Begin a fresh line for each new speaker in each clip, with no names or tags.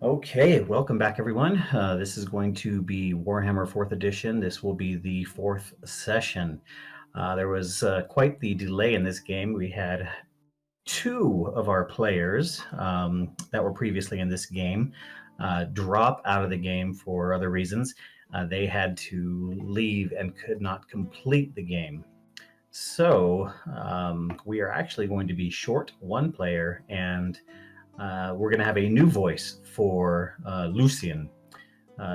Okay, welcome back, everyone. This is going to be Warhammer 4th Edition. This will be the 4th session. There was quite the delay in this game. We had two of our players that were previously in this game drop out of the game for other reasons. They had to leave and could not complete the game. So we are actually going to be short one player, and we're going to have a new voice for Lucian.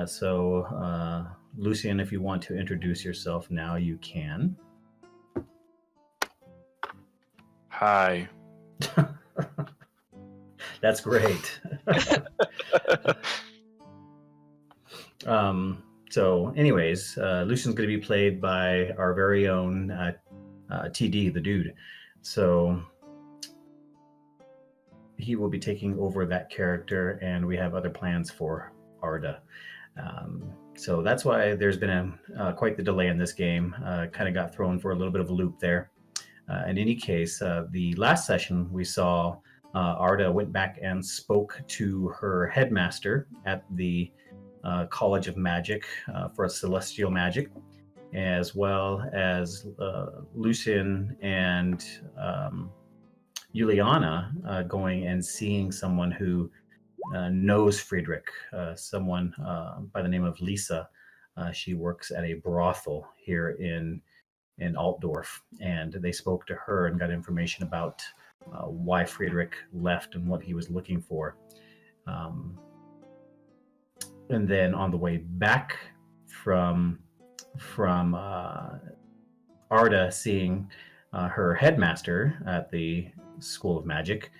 So Lucian, if you want to introduce yourself now, you can.
Hi.
That's great. So anyways, Lucian's going to be played by our very own TD, the dude. So he will be taking over that character, and we have other plans for Arda. So that's why there's been quite the delay in this game. Kind of got thrown for a little bit of a loop there. In any case, the last session we saw Arda went back and spoke to her headmaster at the College of Magic for a celestial magic, as well as Lucian and Juliana going and seeing someone who knows Friedrich, someone by the name of Lisa. She works at a brothel here in Altdorf, and they spoke to her and got information about why Friedrich left and what he was looking for. And then on the way back from Arda seeing her headmaster at the School of Magic,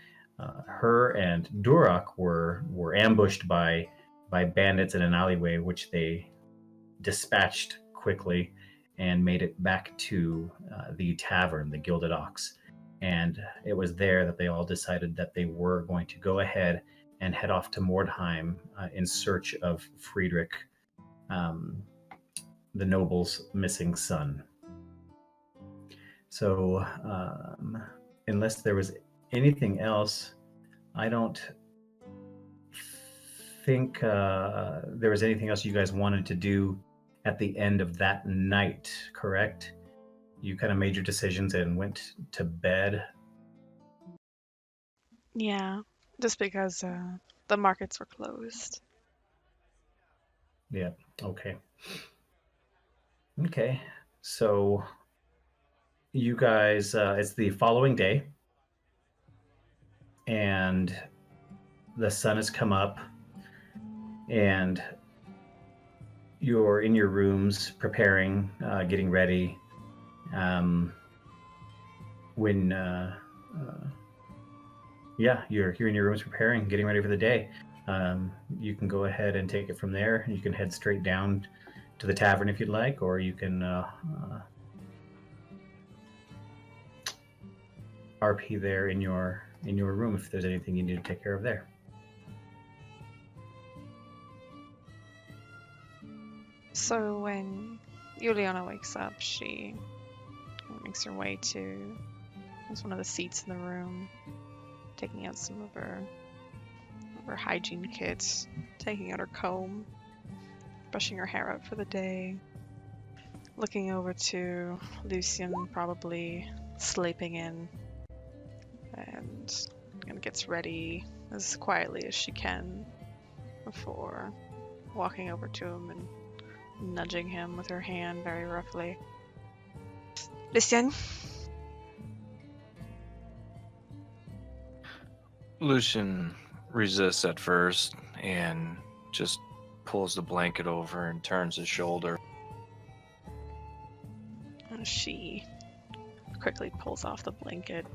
her and Durak were ambushed by bandits in an alleyway, which they dispatched quickly and made it back to the tavern, the Gilded Ox. And it was there that they all decided that they were going to go ahead and head off to Mordheim in search of Friedrich, the noble's missing son. So unless there was anything else, I don't think there was anything else you guys wanted to do at the end of that night, correct? You kind of made your decisions and went to bed.
Yeah, just because the markets were closed.
Yeah, okay. Okay, so you guys, it's the following day, and the sun has come up, and you're in your rooms preparing, getting ready. You're here in your rooms preparing, getting ready for the day. You can go ahead and take it from there. You can head straight down to the tavern if you'd like, or you can RP there in your room if there's anything you need to take care of there.
So when Juliana wakes up, she makes her way to one of the seats in the room, taking out some of her hygiene kits, taking out her comb, brushing her hair up for the day, looking over to Lucian, probably sleeping in, and gets ready as quietly as she can before walking over to him and nudging him with her hand very roughly. Lucian?
Lucian resists at first and just pulls the blanket over and turns his shoulder.
She quickly pulls off the blanket,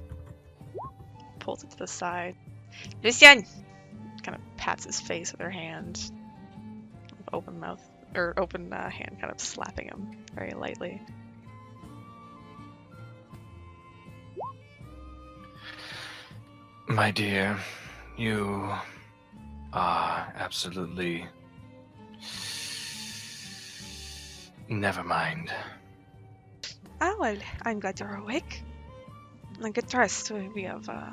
pulls it to the side. Lucien! Kind of pats his face with her hand. Open mouth, or open hand, kind of slapping him very lightly.
My dear, you are absolutely... Never mind.
Ah, well, I'm glad you're awake. And get dressed. We have a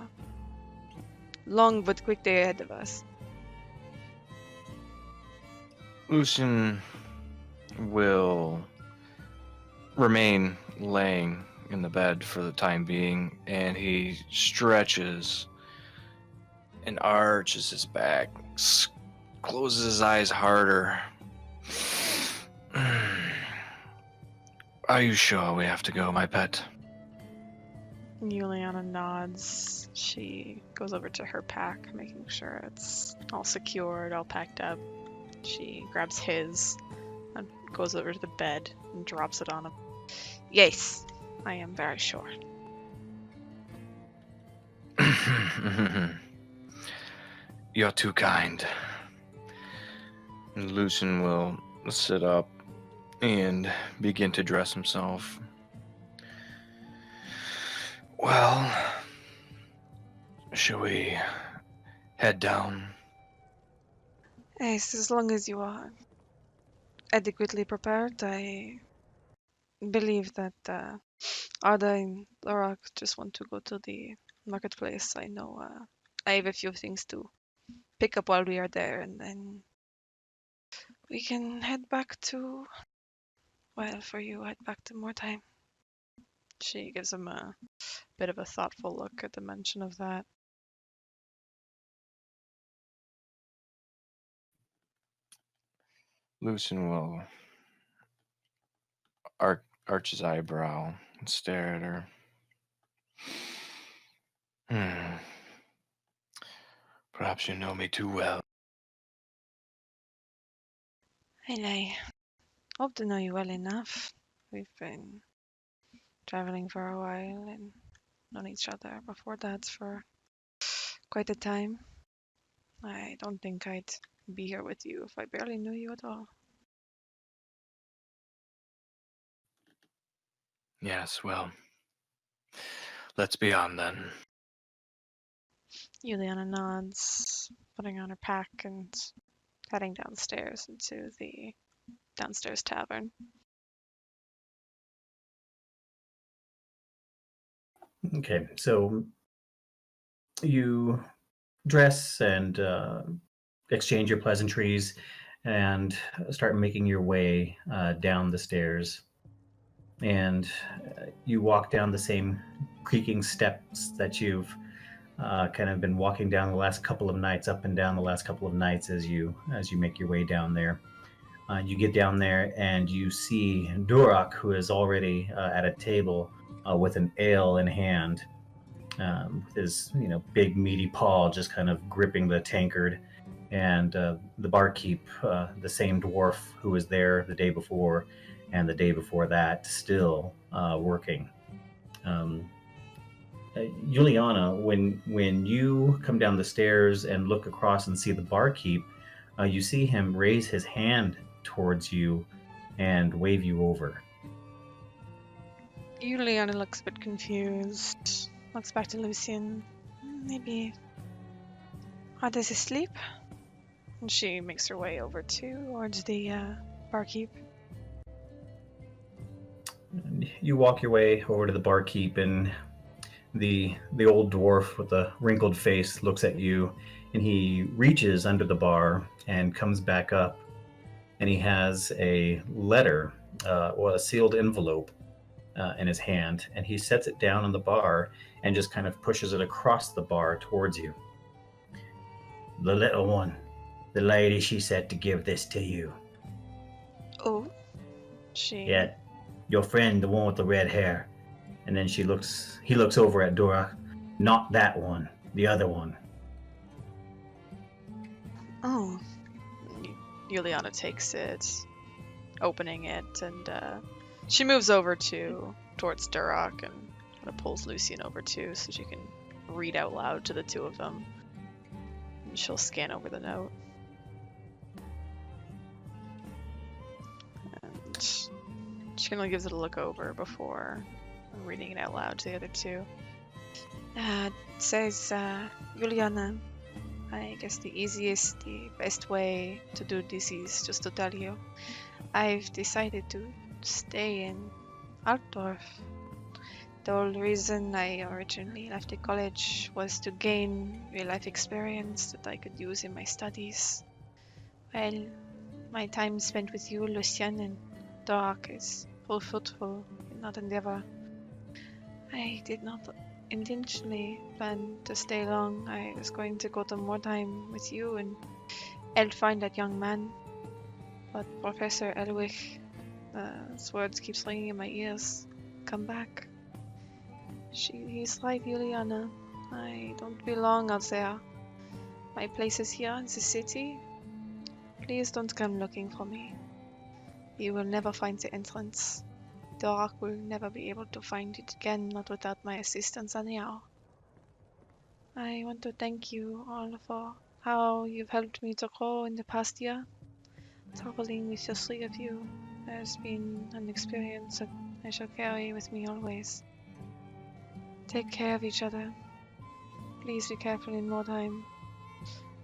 long but quick day ahead of us.
Lucian will remain laying in the bed for the time being, and he stretches and arches his back, closes his eyes harder. Are you sure we have to go, my pet?
Juliana nods. She goes over to her pack, making sure it's all secured, all packed up. She grabs his and goes over to the bed and drops it on him. Yes, I am very sure.
You're too kind. And Lucian will sit up and begin to dress himself. Well, shall we head down?
Yes, as long as you are adequately prepared, I believe that Arda and Lorak just want to go to the marketplace. I know I have a few things to pick up while we are there, and then we can head back to, well, for you, head back to Mordheim. She gives him a bit of a thoughtful look at the mention of that.
Lucian will arch his eyebrow and stare at her. Perhaps you know me too well.
And I hope to know you well enough. We've been traveling for a while and known each other before that for quite a time. I don't think I'd be here with you if I barely knew you at all.
Yes, well, let's be on then.
Juliana nods, putting on her pack and heading downstairs into the downstairs tavern.
Okay, so you dress and exchange your pleasantries and start making your way down the stairs. And you walk down the same creaking steps that you've kind of been walking down the last couple of nights, up and down the last couple of nights as you make your way down there. You get down there and you see Durak, who is already at a table with an ale in hand, with his big meaty paw just kind of gripping the tankard, and the barkeep, the same dwarf who was there the day before and the day before that, still working. Juliana, when you come down the stairs and look across and see the barkeep, you see him raise his hand towards you and wave you over.
Juliana looks a bit confused. Looks back to Lucien. Maybe Arda's asleep? And she makes her way over towards the barkeep.
You walk your way over to the barkeep, and the old dwarf with the wrinkled face looks at you, and he reaches under the bar and comes back up, and he has a letter or a sealed envelope in his hand, and he sets it down on the bar and just kind of pushes it across the bar towards you. The little one, the lady, she said to give this to you.
Oh, she...
Yeah, your friend, the one with the red hair. And then he looks over at Dora. Not that one, the other one.
Oh. Juliana takes it, opening it, and she moves over towards Duroc and kind of pulls Lucian over too, so she can read out loud to the two of them. And she'll scan over the note. And she kind of gives it a look over before reading it out loud to the other two. It says, Juliana, I guess the best way to do this is just to tell you. I've decided to stay in Altdorf. The whole reason I originally left the college was to gain real-life experience that I could use in my studies. Well, my time spent with you, Lucian, and Doc is fruitful in that endeavor. I did not intentionally plan to stay long. I was going to go to Mordheim with you and help find that young man. But Professor Elwich, his words keep ringing in my ears. Come back. He's right, Juliana. I don't belong out there. My place is here in the city. Please don't come looking for me. You will never find the entrance. Dorak will never be able to find it again, not without my assistance anyhow. I want to thank you all for how you've helped me to grow in the past year. Traveling with the three of you has been an experience that I shall carry with me always. Take care of each other. Please be careful in Mordheim.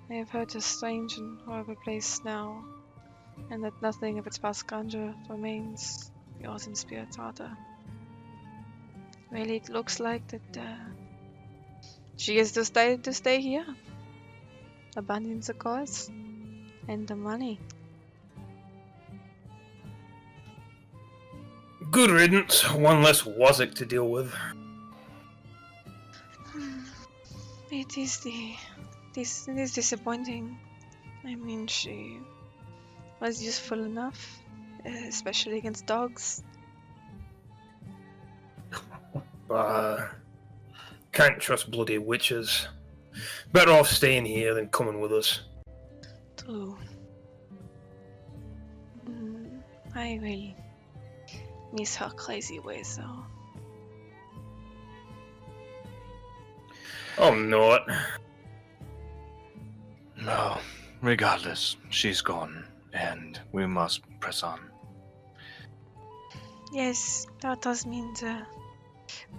I have heard a strange and horrible place now, and that nothing of its past grandeur remains. Yours in spirit, Arthur. Well, it looks like that she has decided to stay here. Abandon the cause and the money.
Good riddance. One less Wazzik to deal with.
It is disappointing. I mean, she was useful enough, especially against dogs.
Can't trust bloody witches. Better off staying here than coming with us.
True. I will miss her crazy ways, though.
I'm not.
No, regardless, she's gone, and we must press on.
Yes, that does mean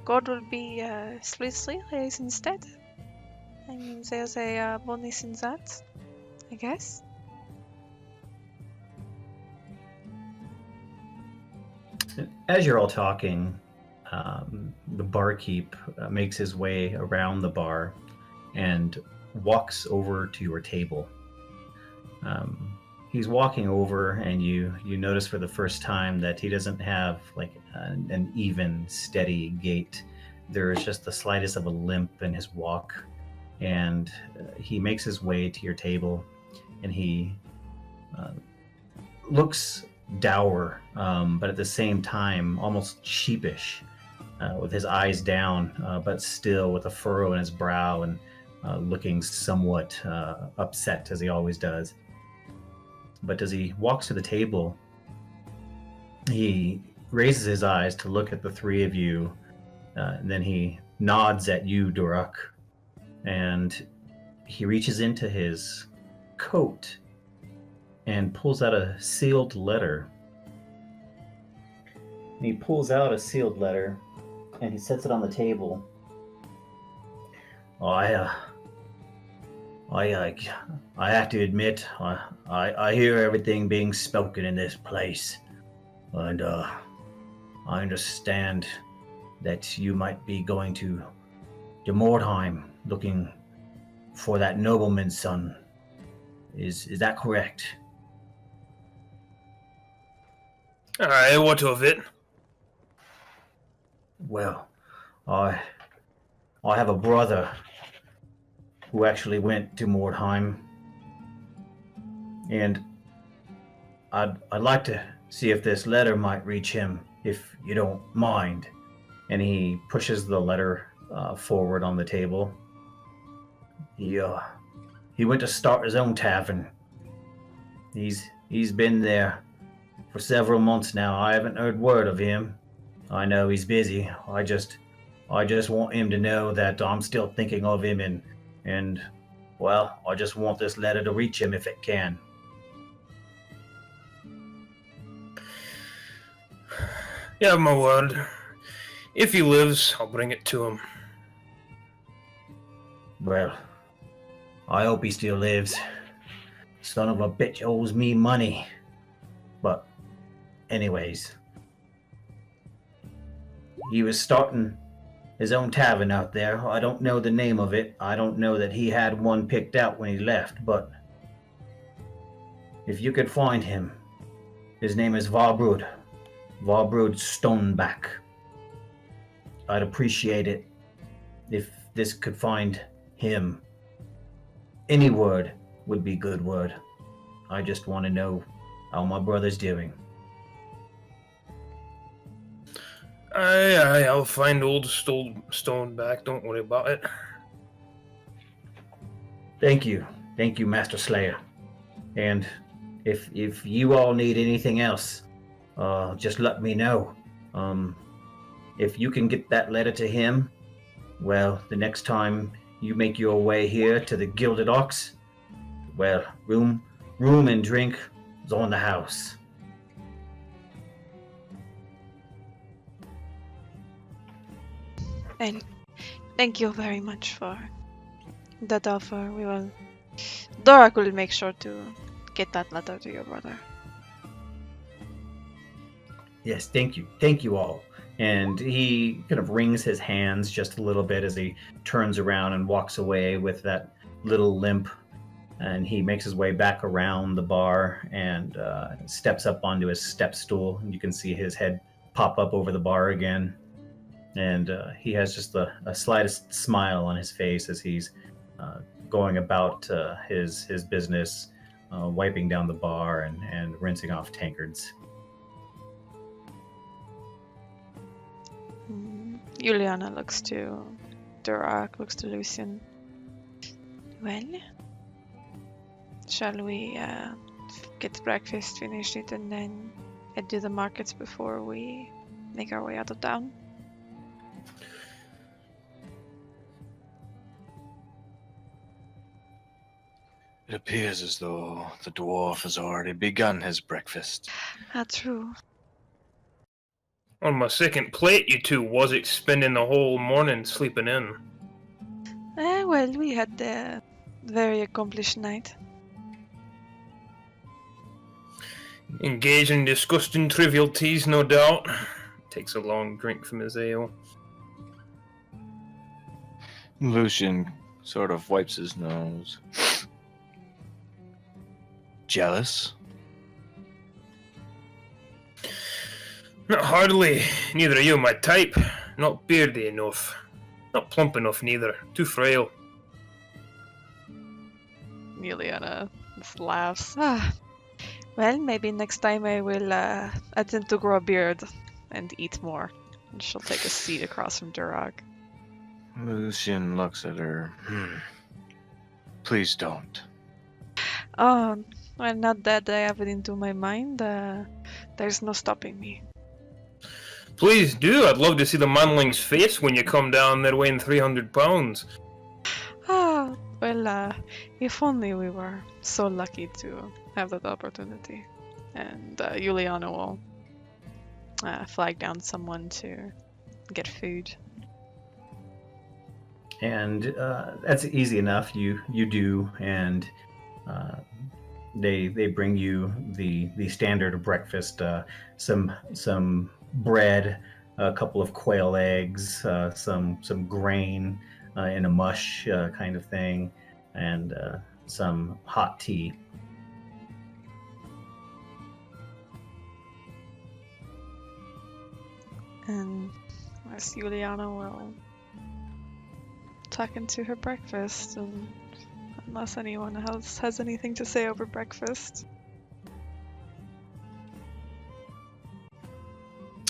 God will be split 3 days instead. I mean, there's a bonus in that, I guess.
As you're all talking, the barkeep makes his way around the bar and walks over to your table. He's walking over, and you notice for the first time that he doesn't have like an even, steady gait. There is just the slightest of a limp in his walk, and he makes his way to your table, and he looks dour, but at the same time almost sheepish, with his eyes down, but still with a furrow in his brow and looking somewhat upset, as he always does. But as he walks to the table, he raises his eyes to look at the three of you, and then he nods at you, Durak, and he reaches into his coat and pulls out a sealed letter. And he pulls out a sealed letter, and he sets it on the table. I have to admit, I hear everything being spoken in this place, and I understand that you might be going to Mordheim looking for that nobleman's son. Is that correct?
Aye, what of it?
Well, I have a brother who actually went to Mordheim, and I'd like to see if this letter might reach him, if you don't mind. And he pushes the letter forward on the table. He he went to start his own tavern. He's been there for several months now. I haven't heard word of him. I know he's busy. I just want him to know that I'm still thinking of him, and well, I just want this letter to reach him if it can.
You have my word. If he lives, I'll bring it to him.
Well, I hope he still lives. Son of a bitch owes me money. But, anyways, he was starting his own tavern out there. I don't know the name of it. I don't know that he had one picked out when he left, but if you could find him, his name is Varbrud Stoneback. I'd appreciate it if this could find him. Any word would be good word. I just want to know how my brother's doing.
Aye, I'll find old Stoneback. Don't worry about it.
Thank you, Master Slayer. And if you all need anything else, just let me know. If you can get that letter to him, well, the next time you make your way here to the Gilded Ox, well, room and drink is on the house.
And thank you very much for that offer. Dorak will make sure to get that letter to your brother.
Yes, thank you all. And he kind of wrings his hands just a little bit as he turns around and walks away with that little limp. And he makes his way back around the bar and steps up onto his step stool. And you can see his head pop up over the bar again. And he has just the slightest smile on his face as he's going about his business, wiping down the bar and rinsing off tankards.
Juliana looks to Durak, looks to Lucian. Well, shall we get breakfast, finish it, and then head to the markets before we make our way out of town?
It appears as though the dwarf has already begun his breakfast.
That's true.
On my second plate, you two wasn't spending the whole morning sleeping in.
Well, we had a very accomplished night.
Engaged in disgusting trivialities, no doubt. Takes a long drink from his ale.
Lucian sort of wipes his nose. Jealous?
Not hardly. Neither are you my type. Not beardy enough. Not plump enough neither. Too frail.
Juliana just laughs. Well, maybe next time I will attempt to grow a beard and eat more. And she'll take a seat across from Durak.
Lucian looks at her. Please don't.
Oh, well, not that I have it into my mind. There's no stopping me.
Please do. I'd love to see the manling's face when you come down there weighing 300 pounds.
Well, if only we were so lucky to have that opportunity. And Juliana will flag down someone to get food.
And that's easy enough. You do, and they bring you the standard breakfast: some bread, a couple of quail eggs, some grain in a mush kind of thing, and some hot tea.
And as Juliana will tuck into her breakfast, and unless anyone else has anything to say over breakfast.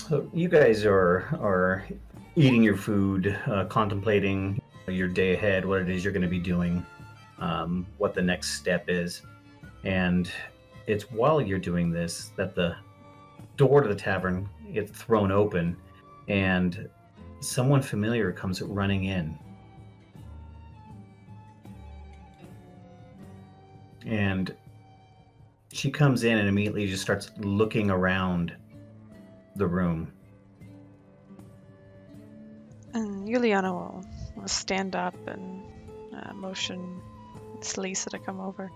So you guys are eating your food, contemplating your day ahead, what it is you're going to be doing. what the next step is. And it's while you're doing this that the door to the tavern gets thrown open and someone familiar comes running in. And she comes in and immediately just starts looking around the room.
And Juliana will stand up and motion Miss Lisa to come over.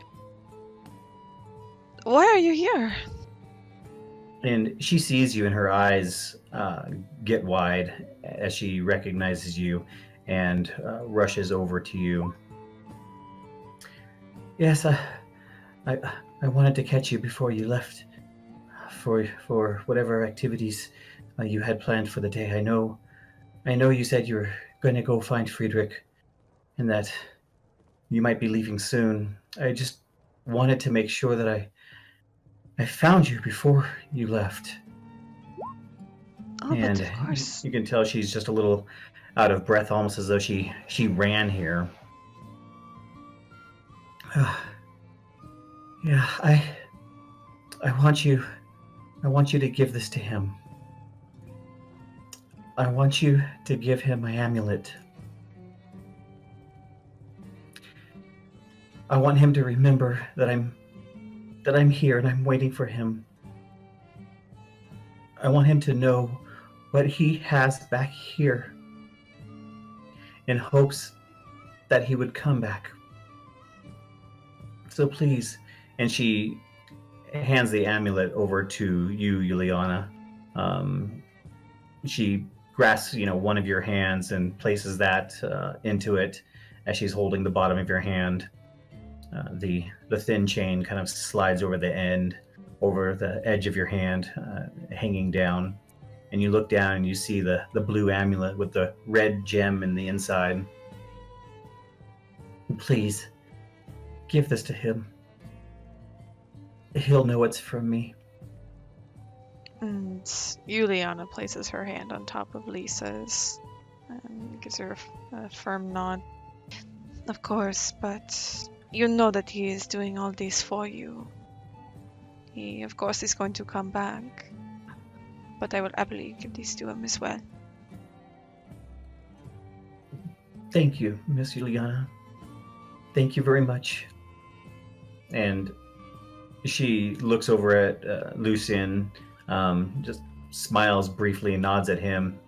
Why are you here?
And she sees you, and her eyes get wide as she recognizes you and rushes over to you. Yes, I wanted to catch you before you left for whatever activities you had planned for the day. I know you said you were going to go find Friedrich and that you might be leaving soon. I just wanted to make sure that I found you before you left.
Oh,
And
but of course.
you can tell she's just a little out of breath, almost as though she ran here. Yeah, I want you to give this to him. I want you to give him my amulet. I want him to remember that I'm here and I'm waiting for him. I want him to know what he has back here in hopes that he would come back. So please. And she hands the amulet over to you, Juliana. She grasps, one of your hands and places that into it as she's holding the bottom of your hand. The thin chain kind of slides over the edge of your hand, hanging down. And you look down and you see the blue amulet with the red gem in the inside. Please, give this to him. He'll know it's from me.
And Juliana places her hand on top of Lisa's and gives her a firm nod. Of course, but you know that he is doing all this for you. He, of course, is going to come back. But I will happily give this to him as well.
Thank you, Miss Juliana. Thank you very much. And she looks over at Lucien, just smiles briefly and nods at him,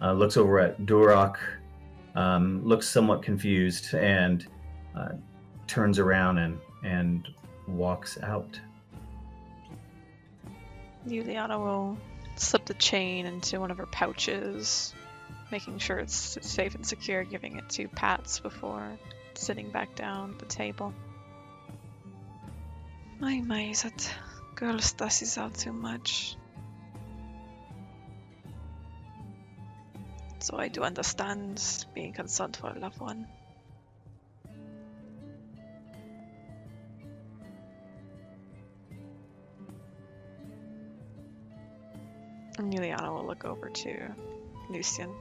looks over at Duroc, looks somewhat confused, and turns around and walks out.
Juliana will slip the chain into one of her pouches, making sure it's safe and secure, giving it to Pats before sitting back down at the table. My, that girl stresses out too much. So I do understand being concerned for a loved one. And Juliana will look over to Lucien.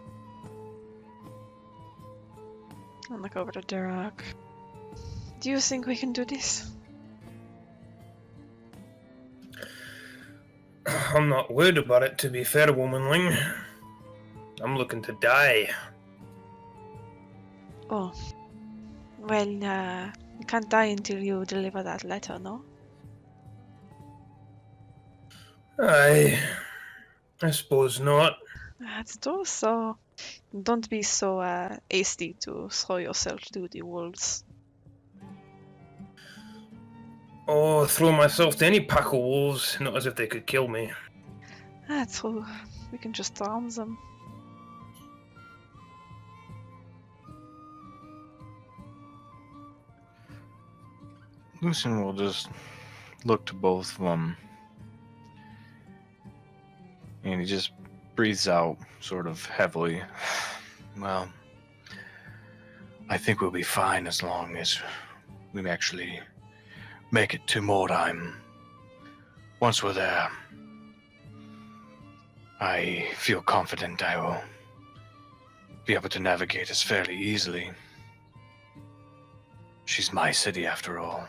And look over to Duroc. Do you think we can do this?
I'm not worried about it, to be fair, womanling. I'm looking to die.
Oh. Well, you can't die until you deliver that letter, no?
I suppose not.
That's true, so don't be so hasty to throw yourself to the wolves.
Oh, throw myself to any pack of wolves, not as if they could kill me.
That's true. We can just drown them.
Lucien will just look to both of them. And he just breathes out sort of heavily. Well, I think we'll be fine as long as we actually make it to Mordheim. Once we're there, I feel confident I will be able to navigate us fairly easily. She's my city after all.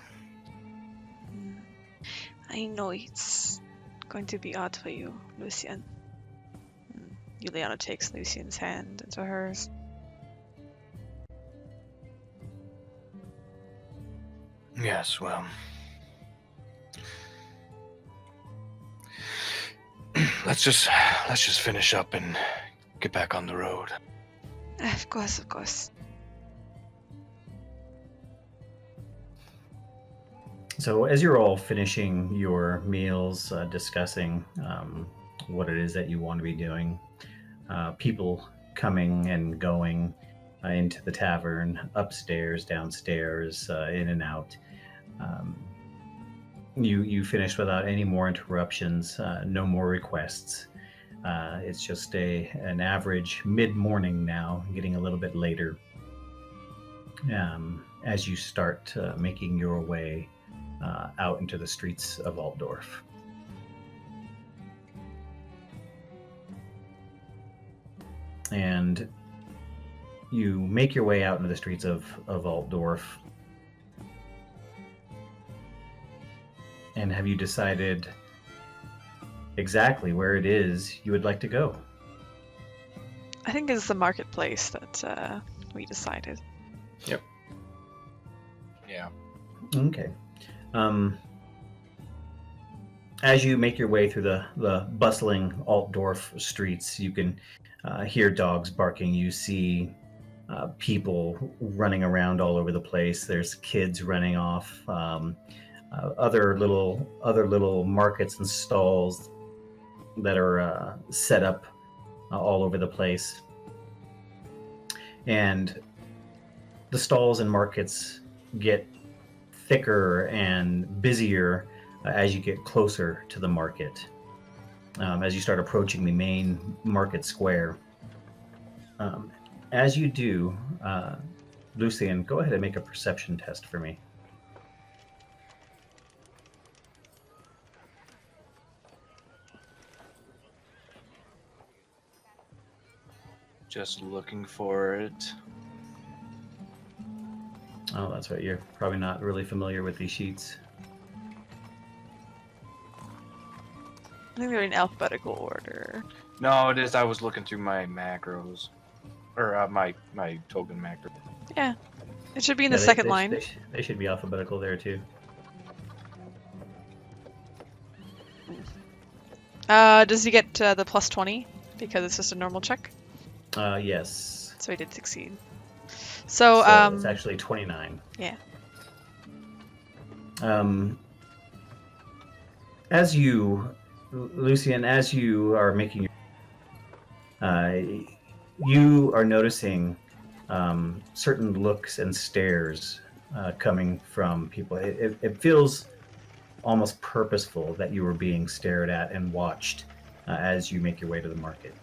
I know it's going to be odd for you, Lucian. Juliana takes Lucian's hand into hers.
Yes, well. Let's just finish up and get back on the road.
Of course, of course.
So as you're all finishing your meals, discussing what it is that you want to be doing, people coming and going into the tavern, upstairs, downstairs, in and out. You finish without any more interruptions, no more requests. It's just an average mid-morning now, getting a little bit later, as you start making your way out into the streets of Altdorf. And you make your way out into the streets of Altdorf. And have you decided exactly where it is you would like to go?
I think it's the marketplace that we decided.
Yep.
Yeah.
Okay. As you make your way through the bustling Altdorf streets, you can hear dogs barking. You see people running around all over the place. There's kids running off. Other little markets and stalls that are set up all over the place. And the stalls and markets get thicker and busier as you get closer to the market, as you start approaching the main market square. As you do, Lucian, go ahead and make a perception test for me.
Just looking for it.
Oh, that's right. You're probably not really familiar with these sheets.
I think they're in alphabetical order.
No, it is. I was looking through my macros. Or my token macro.
Yeah. It should be in the
Yeah,
second line.
They should be alphabetical there too.
Does he get the plus 20? Because it's just a normal check?
Yes.
So he did succeed. So,
It's actually 29.
yeah.
As you, Lucian, as you are making your, you are noticing certain looks and stares coming from people. It feels almost purposeful that you were being stared at and watched as you make your way to the market.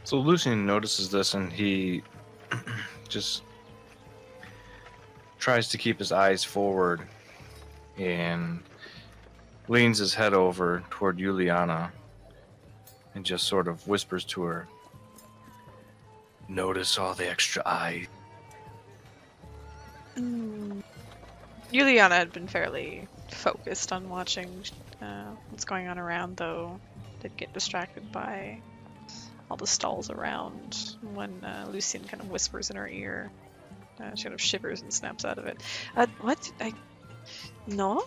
So Lucian notices this and he just tries to keep his eyes forward and leans his head over toward Juliana and just sort of whispers to her, "Notice all the extra eyes."
Juliana had been fairly focused on watching what's going on around, though did get distracted by all the stalls around when Lucian kind of whispers in her ear. She kind of shivers and snaps out of it. What? No?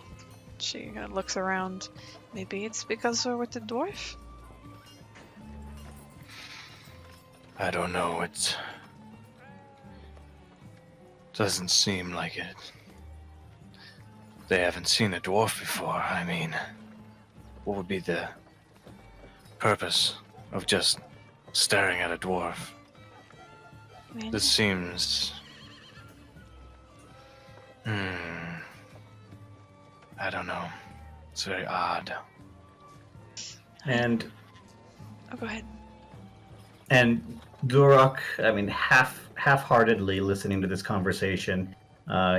She kind of looks around. Maybe it's because we're with the dwarf?
I don't know, it doesn't seem like it. They haven't seen a dwarf before. I mean, what would be the purpose of just staring at a dwarf?
Really?
This seems... I don't know. It's very odd.
And
Oh, go ahead.
And Duroc, I mean, half-heartedly listening to this conversation,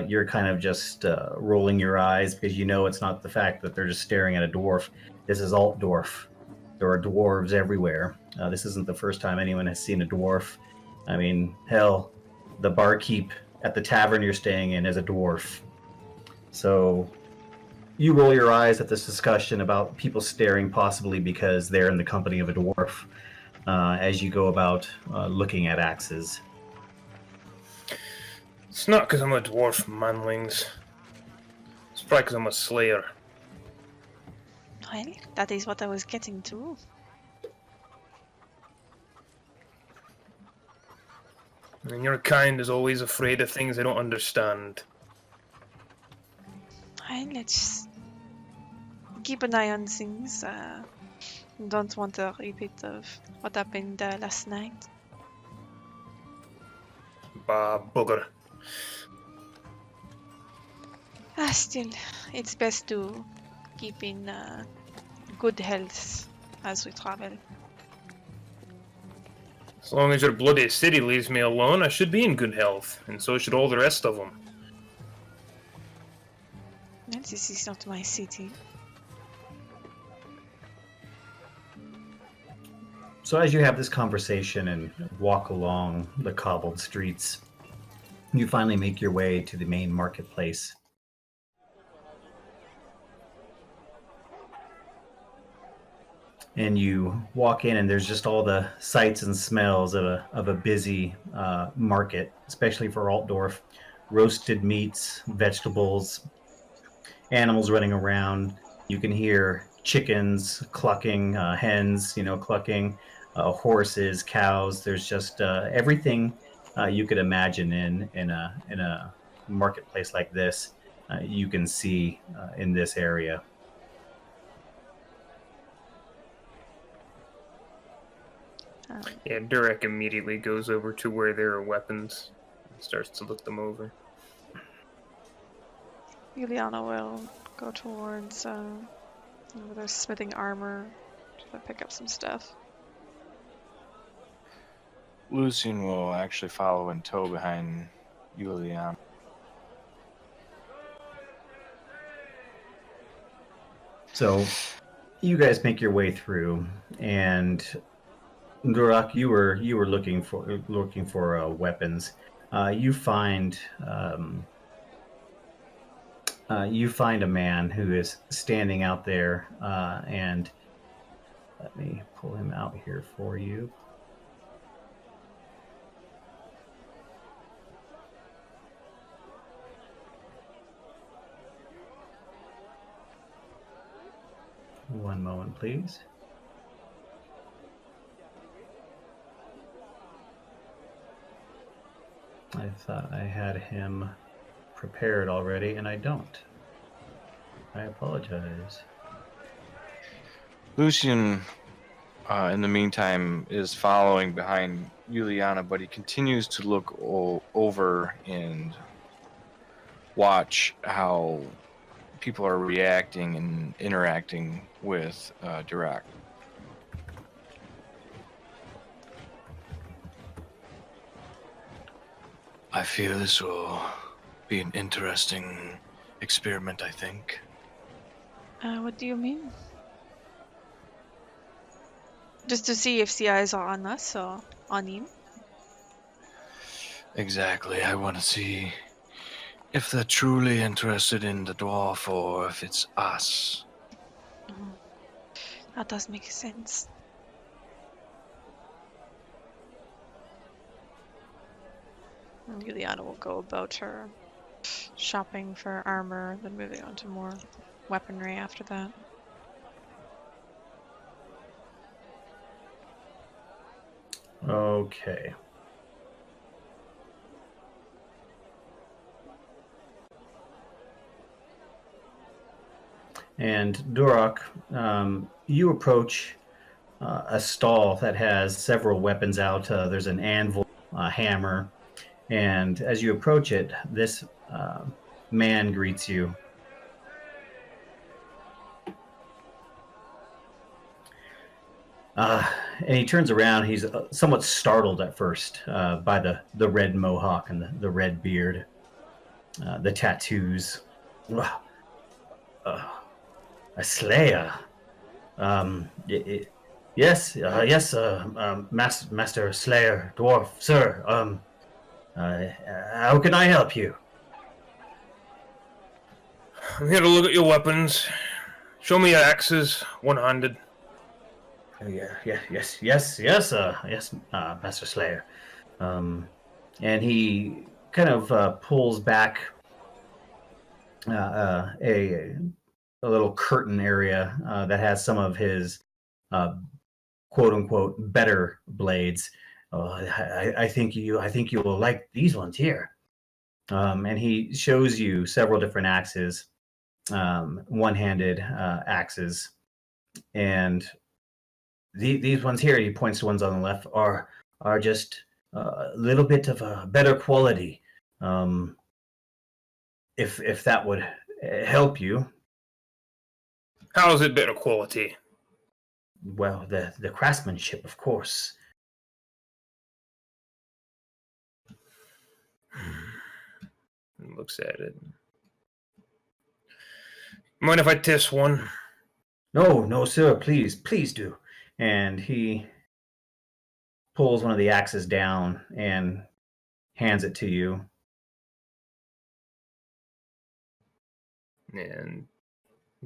you're kind of just rolling your eyes because you know it's not the fact that they're just staring at a dwarf. This is Altdorf. There are dwarves everywhere. This isn't the first time anyone has seen a dwarf I mean, hell, the barkeep at the tavern you're staying in is a dwarf. So you roll your eyes at this discussion about people staring possibly because they're in the company of a dwarf as you go about looking at axes.
It's not because I'm a dwarf, manlings. It's probably because I'm a slayer.
Well, that is what I was getting to.
And your kind is always afraid of things they don't understand.
Well, let's keep an eye on things. Don't want a repeat of what happened last night.
Bah, bugger.
Still, it's best to keep in good health as we travel.
As long as your bloody city leaves me alone, I should be in good health, and so should all the rest of them.
Well, this is not my city.
So as you have this conversation and walk along the cobbled streets, you finally make your way to the main marketplace. And you walk in, and there's just all the sights and smells of a busy market, especially for Altdorf. Roasted meats, vegetables, animals running around. You can hear chickens clucking, hens, clucking, horses, cows. There's just everything you could imagine in a marketplace like this. You can see in this area.
Yeah, Durek immediately goes over to where there are weapons and starts to look them over.
Juliana will go towards their smithing armor to pick up some stuff.
Lucian will actually follow in tow behind Julian.
So you guys make your way through, and Durak, you were looking for weapons. You find a man who is standing out there, and let me pull him out here for you. One moment, please. I thought I had him prepared already, and I don't. I apologize.
Lucian, in the meantime, is following behind Juliana, but he continues to look over and watch how people are reacting and interacting with Dirac. I feel this will be an interesting experiment, I think.
What do you mean? Just to see if the eyes are on us or on you?
Exactly. I want to see if they're truly interested in the dwarf or if it's us.
That does make sense. And Juliana will go about her shopping for armor, then moving on to more weaponry after that.
Okay. And Durak, you approach a stall that has several weapons out. There's an anvil, a hammer, and as you approach it, this man greets you. And he turns around. He's somewhat startled at first by the red mohawk and the red beard, the tattoos. A slayer. Yes, yes, Master Slayer, Dwarf, sir. How can I help you?
I'm here to look at your weapons. Show me your axes, one-handed.
Yes, Master Slayer. And he kind of pulls back a little curtain area that has some of his uh, quote unquote better blades. I think you will like these ones here. And he shows you several different axes, one-handed axes, and these ones here. He points to ones on the left are just a little bit of a better quality. Um, if that would help you.
How is it better quality?
Well, the craftsmanship, of course.
Looks at it. Mind if I test one?
No, no, sir. Please do. And he pulls one of the axes down and hands it to you.
And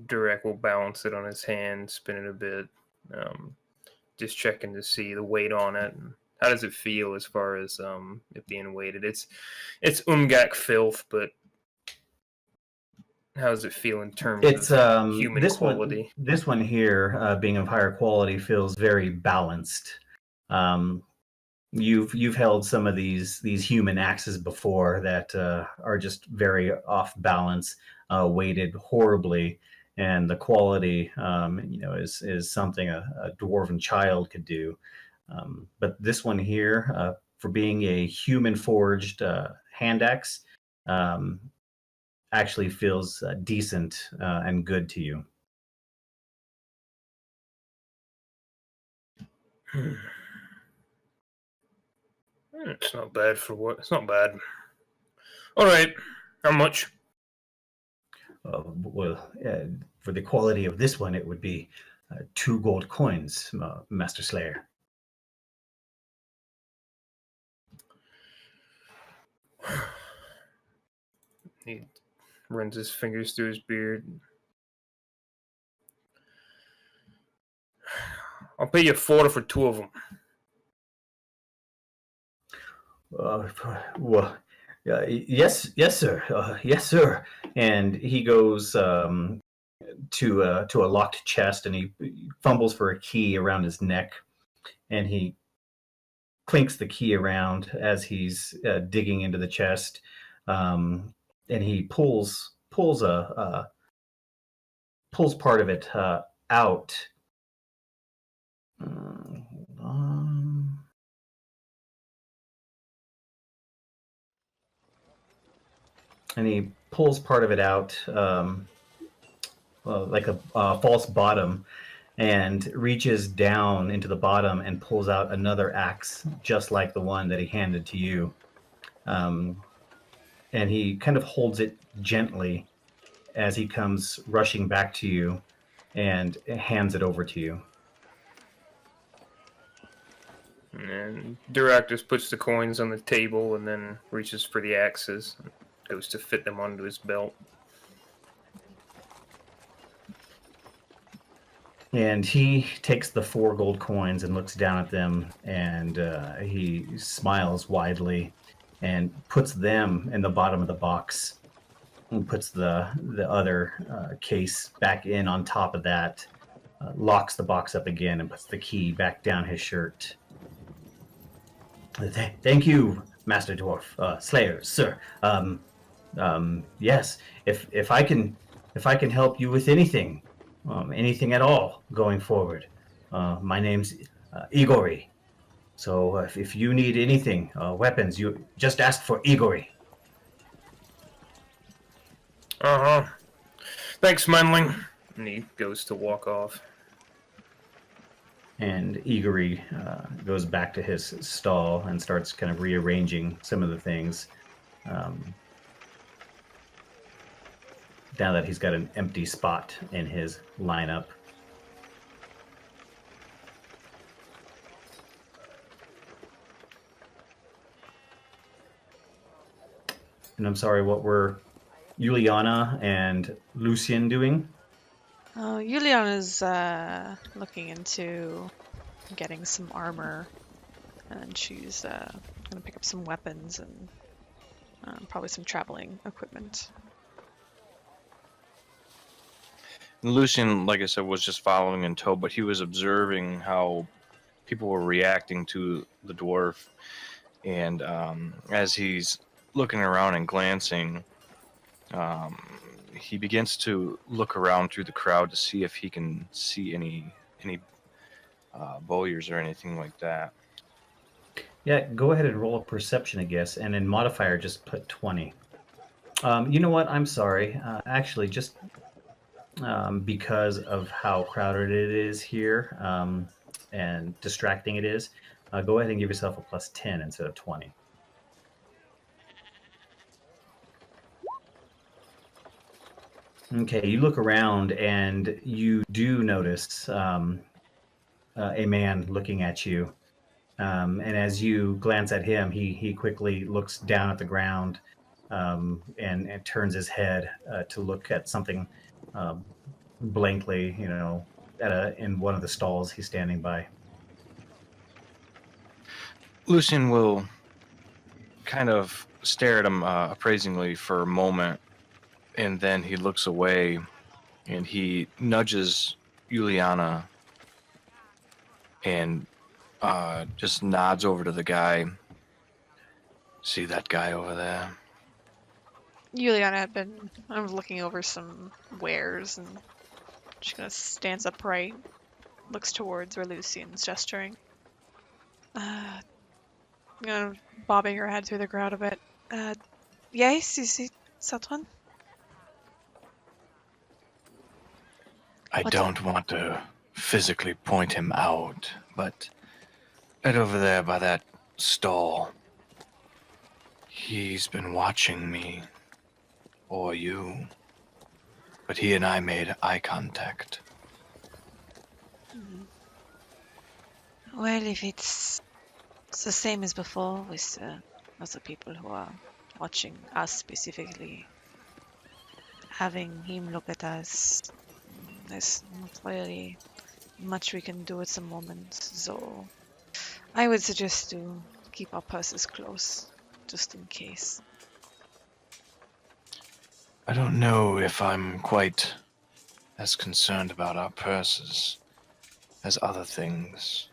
Durek will balance it on his hand, spin it a bit, just checking to see the weight on it. And how does it feel as far as it being weighted? It's Umgak filth, but how does it feel in terms
It's
of human
this
quality?
This one here, being of higher quality, feels very balanced. Um, you've held some of these human axes before that are just very off balance, weighted horribly, and the quality, is something a dwarven child could do. But this one here, for being a human forged hand axe, um, actually feels decent and good to you.
It's not bad for what? It's not bad. All right. How much?
For the quality of this one, it would be 2 gold coins, Master Slayer.
He runs his fingers through his beard. I'll pay you 4 for 2 of them.
Yes, yes, sir. And he goes to a locked chest, and he fumbles for a key around his neck, and he clinks the key around as he's digging into the chest, and he pulls part of it out. And he pulls part of it out, like a false bottom, and reaches down into the bottom and pulls out another axe just like the one that he handed to you. And he kind of holds it gently as he comes rushing back to you and hands it over to you.
And Durak just puts the coins on the table and then reaches for the axes and goes to fit them onto his belt.
And he takes the 4 gold coins and looks down at them, and he smiles widely and puts them in the bottom of the box and puts the other case back in on top of that, locks the box up again, and puts the key back down his shirt. Thank you, Master Dwarf, Slayer, sir. Yes, if I can help you with anything, anything at all going forward, my name's Igori. So if you need anything, weapons, you just ask for Igori.
Thanks, Manling. And he goes to walk off.
And Igori goes back to his stall and starts kind of rearranging some of the things. Now that he's got an empty spot in his lineup. And I'm sorry, what were Juliana and Lucien doing?
Juliana's looking into getting some armor, and she's gonna pick up some weapons and probably some traveling equipment.
Lucian, like I said, was just following in tow, but he was observing how people were reacting to the dwarf. And as he's looking around and glancing, he begins to look around through the crowd to see if he can see any bowyers or anything like that.
Yeah, go ahead and roll a perception, I guess, and in modifier, just put 20. You know what? I'm sorry. Actually, just because of how crowded it is here and distracting it is, go ahead and give yourself a plus 10 instead of 20. Okay, you look around and you do notice a man looking at you. And as you glance at him, he quickly looks down at the ground and turns his head to look at something blankly, in one of the stalls he's standing by.
Lucian will kind of stare at him appraisingly for a moment, and then he looks away and he nudges Juliana and just nods over to the guy. See that guy over there?
Juliana had been looking over some wares, and she kind of stands upright, looks towards where Lucian's gesturing. Bobbing her head through the crowd a bit. Yes, is it that one?
I don't want to physically point him out, but right over there by that stall, he's been watching me, or you, but he and I made eye contact.
Well, if it's the same as before with other people who are watching us specifically, having him look at us, there's not really much we can do at the moment, so I would suggest to keep our purses close, just in case.
I don't know if I'm quite as concerned about our purses as other things.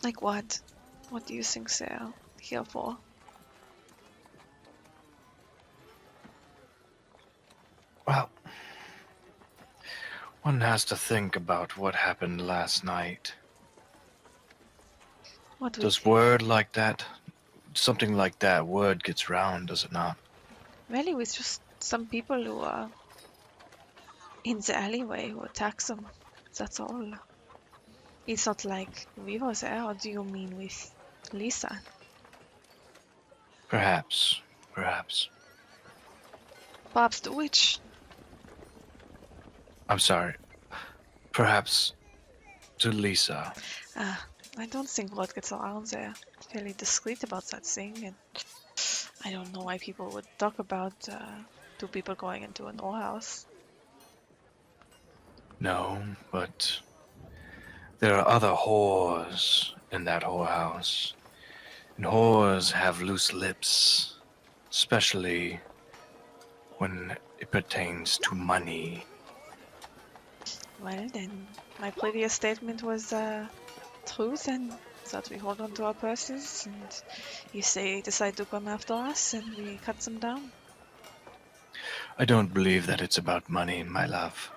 Like what? What do you think they're here for?
Well, one has to think about what happened last night.
What would
Does word like that, something like that, word gets round, does it not?
Really, with just some people who are in the alleyway who attacks them. That's all. It's not like we were there, or do you mean with Lisa?
Perhaps.
Perhaps the witch.
I'm sorry. Perhaps to Lisa.
I don't think word gets around there. Fairly discreet about that thing, and I don't know why people would talk about two people going into an whorehouse.
No, but there are other whores in that whorehouse. And whores have loose lips, especially when it pertains to money.
Well, then, my previous statement was truth, and that we hold on to our purses, and if they decide to come after us, and we cut them down.
I don't believe that it's about money, my love.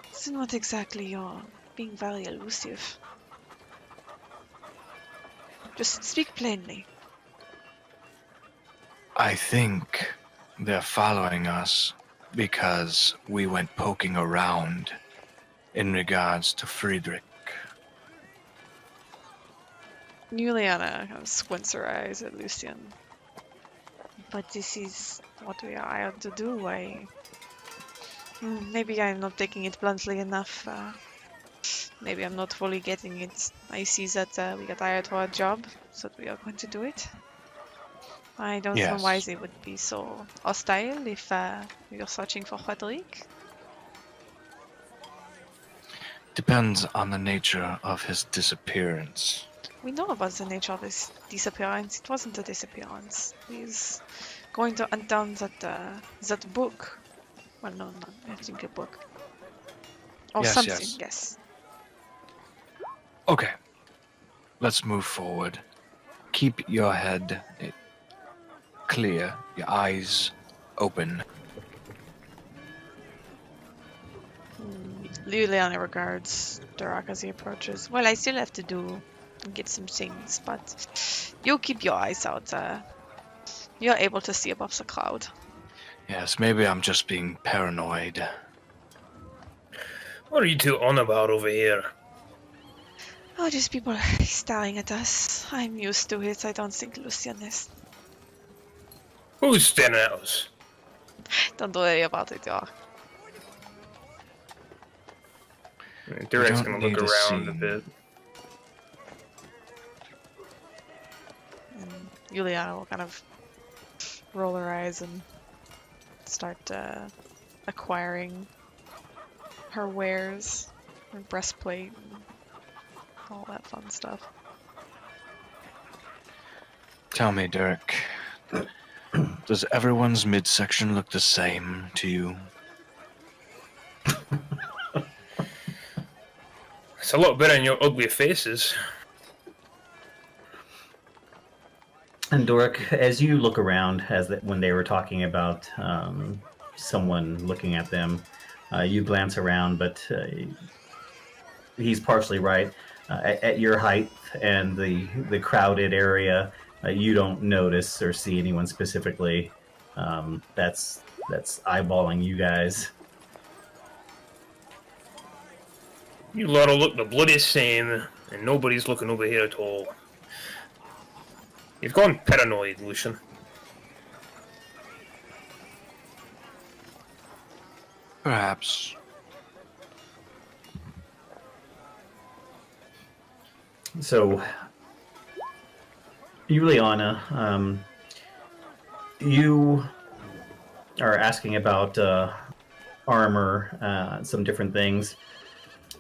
It's not exactly. You're being very elusive. Just speak plainly.
I think they're following us because we went poking around in regards to Friedrich.
Juliana kind of squints her eyes at Lucian. But this is what we are hired to do. Maybe I'm not taking it bluntly enough. Maybe I'm not fully getting it. I see that we got hired for a job, so we are going to do it. I don't know why
Yes.
they would be so hostile if you're searching for Frederick.
Depends on the nature of his disappearance.
We know about the nature of his disappearance. It wasn't a disappearance. He's going to hunt down that book. Well, no, not I think a book. Or
Yes,
something,
yes.
yes.
Okay, let's move forward. Keep your head clear, your eyes open.
Juliana regards Durak as he approaches. Well, I still have to do and get some things, but you keep your eyes out. You're able to see above the crowd.
Yes, maybe I'm just being paranoid.
What are you two on about over here?
Oh, just people staring at us. I'm used to it. I don't think Lucian is.
Who's staring at us?
Don't worry about it, y'all.
Durek's
don't
gonna look
need to
around a
see.
bit.
And Juliana will kind of roll her eyes and start acquiring her wares, her breastplate, and all that fun stuff.
Tell me, Derek, does everyone's midsection look the same to you?
It's a lot better than your ugly faces.
And Doric, as you look around, when they were talking about someone looking at them, you glance around, but he's partially right. At your height and the crowded area, you don't notice or see anyone specifically. That's eyeballing you guys.
You lot all look the bloody same, and nobody's looking over here at all. You've gone paranoid, Lucian.
Perhaps.
So, Juliana, you are asking about armor, some different things,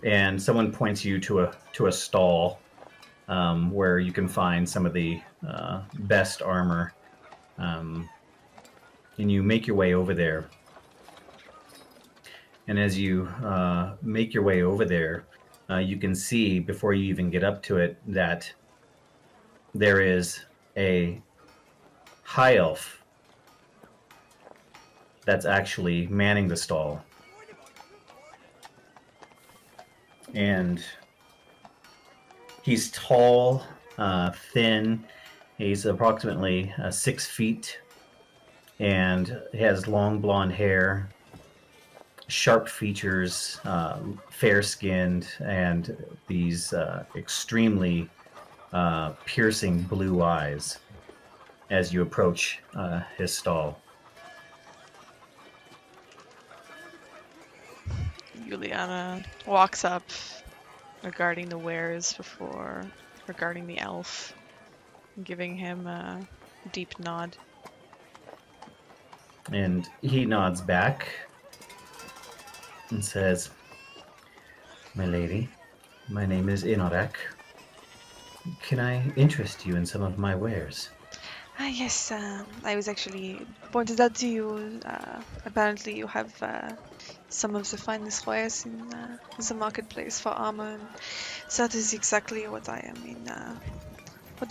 and someone points you to a stall where you can find some of the best armor, and you make your way over there. And as you make your way over there, you can see before you even get up to it that there is a high elf that's actually manning the stall. And he's tall, thin. He's approximately 6 feet and has long blonde hair, sharp features, fair-skinned, and these extremely piercing blue eyes as you approach his stall.
Juliana walks up regarding the wares regarding the elf, giving him a deep nod.
And he nods back and says, "My lady, my name is Inorak. Can I interest you in some of my wares?"
Yes, I was actually pointed out to you. Apparently you have some of the finest wares in the marketplace for armor, and that is exactly what I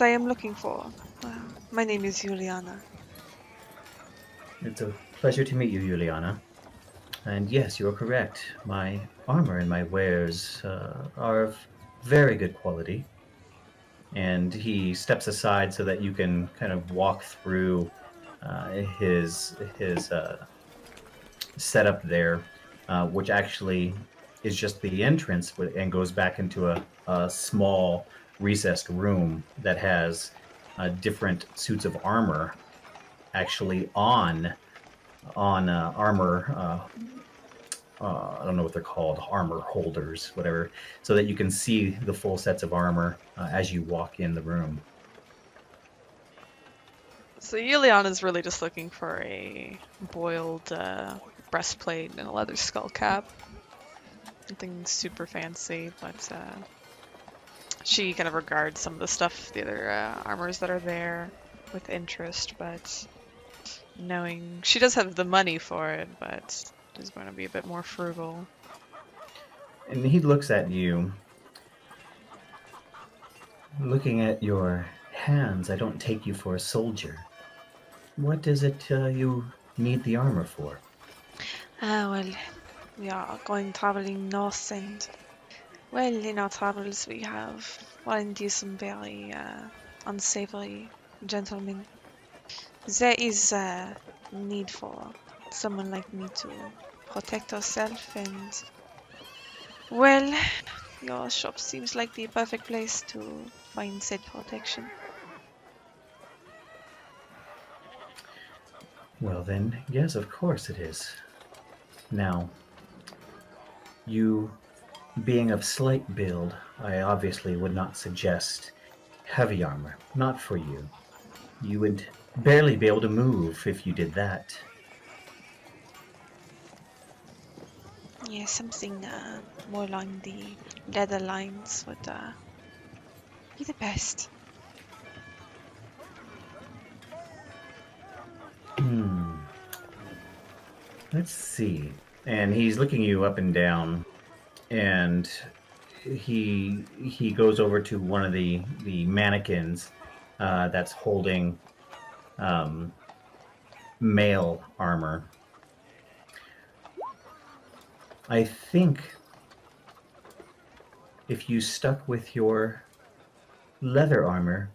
am looking for. My name is Juliana.
It's a pleasure to meet you, Juliana. And yes, you are correct. My armor and my wares are of very good quality. And he steps aside so that you can kind of walk through his setup there, which actually is just the entrance and goes back into a small recessed room that has different suits of armor actually on armor. I don't know what they're called, armor holders, whatever, so that you can see the full sets of armor as you walk in the room.
So Yuliana's really just looking for a boiled breastplate and a leather skull cap. Nothing super fancy, but she kind of regards some of the stuff, the other armors that are there, with interest, but knowing she does have the money for it, but is going to be a bit more frugal.
And he looks at you. Looking at your hands, I don't take you for a soldier. What is it you need the armor for?
Well, we are going traveling north, and well, in our travels we have run into some very unsavory gentlemen. There is a need for someone like me to protect ourselves, and well, your shop seems like the perfect place to find said protection.
Well then, yes, of course it is. Now, you being of slight build, I obviously would not suggest heavy armor. Not for you. You would barely be able to move if you did that.
Yeah, something more along the leather lines would be the best.
Let's see. And he's looking you up and down, and he goes over to one of the mannequins that's holding male armor. I think if you stuck with your leather armor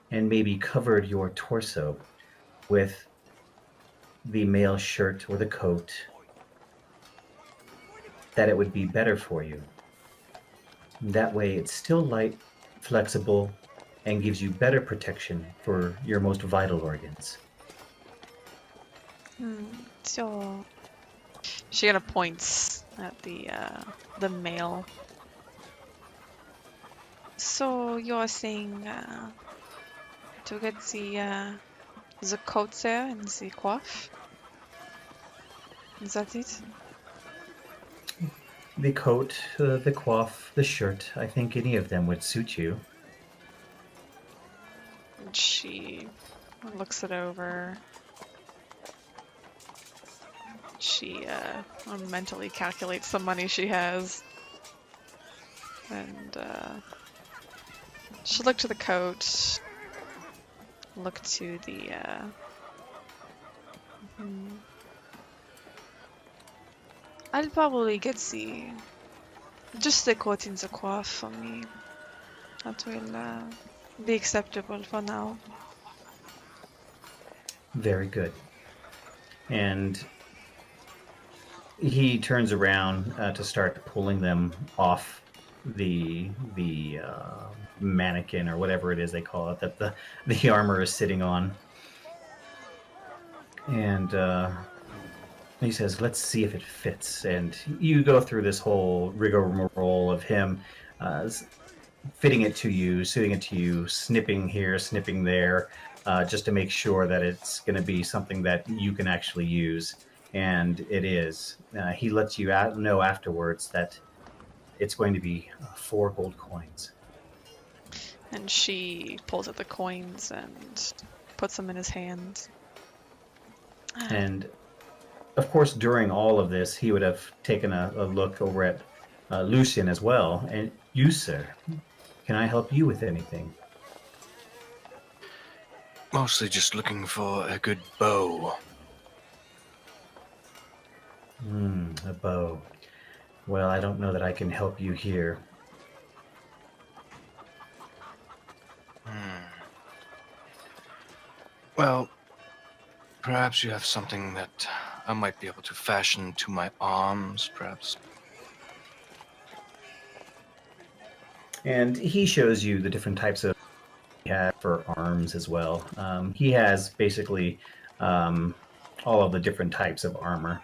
and maybe covered your torso with the male shirt or the coat, that it would be better for you. That way it's still light, flexible, and gives you better protection for your most vital organs.
So,
She kind of points at the male.
so you're saying to get the coat there and the coif? Is that it?
The coat, the coif, the shirt, I think any of them would suit you.
And she looks it over. She mentally calculates the money she has. And she'll look to the coat. Look to the
I'll probably get just the coat in the coif for me. That will be acceptable for now.
Very good. And he turns around to start pulling them off the mannequin or whatever it is they call it that the armor is sitting on. And he says, let's see if it fits. And you go through this whole rigmarole of him fitting it to you, suiting it to you, snipping here, snipping there, just to make sure that it's going to be something that you can actually use. And it is. He lets you know afterwards that it's going to be 4 gold coins.
and she pulls out the coins and puts them in his hand.
And of course, during all of this, he would have taken a look over at Lucian as well. And you, sir, can I help you with anything?
Mostly just looking for a good bow.
A bow. Well, I don't know that I can help you here.
Well, perhaps you have something that I might be able to fashion to my arms, perhaps.
And he shows you the different types of he has for arms as well. He has basically all of the different types of armor.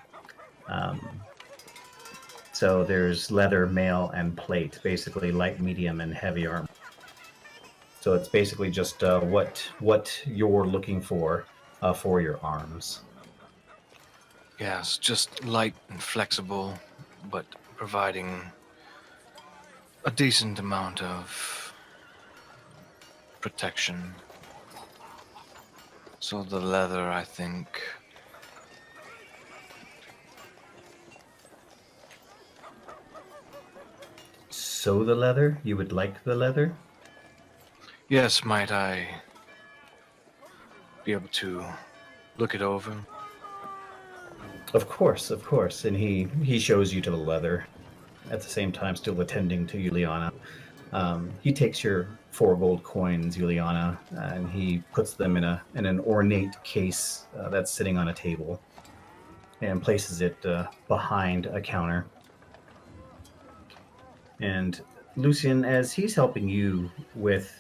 So there's leather, mail, and plate, basically light, medium, and heavy armor. So So it's basically just what you're looking for your arms.
Yes, just light and flexible, but providing a decent amount of protection. So the leather, I think.
So the leather? You would like the leather?
Yes, might I be able to look it over?
Of course, of course. And he shows you to the leather, at the same time still attending to Juliana. He takes your 4 gold coins, Juliana, and he puts them in an ornate case that's sitting on a table, and places it behind a counter. And Lucian, as he's helping you with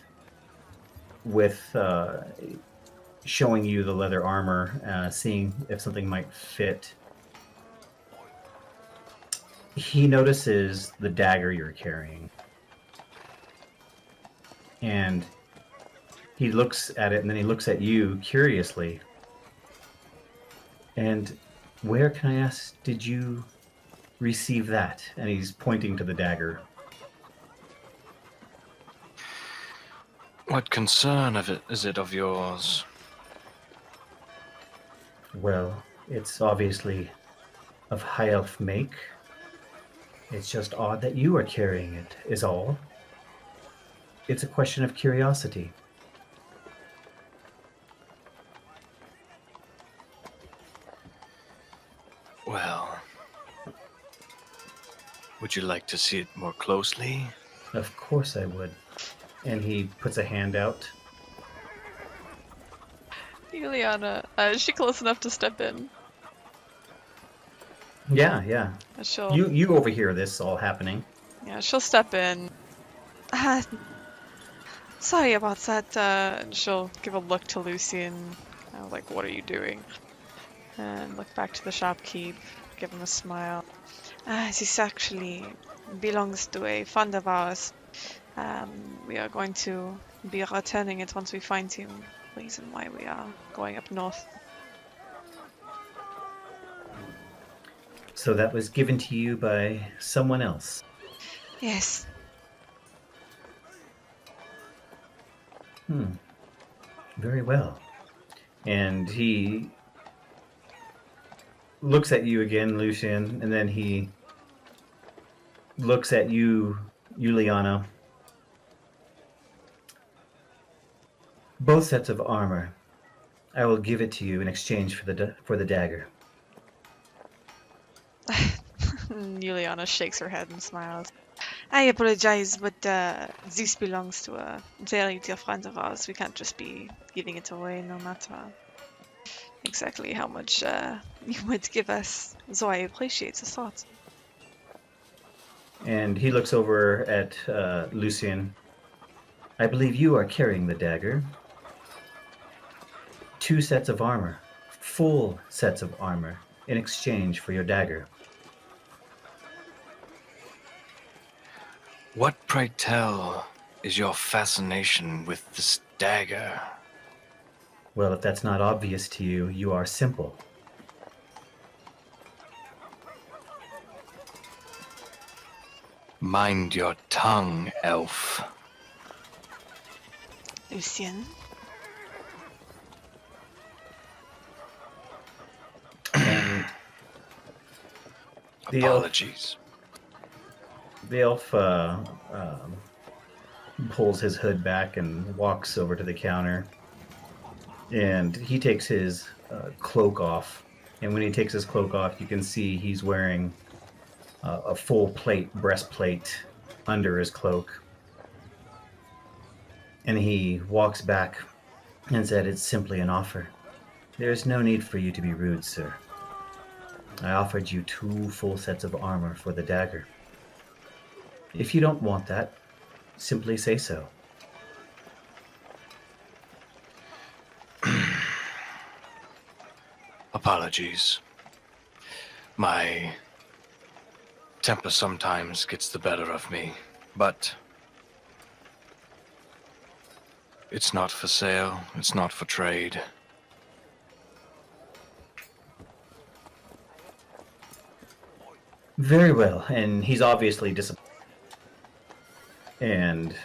showing you the leather armor, seeing if something might fit, he notices the dagger you're carrying. And he looks at it, and then he looks at you curiously. And where, can I ask, did you receive that? And he's pointing to the dagger.
What concern is it of yours?
Well, it's obviously of high elf make. It's just odd that you are carrying it, is all. It's a question of curiosity.
Well, would you like to see it more closely?
Of course I would. And he puts a hand out.
Juliana, is she close enough to step in?
Yeah.
She'll,
You overhear this all happening.
yeah, she'll step in. Sorry about that. And she'll give a look to Lucian, like, what are you doing? And look back to the shopkeep, give him a smile. This actually belongs to a friend of ours. We are going to be returning it once we find him. Reason why we are going up north.
So that was given to you by someone else.
Yes.
Very well. And he looks at you again, Lucian, and then he looks at you, Juliana. Both sets of armor. I will give it to you in exchange for the dagger.
Juliana shakes her head and smiles.
I apologize, but this belongs to a very dear friend of ours. We can't just be giving it away no matter exactly how much you would give us. So I appreciate the thought.
And he looks over at Lucian. I believe you are carrying the dagger. 2 sets of armor, full sets of armor, in exchange for your dagger.
What, pray tell, is your fascination with this dagger?
Well, if that's not obvious to you, you are simple.
Mind your tongue, elf.
Lucian?
And the elf
Apologies.
pulls his hood back and walks over to the counter. And he takes his cloak off. And when he takes his cloak off, you can see he's wearing a full breastplate under his cloak. And he walks back and said, "It's simply an offer. There is no need for you to be rude, sir. I offered you 2 full sets of armor for the dagger. If you don't want that, simply say so."
Apologies. My temper sometimes gets the better of me, but It's not for sale. It's not for trade.
Very well, and he's obviously disappointed. And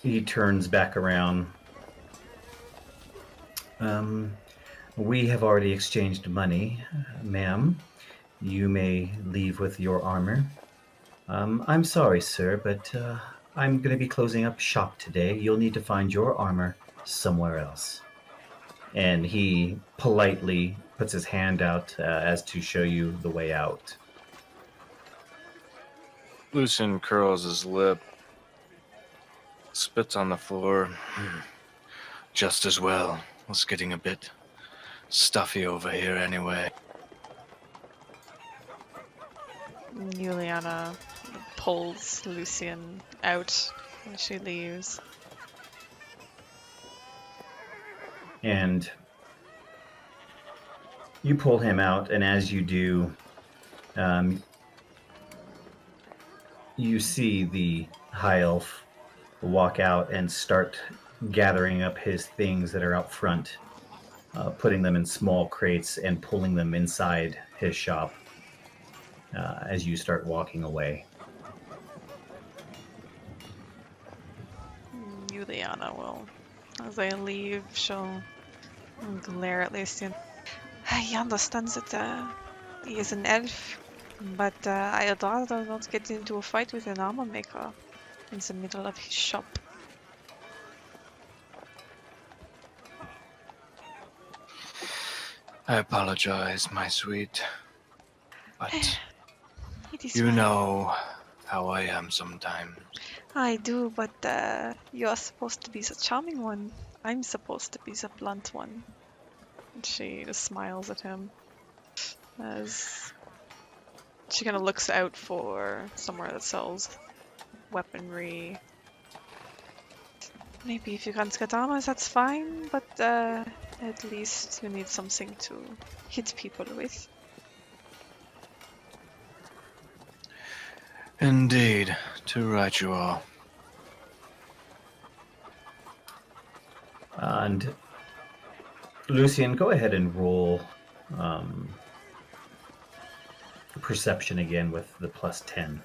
he turns back around. We have already exchanged money, ma'am. You may leave with your armor. I'm sorry, sir, but I'm going to be closing up shop today. You'll need to find your armor somewhere else. And he politely puts his hand out as to show you the way out.
Lucian curls his lip, spits on the floor. Just as well. It's getting a bit stuffy over here anyway.
Juliana pulls Lucian out when she leaves.
And you pull him out, and as you do, you see the high elf walk out and start gathering up his things that are out front, putting them in small crates and pulling them inside his shop as you start walking away.
Juliana will, as they leave, she'll glare at Lucian. I understand that he is an elf, but I'd rather not get into a fight with an armor maker in the middle of his shop.
I apologize, my sweet. But
It is
you
fine.
know how I am sometimes.
I do, but you're supposed to be the charming one. I'm supposed to be the blunt one. And she just smiles at him as she kind of looks out for somewhere that sells weaponry. Maybe if you can't get armor, that's fine, but at least you need something to hit people with.
Indeed, too right you are.
And Lucian, go ahead and roll perception again with the plus 10.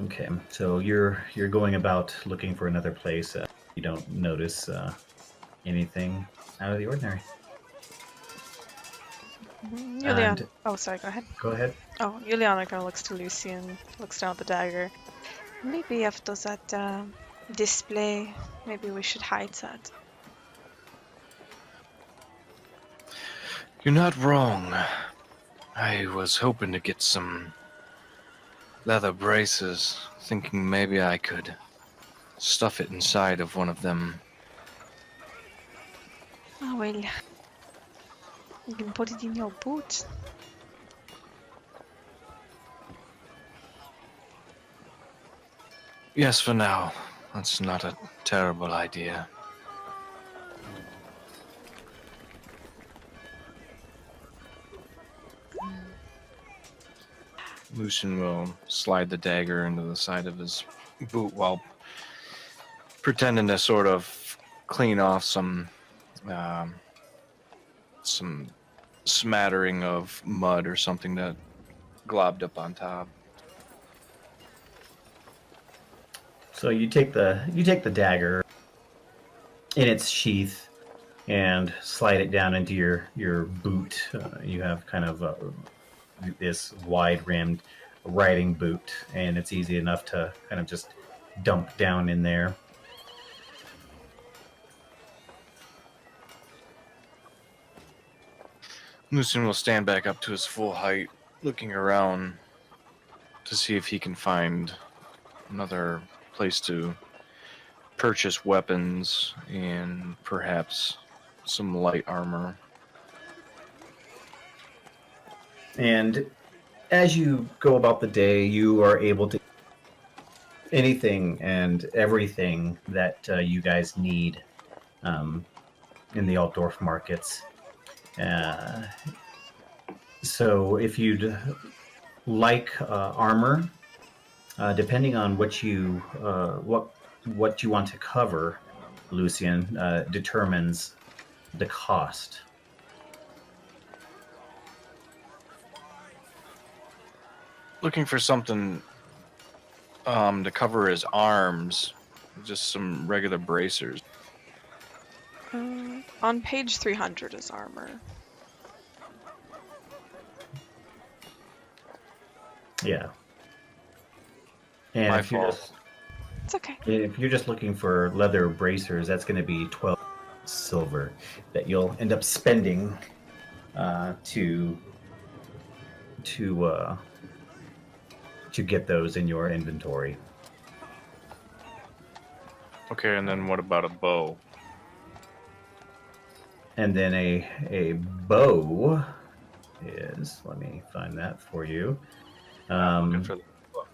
Okay, so you're going about looking for another place. You don't notice anything out of the ordinary.
Juliana. Oh, sorry, go ahead.
Go ahead.
Oh, Juliana kind of looks to Lucian, looks down at the dagger. Maybe after that display, maybe we should hide that.
You're not wrong. I was hoping to get some leather braces, thinking maybe I could stuff it inside of one of them.
Oh, well, you can put it in your boot.
Yes, for now. That's not a terrible idea. Lucian will slide the dagger into the side of his boot while pretending to sort of clean off some smattering of mud or something that globbed up on top.
So you take the dagger in its sheath and slide it down into your boot. You have kind of this wide-rimmed riding boot, and it's easy enough to kind of just dump down in there.
Lucian will stand back up to his full height, looking around to see if he can find another place to purchase weapons and perhaps some light armor.
And as you go about the day, you are able to anything and everything that you guys need in the Altdorf markets. So if you'd like armor, Depending on what you want to cover, Lucian, determines the cost.
Looking for something to cover his arms, just some regular bracers.
On page 300 is armor.
Yeah. And
My
if you're
fault.
It's okay.
if you're just looking for leather bracers, that's going to be 12 silver that you'll end up spending to get those in your inventory.
Okay, and then what about a bow?
And then a bow is, let me find that for you.
Looking for the bow.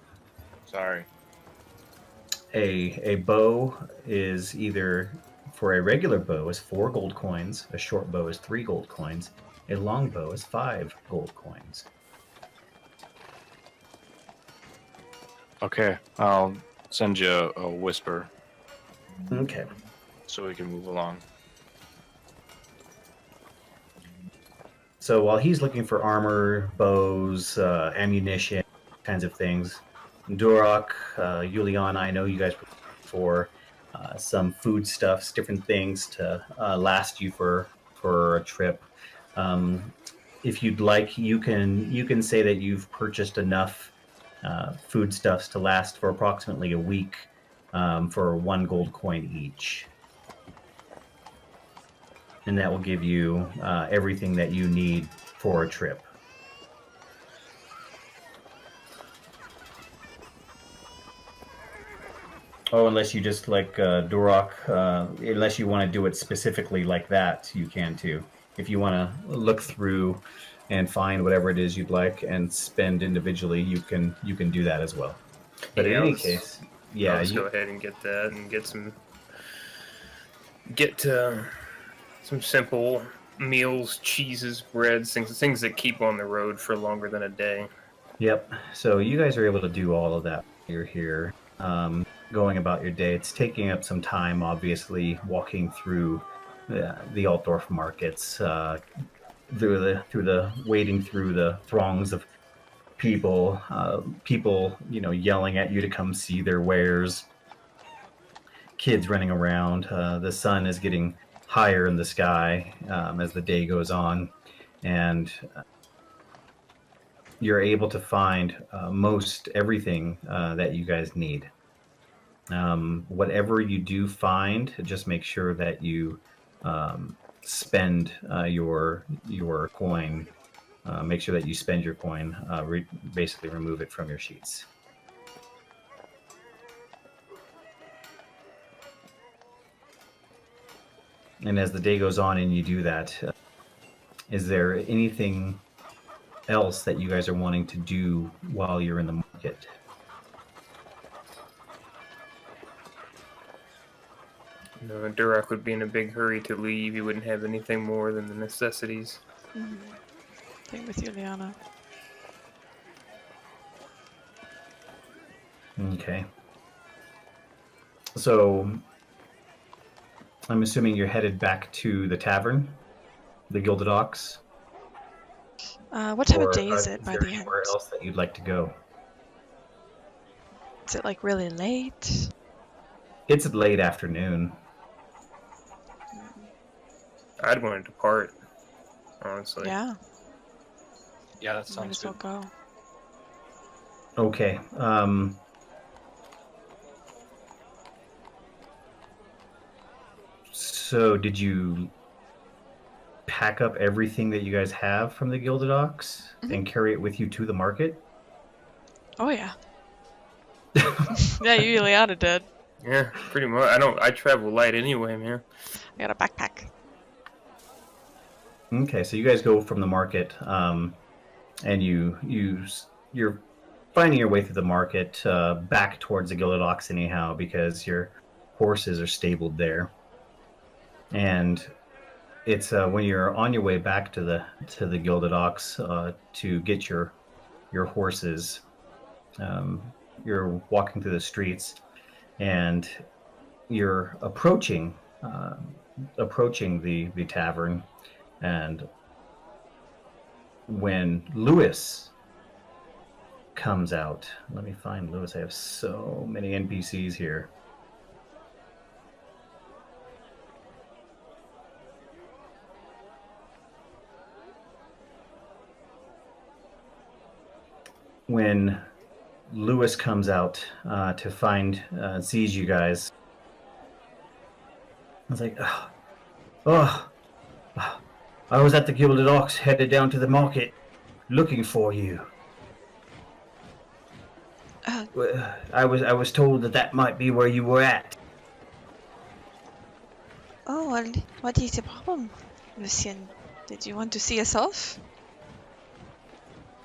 Sorry.
A bow is either, for a regular bow is 4 gold coins, a short bow is 3 gold coins, a long bow is 5 gold coins.
Okay, I'll send you a whisper
Okay.
so we can move along.
So while he's looking for armor, bows, ammunition, kinds of things, Duroc, Juliana, I know you guys were looking for some foodstuffs, different things to last you for a trip. If you'd like, you can say that you've purchased enough foodstuffs to last for approximately a week for 1 gold coin each. And that will give you everything that you need for a trip. Oh, unless you just like Duroc, unless you want to do it specifically like that, you can too. If you want to look through and find whatever it is you'd like and spend individually, you can do that as well. But
Yeah,
in any
let's-
case, yeah,
Let's go ahead and get that and get some simple meals, cheeses, breads, things that keep on the road for longer than a day.
Yep. So you guys are able to do all of that while you're here, going about your day. It's taking up some time, obviously, walking through the Altdorf markets, wading through the throngs of people, yelling at you to come see their wares, kids running around. The sun is getting higher in the sky as the day goes on, and you're able to find most everything that you guys need. Whatever you do find, just make sure that you spend your coin. Make sure that you spend your coin. Basically, remove it from your sheets. And as the day goes on and you do that, is there anything else that you guys are wanting to do while you're in the market?
No, Duroc would be in a big hurry to leave. He wouldn't have anything more than the necessities.
Same with Juliana.
Okay. So I'm assuming you're headed back to the tavern, the Gilded Ox.
What time
Or
of day is it
is
by
there
the end?
anywhere else that you'd like to go?
Is it like really late?
It's late afternoon.
I'd want to depart, honestly.
Yeah,
Yeah, that
might
sounds
as well
good.
go.
Okay. So did you pack up everything that you guys have from the Gilded Ox and carry it with you to the market?
Oh yeah. Yeah, Juliana did.
Yeah, pretty much. I travel light anyway, man.
I got a backpack.
Okay, so you guys go from the market, and you're finding your way through the market back towards the Gilded Ox anyhow, because your horses are stabled there. And it's when you're on your way back to the Gilded Ox to get your horses, you're walking through the streets, and you're approaching the tavern, and when Lewis comes out, let me find Lewis. I have so many NPCs here. When Lewis comes out to find, sees you guys, I was like, oh, I was at the Gilded Ox, headed down to the market, looking for you. I was told that might be where you were at.
Oh, well, what is the problem, Lucien? Did you want to see us off?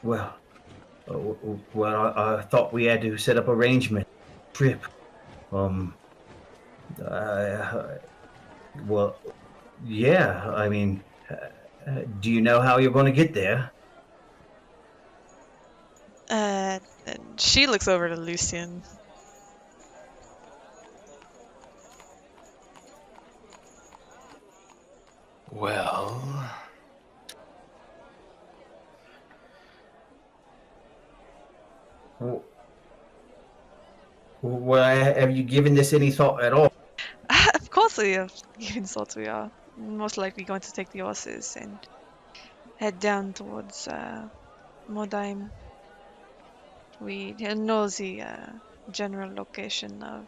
Well, I thought we had to set up arrangement trip. Well, yeah. I mean, do you know how you're going to get there?
And she looks over to Lucien.
Well,
Well, have you given this any thought at all?
Of course we have given thought. We are most likely going to take the horses and head down towards Mordheim. We know the general location of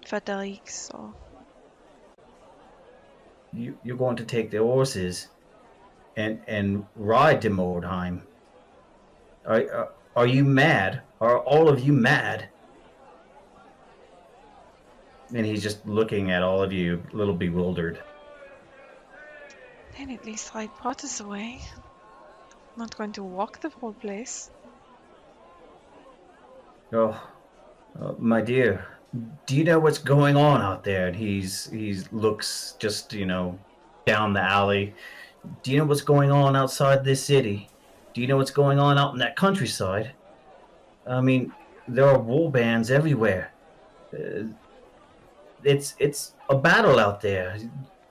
Frederick, so
You're going to take the horses and ride to Mordheim. Are you mad? Are all of you mad? And he's just looking at all of you, a little bewildered.
then at least ride part of the way. Not going to walk the whole place.
Oh, my dear, do you know what's going on out there? And he looks just, down the alley. Do you know what's going on outside this city? Do you know what's going on out in that countryside? I mean, there are war bands everywhere. It's a battle out there.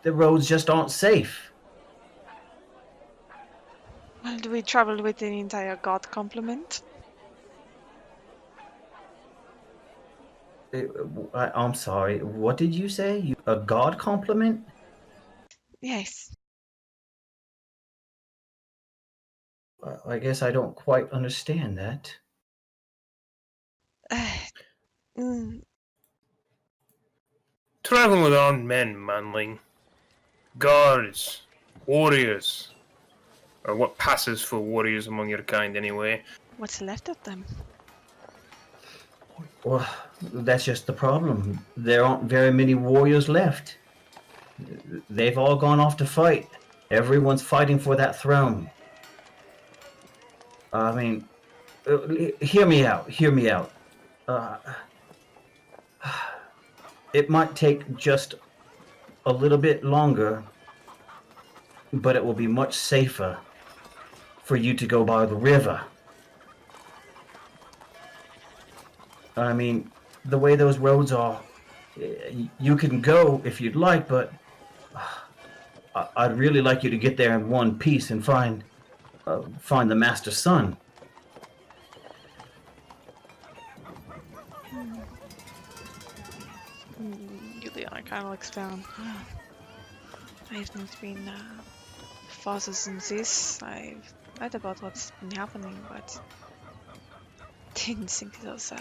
The roads just aren't safe.
Well, do we travel with the entire god complement?
I'm sorry, what did you say? A god compliment?
Yes.
I guess I don't quite understand that.
Mm,
Travel with armed men, manling. Guards, warriors, or what passes for warriors among your kind anyway.
what's left of them?
Well, that's just the problem. There aren't very many warriors left. They've all gone off to fight. Everyone's fighting for that throne. I mean, hear me out. Hear me out. It might take just a little bit longer, but it will be much safer for you to go by the river. I mean, the way those roads are, you can go if you'd like, but I'd really like you to get there in one piece and find the Master's son.
Juliana kind of looks down. I haven't been faster than this. I've read about what's been happening, but didn't think it was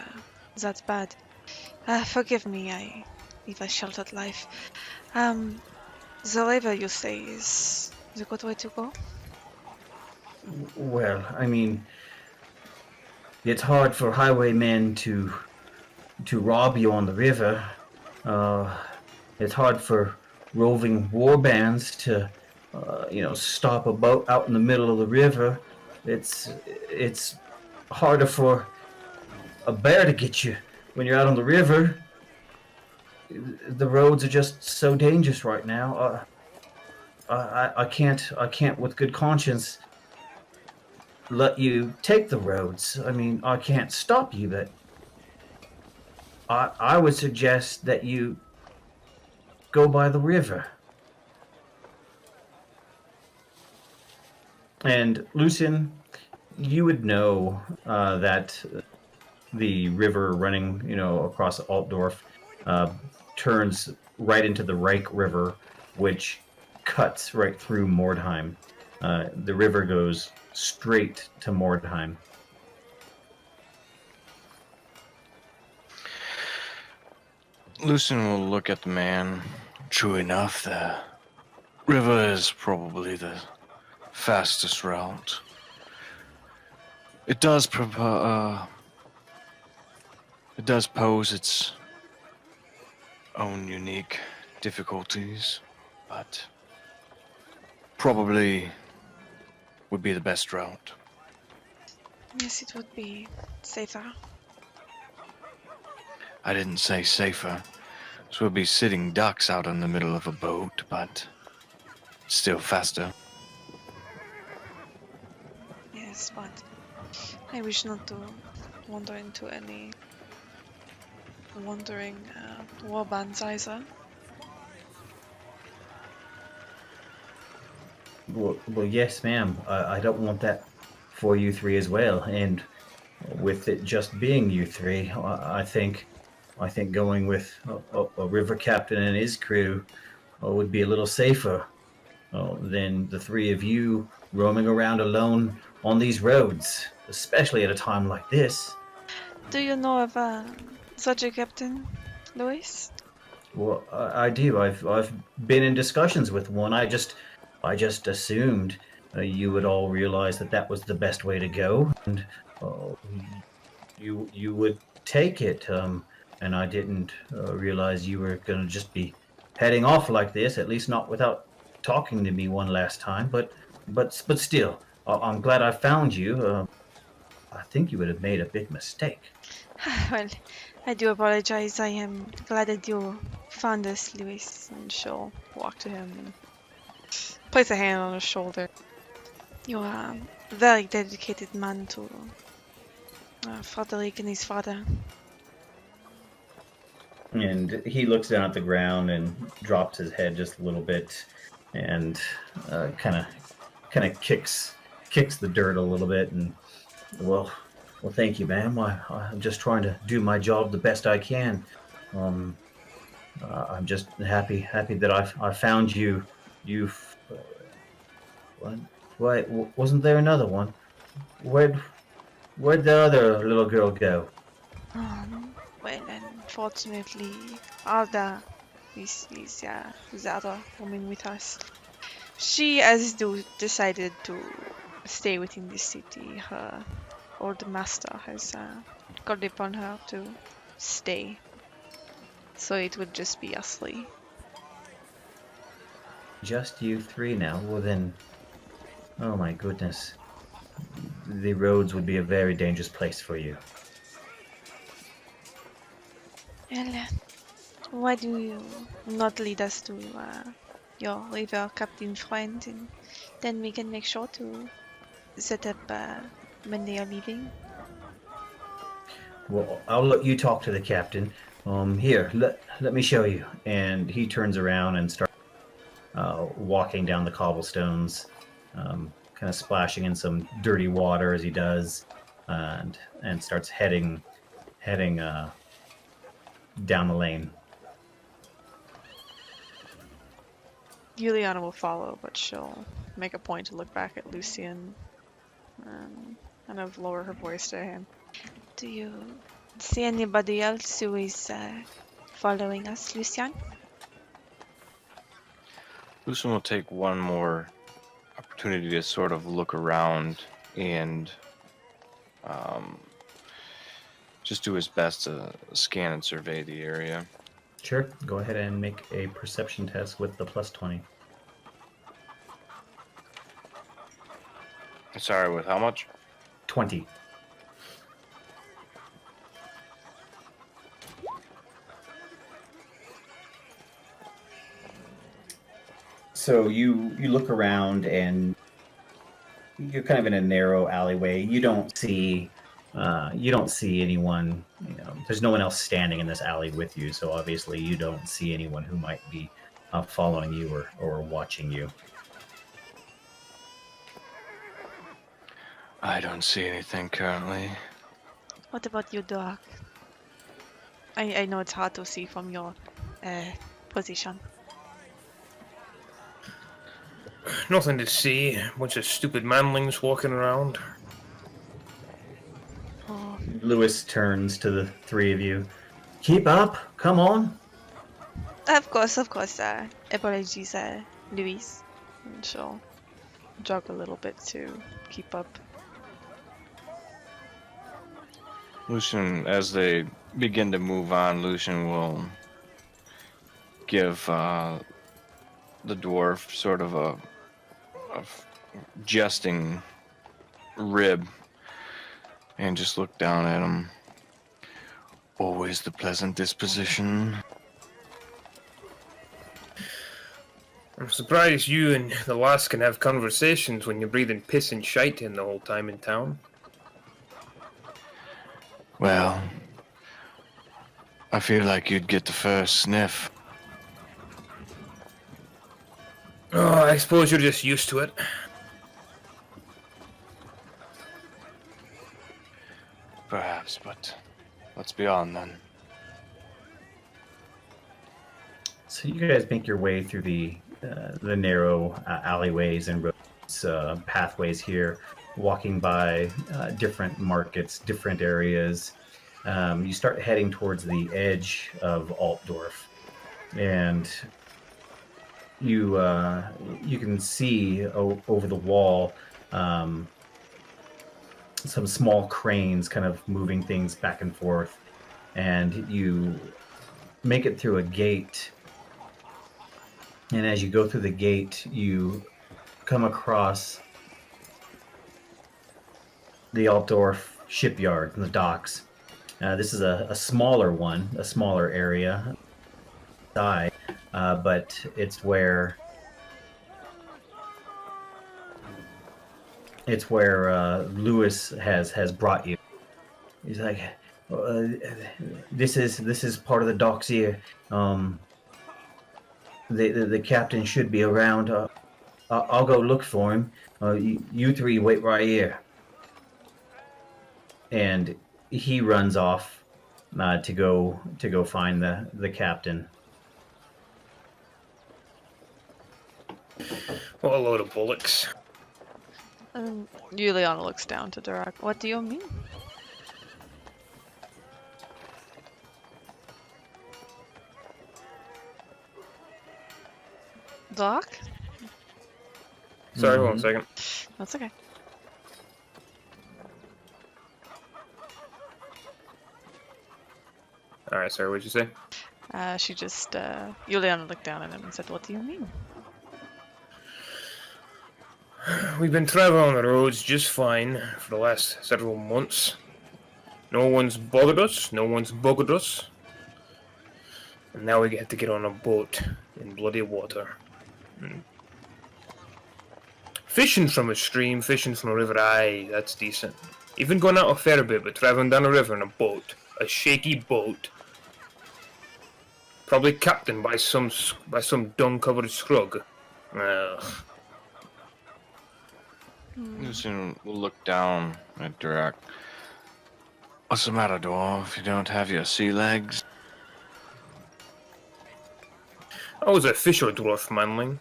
that bad. Forgive me, if I sheltered life. The river, you say, is the good way to go?
Well, I mean, it's hard for highwaymen to rob you on the river. It's hard for roving war bands to, stop a boat out in the middle of the river. It's harder for a bear to get you when you're out on the river. The roads are just so dangerous right now. I can't with good conscience let you take the roads. I mean, I can't stop you, but I would suggest that you go by the river. And Lucian, you would know that the river running, across Altdorf, turns right into the Reich River, which cuts right through Mordheim. The river goes straight to Mordheim.
Lucian will look at the man. True enough, the river is probably the fastest route. It does pose its own unique difficulties, but probably would be the best route.
Yes, it would be safer.
I didn't say safer. So we'll be sitting ducks out in the middle of a boat, but still faster.
Yes, but I wish not to wander into any wandering warbands either.
Well, yes, ma'am. I don't want that for you three as well. And with it just being you three, I think going with a river captain and his crew would be a little safer than the three of you roaming around alone on these roads, especially at a time like this.
Do you know of such a captain, Louis?
Well, I do. I've been in discussions with one. I just assumed you would all realize that was the best way to go, and uh, you would take it. And I didn't realize you were going to just be heading off like this. At least not without talking to me one last time. But still, I'm glad I found you. I think you would have made a big mistake.
Well, I do apologize. I am glad that you found us, Louis. And she'll walk to him and place a hand on his shoulder. You are a very dedicated man to Frederick and his father.
And he looks down at the ground and drops his head just a little bit, and kind of kicks the dirt a little bit. And well, thank you, ma'am. I'm just trying to do my job the best I can. I'm just happy that I found you. What? Wasn't there another one? Where'd the other little girl go?
Well, unfortunately, Alda is the other woman with us. She has decided to stay within the city. Her old master has called upon her to stay. So it would just be us three.
Just you three now? Well then, oh my goodness. The roads would be a very dangerous place for you.
Well, why do you not lead us to your river captain friend, and then we can make sure to set up when they are leaving?
Well, I'll let you talk to the captain. Here, let me show you. And he turns around and starts walking down the cobblestones, kind of splashing in some dirty water as he does, and starts heading down the lane.
Juliana will follow, but she'll make a point to look back at Lucian and kind of lower her voice to him.
Do you see anybody else who is following us, Lucian?
Lucian will take one more opportunity to sort of look around and just do his best to scan and survey the area.
Sure, go ahead and make a perception test with the +20.
Sorry, with how much?
20. So you look around and you're kind of in a narrow alleyway. You don't see anyone. There's no one else standing in this alley with you, so obviously you don't see anyone who might be following you or watching you.
I don't see anything currently.
What about you, Doc? I know it's hard to see from your position.
Nothing to see. Bunch of stupid manlings walking around.
Oh,
Lewis turns to the three of you. Keep up, come on.
of course. Apologies, Louise. And she'll jog a little bit to keep up.
Lucian, as they begin to move on, Lucian will give the dwarf sort of a jesting rib and just look down at him. Always the pleasant disposition.
I'm surprised you and the lass can have conversations when you're breathing piss and shite in the whole time in town.
Well, I feel like you'd get the first sniff.
Oh, I suppose you're just used to it.
Perhaps, but let's be on then.
So you guys make your way through the narrow alleyways and roads, pathways here, walking by different markets, different areas. You start heading towards the edge of Altdorf, and you can see over the wall some small cranes kind of moving things back and forth, and you make it through a gate. And as you go through the gate, you come across the Altdorf shipyard and the docks. This is a smaller one, a smaller area, but it's where Lewis has brought you. He's like, this is part of the docks here. The captain should be around. I'll go look for him. You three wait right here. And he runs off to go find the captain.
What a load of bullocks.
Juliana looks down to Durak. What do you mean? Doc?
Sorry, 1 second.
That's okay.
Alright, sorry, what'd you say?
She just, Juliana looked down at him and said, what do you mean?
We've been traveling on the roads just fine for the last several months. No one's bothered us, no one's buggered us. And now we have to get on a boat in bloody water. Fishing from a stream, fishing from a river, aye, that's decent. Even going out a fair bit, but traveling down a river in a boat, a shaky boat, probably captained by some dung-covered scrug. Ugh.
Lucian will look down at Durak. What's the matter, dwarf? You don't have your sea legs?
I was a fisher dwarf manling.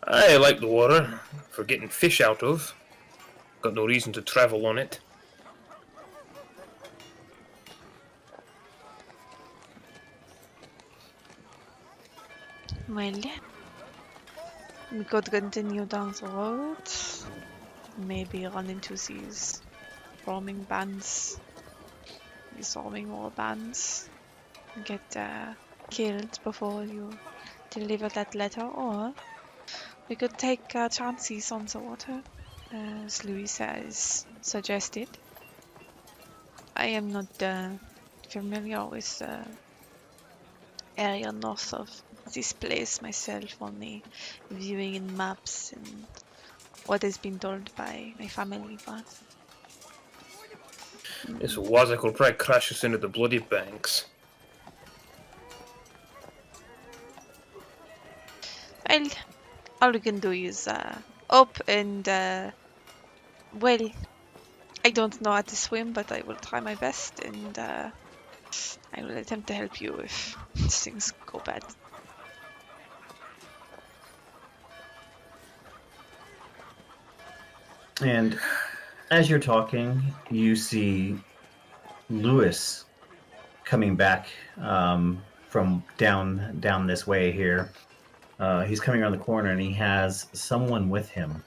I like the water for getting fish out of. Got no reason to travel on it.
Well, we could continue down the road. Maybe run into these roaming bands. These roaming war bands. Get killed before you deliver that letter, or we could take chances on the water, as Louis has suggested. I am not familiar with the area north of this place myself, only viewing in maps and what has been told by my family, but
This Wazak will probably crash us into the bloody banks.
well, all we can do is up and well, I don't know how to swim, but I will try my best, and I will attempt to help you if things go bad.
And as you're talking, you see Lewis coming back from down this way here. He's coming around the corner, and he has someone with him.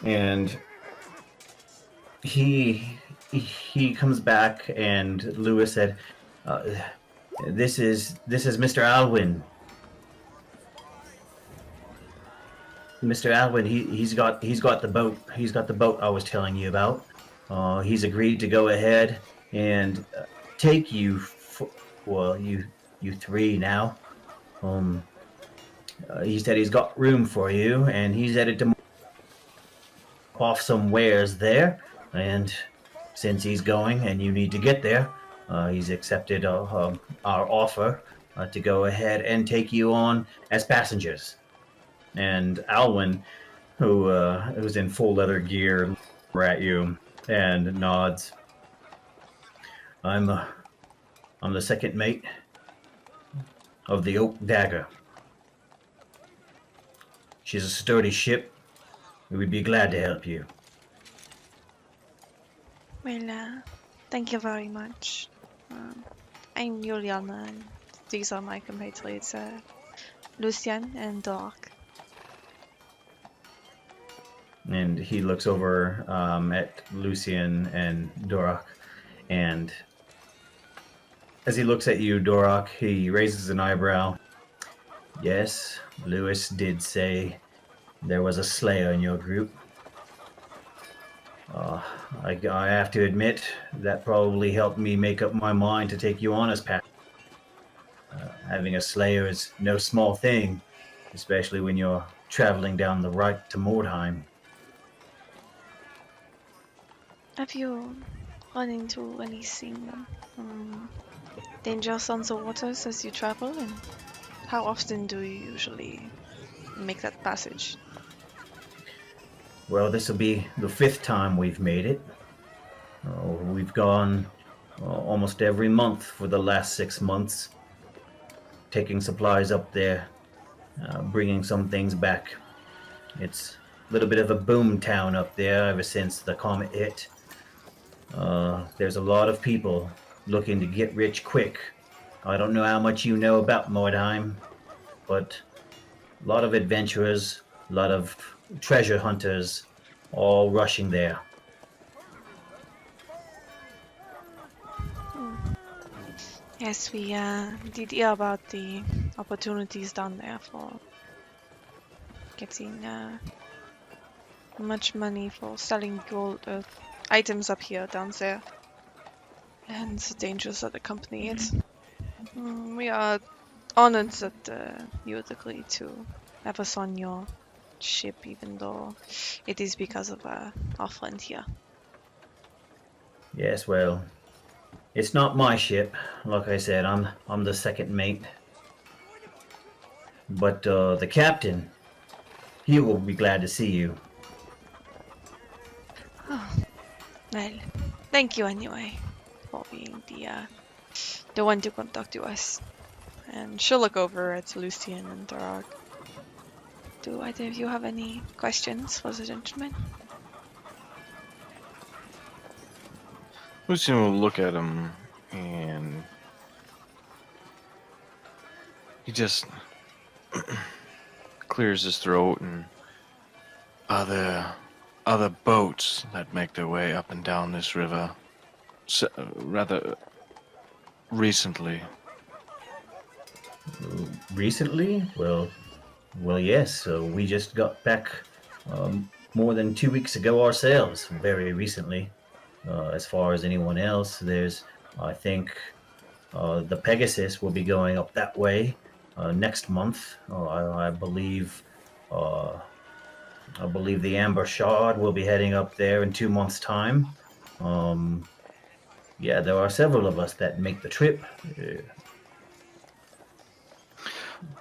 And he comes back, and Lewis said, "This is Mr. Alwyn. Mr. Alwyn, he's got the boat. He's got the boat I was telling you about. He's agreed to go ahead and take you. You three now. He said he's got room for you, and he's headed to off some wares there. And since he's going, and you need to get there, he's accepted our offer to go ahead and take you on as passengers." And Alwyn, who's in full leather gear, looks at you and nods. I'm the second mate of the Oak Dagger. She's a sturdy ship. We would be glad to help you.
Well, thank you very much. I'm Juliana, and these are my compatriots, Lucian and Doc.
And he looks over at Lucian and Dorak, and as he looks at you, Dorak, he raises an eyebrow. Yes, Lewis did say there was a slayer in your group. I have to admit, that probably helped me make up my mind to take you on as passengers. Having a slayer is no small thing, especially when you're traveling down the right to Mordheim.
Have you run into anything dangerous on the waters as you travel, and how often do you usually make that passage?
Well, this will be the 5th time we've made it. We've gone almost every month for the last 6 months, taking supplies up there, bringing some things back. It's a little bit of a boom town up there ever since the comet hit. There's a lot of people looking to get rich quick. I don't know how much you know about Mordheim, but a lot of adventurers, a lot of treasure hunters, all rushing there.
Yes, we did hear about the opportunities down there for getting much money for selling gold items up here, down there, and the dangers that accompany it. We are honored that you would agree to have us on your ship, even though it is because of our friend here.
Yes, well, it's not my ship. Like I said, I'm the second mate. But the captain, he will be glad to see you.
Oh, well, thank you anyway for being the one to contact to us. And she'll look over at Lucian and Dorak. Do either of you have any questions for the gentleman?
Lucian will look at him, and he just clears his throat. And are there other boats that make their way up and down this river rather recently?
Recently? Well, yes. So we just got back more than 2 weeks ago ourselves, very recently. As far as anyone else, there's I think the Pegasus will be going up that way next month. I believe. I believe the Amber Shard will be heading up there in 2 months' time. Yeah, there are several of us that make the trip.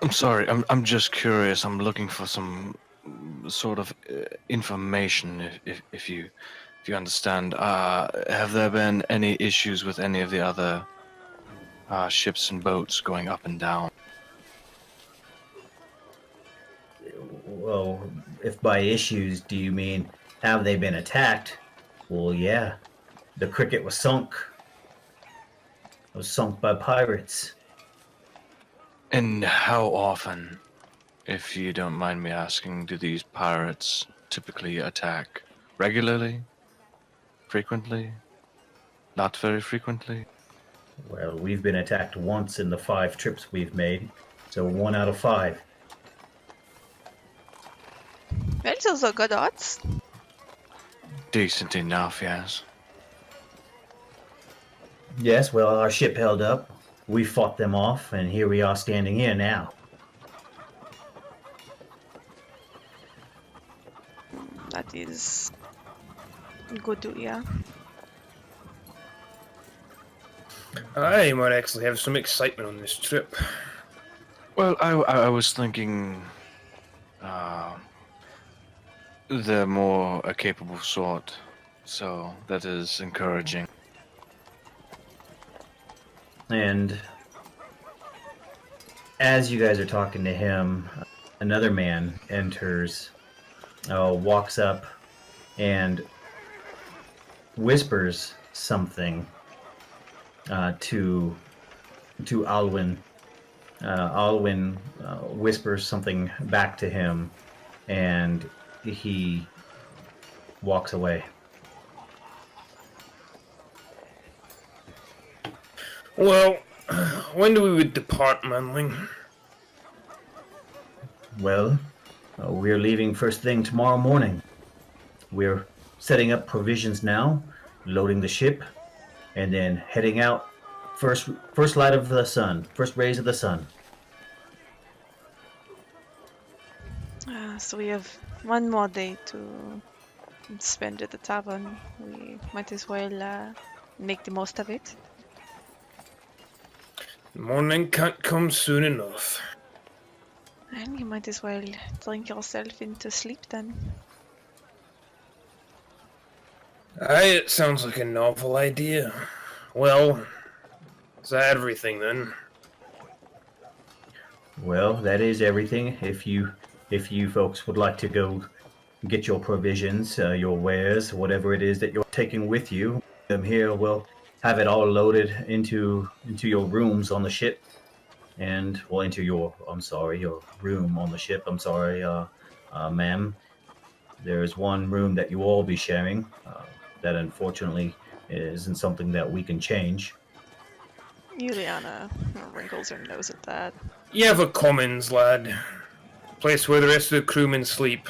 I'm sorry. I'm just curious. I'm looking for some sort of information. If you understand, have there been any issues with any of the other ships and boats going up and down?
Well, if by issues do you mean have they been attacked? Well, yeah. The Cricket was sunk. It was sunk by pirates.
And how often, if you don't mind me asking, do these pirates typically attack? Regularly? Frequently? Not very frequently?
Well, we've been attacked once in the 5 trips we've made, so 1 out of 5.
Well, those are good odds.
Decent enough, yes.
Yes, well, our ship held up. We fought them off, and here we are standing here now.
That is good to hear.
I might actually have some excitement on this trip.
Well, I was thinking they're more a capable sort, so that is encouraging.
And as you guys are talking to him, another man enters, walks up, and whispers something to Alwyn. Alwyn whispers something back to him, and he walks away.
Well, when do we would depart, manling?
Well, we're leaving first thing tomorrow morning. We're setting up provisions now, loading the ship, and then heading out first light of the sun, first rays of the sun.
So we have one more day to spend at the tavern. We might as well make the most of it.
Morning can't come soon enough.
And you might as well drink yourself into sleep then.
Aye, it sounds like a novel idea. Well, is that everything then?
Well, that is everything. If you folks would like to go get your provisions, your wares, whatever it is that you're taking with you, here we'll have it all loaded into your rooms on the ship, and well, into your room on the ship. I'm sorry, ma'am. There's one room that you all be sharing. That unfortunately isn't something that we can change.
Juliana wrinkles her nose at that.
You have a commons, lad. Place where the rest of the crewmen sleep.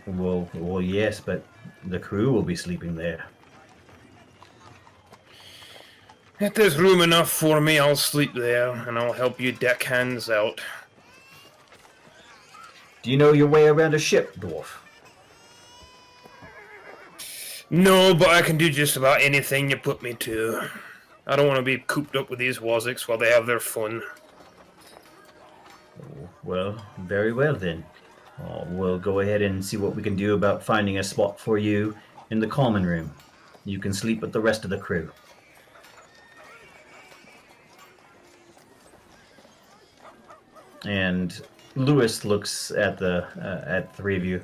Well, yes, but the crew will be sleeping there.
If there's room enough for me, I'll sleep there, and I'll help you deckhands out.
Do you know your way around a ship, dwarf?
No, but I can do just about anything you put me to. I don't want to be cooped up with these Waziks while they have their fun.
Well, very well then. We'll go ahead and see what we can do about finding a spot for you in the common room. You can sleep with the rest of the crew. And Lewis looks at the three of you.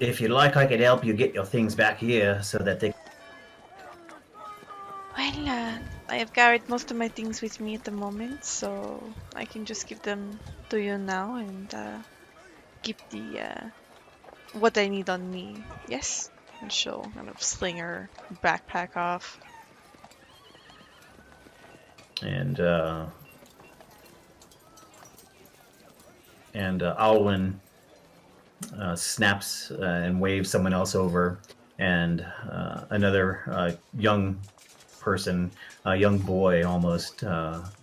If you'd like, I could help you get your things back here so that they...
Well, I have carried most of my things with me at the moment, so I can just give them to you now and keep the what I need on me. Yes? And she'll kind of sling her backpack off.
And Alwyn snaps and waves someone else over, and another young person, a young boy almost,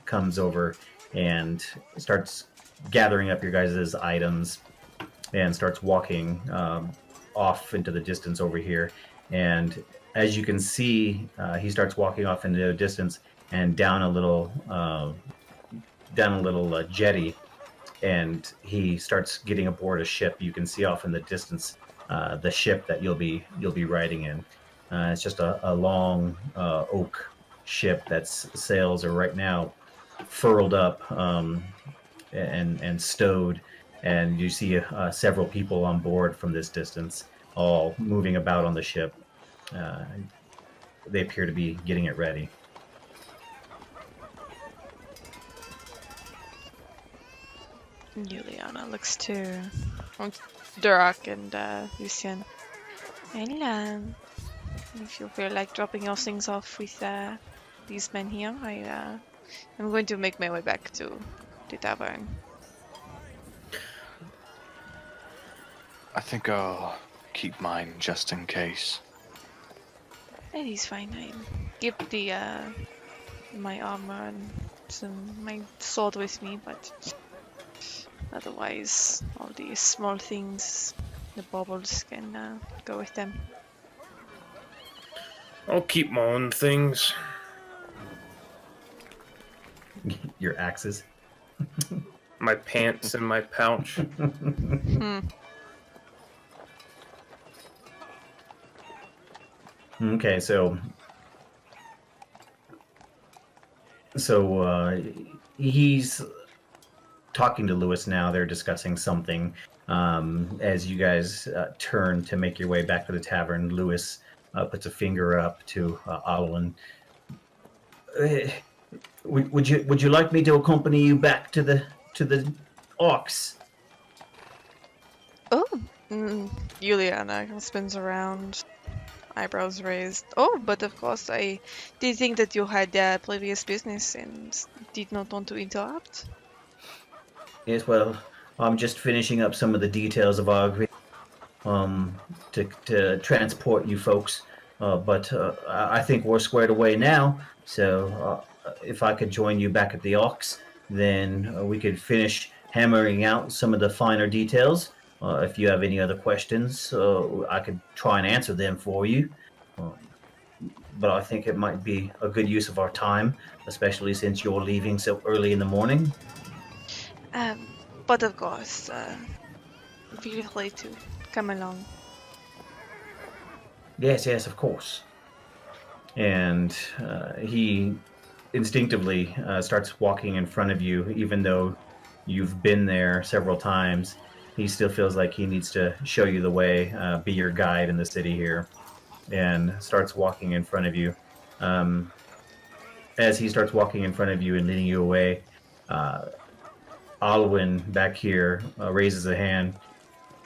comes over and starts gathering up your guys' items and starts walking off into the distance over here. And as you can see, he starts walking off into the distance and down a little jetty, and he starts getting aboard a ship. You can see off in the distance the ship that you'll be riding in. It's just a long oak ship that's sails are right now furled up and stowed, and you see several people on board from this distance, all moving about on the ship. Uh, they appear to be getting it ready.
Juliana looks to Durak and Lucian. Well, if you feel like dropping your things off with these men here, I'm going to make my way back to the tavern.
I think I'll keep mine just in case.
It is fine. I keep the my armor and my sword with me, but otherwise, all these small things, the baubles can go with them.
I'll keep my own things.
Your axes.
My pants and my pouch.
Okay, so he's talking to Lewis now. They're discussing something. As you guys turn to make your way back to the tavern, Lewis puts a finger up to Alwyn. Would you like me to accompany you back to the Ox?
Oh, Juliana spins around, eyebrows raised. Oh, but of course, I did think that you had previous business and did not want to interrupt.
Yes, well, I'm just finishing up some of the details of our agreement to transport you folks. But I think we're squared away now. So if I could join you back at the Ox, then we could finish hammering out some of the finer details. If you have any other questions, I could try and answer them for you. But I think it might be a good use of our time, especially since you're leaving so early in the morning.
But of course, feel free to come along.
Yes, of course. And he instinctively starts walking in front of you, even though you've been there several times. He still feels like he needs to show you the way, be your guide in the city here, and starts walking in front of you. As he starts walking in front of you and leading you away, Alwyn back here raises a hand.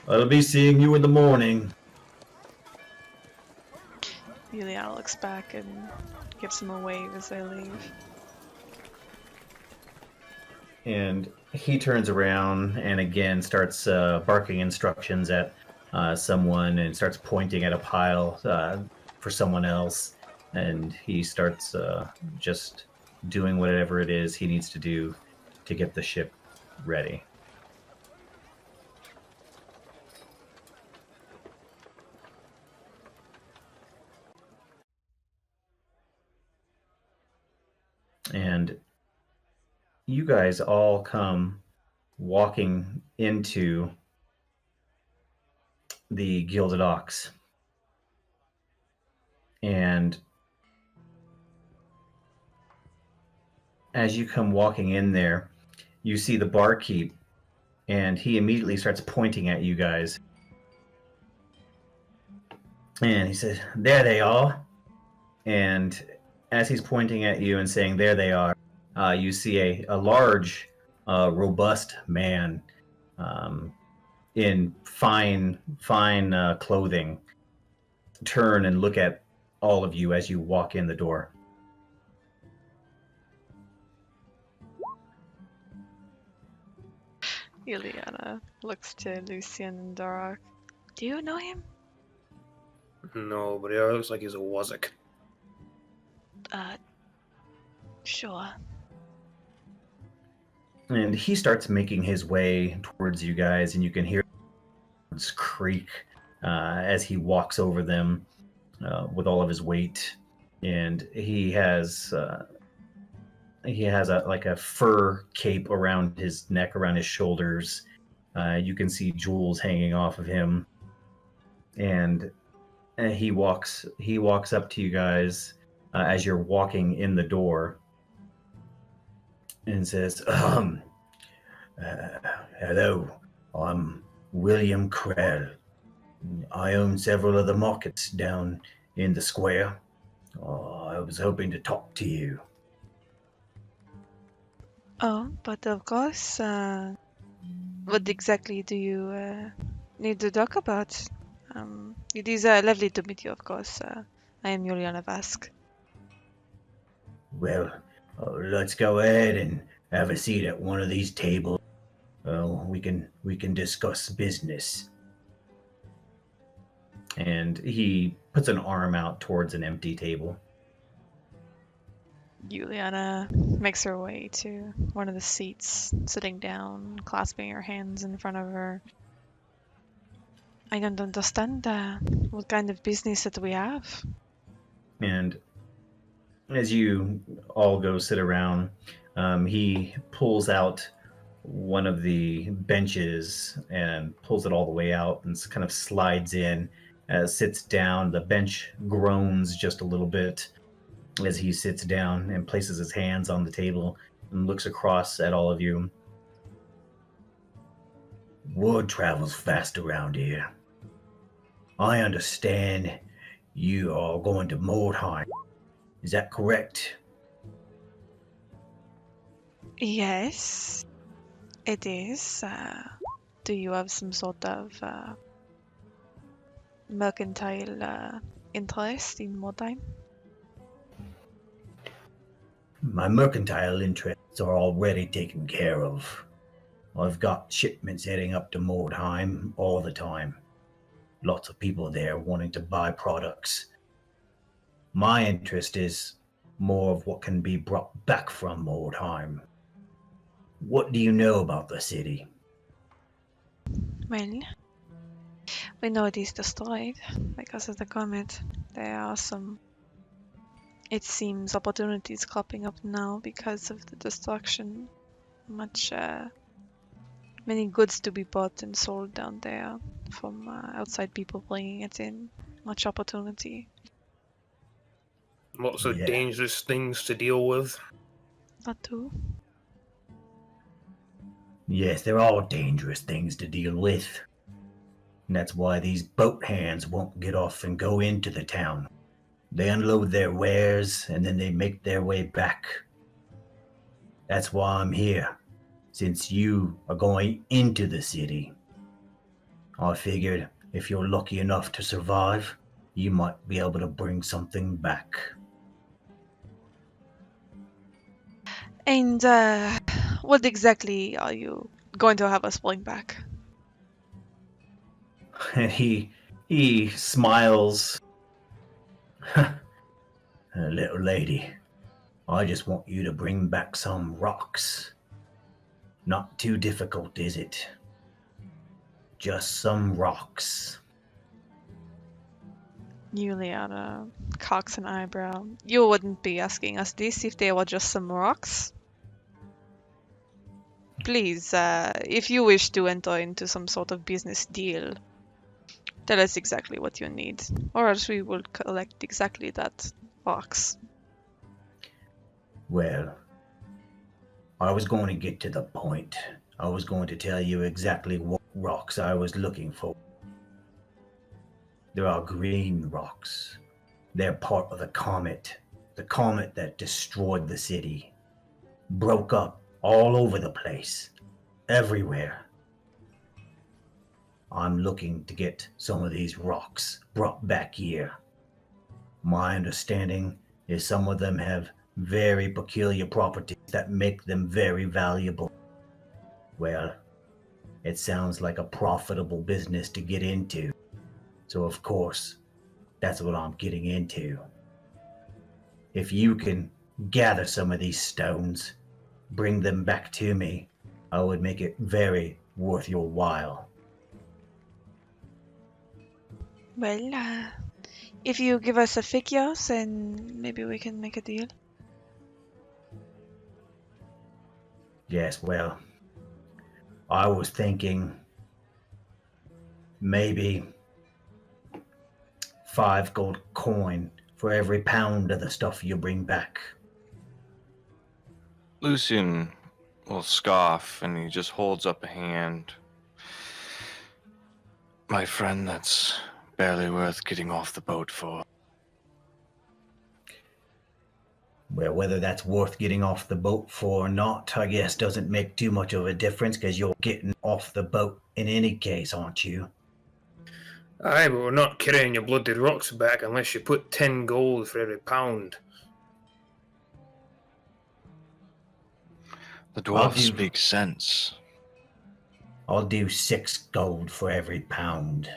I'll be seeing you in the morning.
Juliana looks back and gives him a wave as they leave.
And he turns around and again starts barking instructions at someone and starts pointing at a pile for someone else. And he starts just doing whatever it is he needs to do to get the ship ready. And you guys all come walking into the Gilded Ox. And as you come walking in there, you see the barkeep, and he immediately starts pointing at you guys. And he says, "There they are." And as he's pointing at you and saying, "There they are," you see a large, robust man in fine clothing turn and look at all of you as you walk in the door.
Juliana looks to Lucian and Dorak. Do you know him?
No, but it looks like he's a wazak.
Sure.
And he starts making his way towards you guys, and you can hear boards creak as he walks over them with all of his weight. And he has a fur cape around his neck, around his shoulders. You can see jewels hanging off of him, and he walks up to you guys as you're walking in the door, and says, "Hello, I'm William Krell. I own several of the markets down in the square. I was hoping to talk to you."
Oh, but of course. What exactly do you need to talk about? It is lovely to meet you, of course. I am Juliana Vask.
Well, let's go ahead and have a seat at one of these tables. We can discuss business. And he puts an arm out towards an empty table.
Juliana makes her way to one of the seats, sitting down, clasping her hands in front of her. I don't understand what kind of business that we have.
And as you all go sit around, he pulls out one of the benches and pulls it all the way out and kind of slides in, sits down. The bench groans just a little bit as he sits down and places his hands on the table and looks across at all of you. Word travels fast around here. I understand you are going to Mordheim. Is that correct?
Yes, it is. Do you have some sort of mercantile interest in Mordheim?
My mercantile interests are already taken care of. I've got shipments heading up to Mordheim all the time. Lots of people there wanting to buy products. My interest is more of what can be brought back from Mordheim. What do you know about the city?
Well, we know it is destroyed because of the comet. There are some, it seems, opportunities cropping up now because of the destruction. Many goods to be bought and sold down there from outside people bringing it in. Much opportunity.
Lots of
Yeah.
dangerous things to deal with.
Not too.
Yes, they're all dangerous things to deal with. And that's why these boat hands won't get off and go into the town. They unload their wares and then they make their way back. That's why I'm here, since you are going into the city. I figured if you're lucky enough to survive, you might be able to bring something back.
And what exactly are you going to have us bring back?
And he smiles. Little lady, I just want you to bring back some rocks. Not too difficult, is it? Just some rocks.
Juliana cocks an eyebrow. You wouldn't be asking us this if they were just some rocks. Please, if you wish to enter into some sort of business deal, tell us exactly what you need, or else we will collect exactly that box.
Well, I was going to get to the point. I was going to tell you exactly what rocks I was looking for. There are green rocks. They're part of the comet that destroyed the city. Broke up all over the place, everywhere. I'm looking to get some of these rocks brought back here. My understanding is some of them have very peculiar properties that make them very valuable. Well, it sounds like a profitable business to get into. So of course, That's what I'm getting into. If you can gather some of these stones, bring them back to me, I would make it very worth your while.
Well, if you give us a figure, then maybe we can make a deal.
Yes, well, I was thinking maybe 5 gold coin for every pound of the stuff you bring back.
Lucian will scoff and he just holds up a hand. My friend, that's barely worth getting off the boat for.
Well, whether that's worth getting off the boat for or not, I guess doesn't make too much of a difference because you're getting off the boat in any case, aren't you?
Aye, but we're not carrying your bloody rocks back unless you put 10 gold for every pound.
The dwarf speaks sense.
I'll do 6 gold for every pound.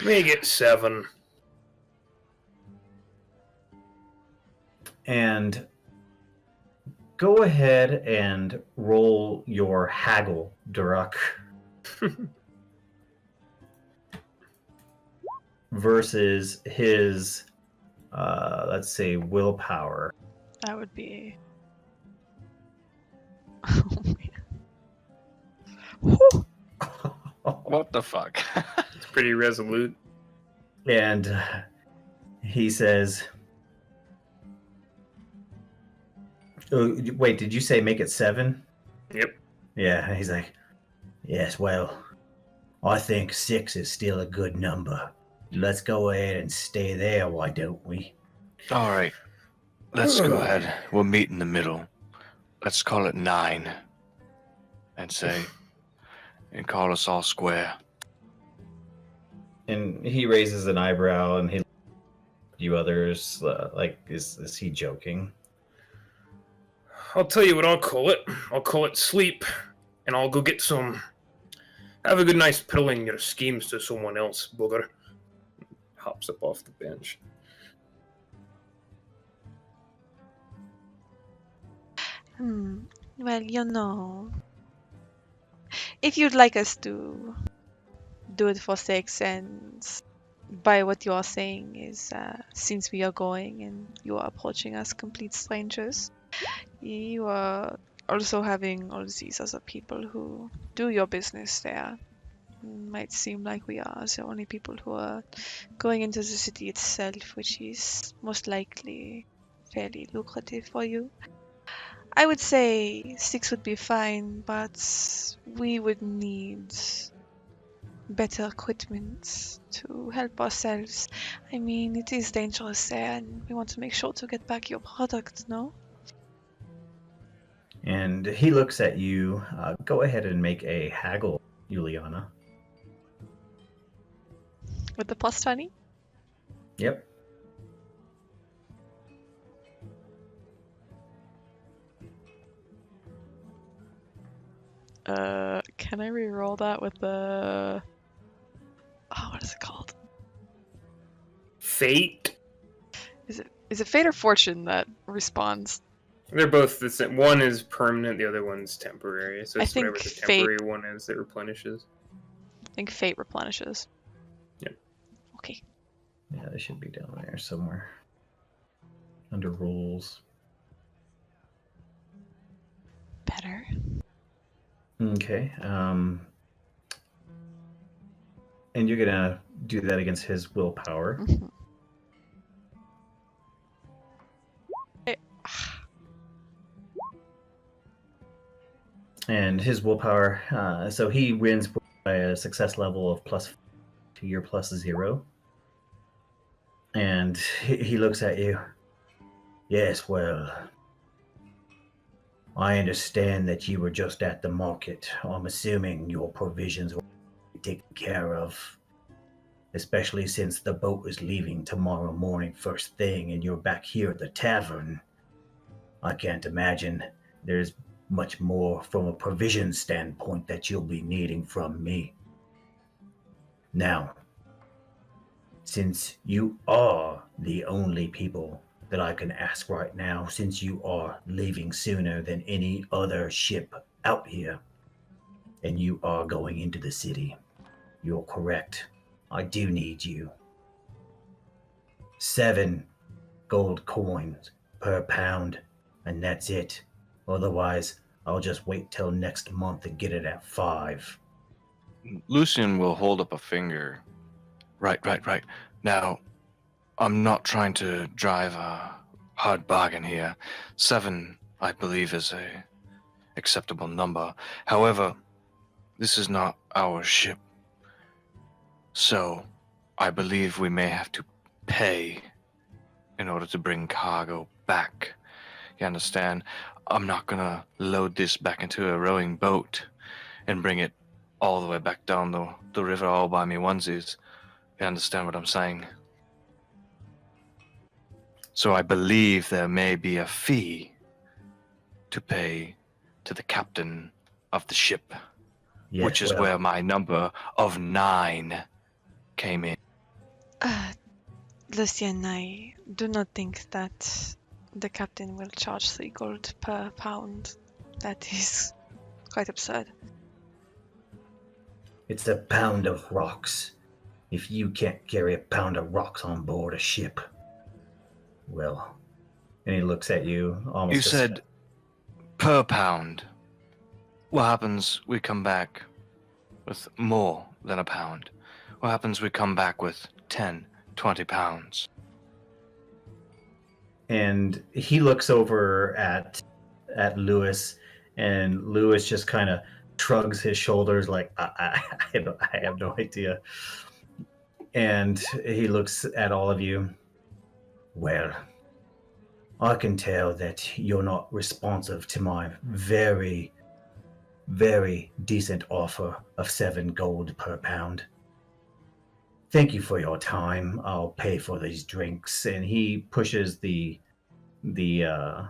Make it 7.
And go ahead and roll your haggle, Durak. Versus his, let's say, willpower.
That would be. Oh,
What the fuck?
It's pretty resolute.
And he says, oh, wait, did you say make it 7?
Yep.
Yeah, he's like, yes, well, I think 6 is still a good number. Let's go ahead and stay there, why don't we?
All right. Let's go ahead. We'll meet in the middle. Let's call it 9. And call us all square.
And he raises an eyebrow and he, you others, like, is he joking?
I'll tell you what I'll call it. I'll call it sleep, and I'll go get some. Have a good night peddling your schemes to someone else, booger. Hops up off the bench.
Well, you know, if you'd like us to do it for 6, and by what you are saying is, since we are going and you are approaching us complete strangers, you are also having all these other people who do your business there. Might seem like we are the only people who are going into the city itself, which is most likely fairly lucrative for you. I would say 6 would be fine, but we would need better equipment to help ourselves. I mean, it is dangerous there, and we want to make sure to get back your product, no?
And he looks at you. Go ahead and make a haggle, Juliana.
with the plus 20?
Yep.
Can I re-roll that with the... Oh, what is it called?
Fate?
Is it fate or fortune that responds?
They're both the same. One is permanent, the other one's temporary. So
I
it's whatever
think
the
fate-
temporary one is that replenishes.
I think fate replenishes.
Yep.
Okay.
Yeah, they should be down there somewhere. Under rules.
Better.
Okay. And you're gonna do that against his willpower.
Mhm.
And his willpower, so he wins by a success level of +2, your +0. And he looks at you. Yes, well, I understand that you were just at the market. I'm assuming your provisions were taken care of, especially since the boat is leaving tomorrow morning first thing and you're back here at the tavern. I can't imagine there's much more from a provision standpoint that you'll be needing from me. Now, Since you are the only people that I can ask right now, since you are leaving sooner than any other ship out here, and you are going into the city, you're correct. I do need you. 7 gold coins per pound, and that's it. Otherwise, I'll just wait till next month and get it at 5.
Lucian will hold up a finger. Right. Now, I'm not trying to drive a hard bargain here. 7, I believe, is a acceptable number. However, this is not our ship. So, I believe we may have to pay in order to bring cargo back. You understand? I'm not gonna load this back into a rowing boat and bring it all the way back down the river all by me onesies. You understand what I'm saying? So I believe there may be a fee to pay to the captain of the ship,
Yeah,
which is
well,
where my number of 9 came in.
Lucian, I do not think that the captain will charge 3 gold per pound. That is quite absurd.
it's a pound of rocks. If you can't carry a pound of rocks on board a ship, well, and he looks at you almost.
You said per pound. What happens we come back with more than a pound? What happens we come back with 10, 20 pounds?
And he looks over at Lewis, and Lewis just kind of shrugs his shoulders like, I have no idea. And he looks at all of you. Well, I can tell that you're not responsive to my very, very decent offer of 7 gold per pound. Thank you for your time. I'll pay for these drinks. And he pushes the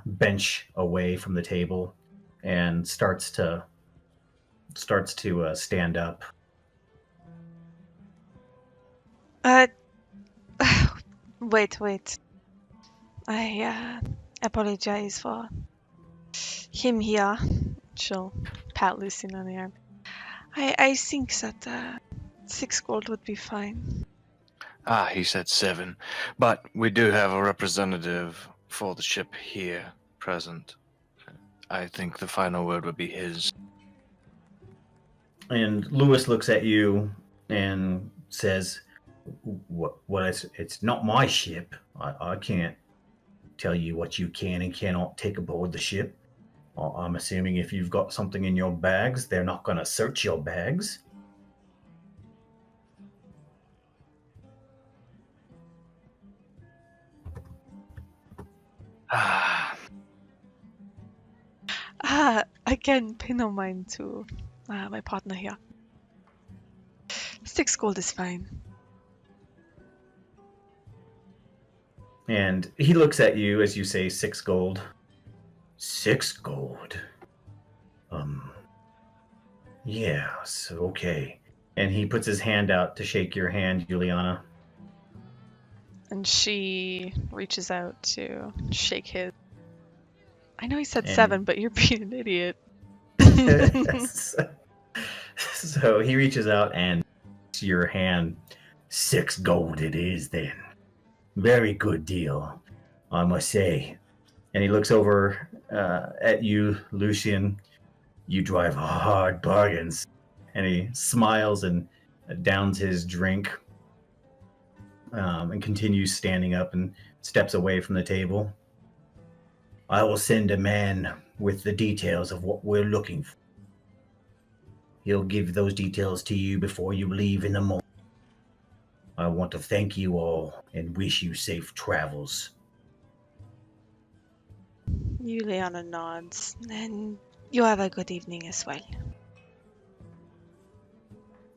bench away from the table and starts to stand up.
Wait. I apologize for him here. She'll pat Lucian on the arm. I think that 6 gold would be fine.
He said 7. But we do have a representative for the ship here present. I think the final word would be his.
And Lewis looks at you and says, it's not my ship. I can't tell you what you can and cannot take aboard the ship. I'm assuming if you've got something in your bags, they're not going to search your bags.
Again, pay no mind to my partner here. 6 gold is fine.
And he looks at you as you say 6 gold. 6 gold? Yes, okay. And he puts his hand out to shake your hand, Juliana.
And she reaches out to shake his. I know he said
And-
7, but you're being an idiot.
So he reaches out and your hand. 6 gold it is then. Very good deal, I must say. And he looks over at you, Lucian. You drive hard bargains. And he smiles and downs his drink and continues standing up and steps away from the table. I will send a man with the details of what we're looking for. He'll give those details to you before you leave in the morning. I want to thank you all and wish you safe travels.
Juliana nods, and you have a good evening as well.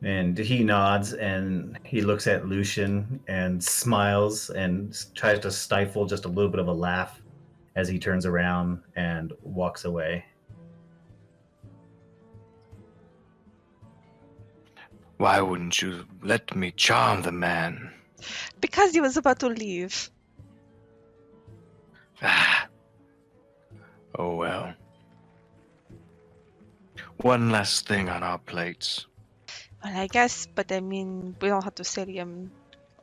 And he nods and he looks at Lucian and smiles and tries to stifle just a little bit of a laugh as he turns around and walks away.
Why wouldn't you let me charm the man?
Because he was about to leave.
Ah. Oh well. One less thing on our plates.
Well, I guess, but I mean, we don't have to sell him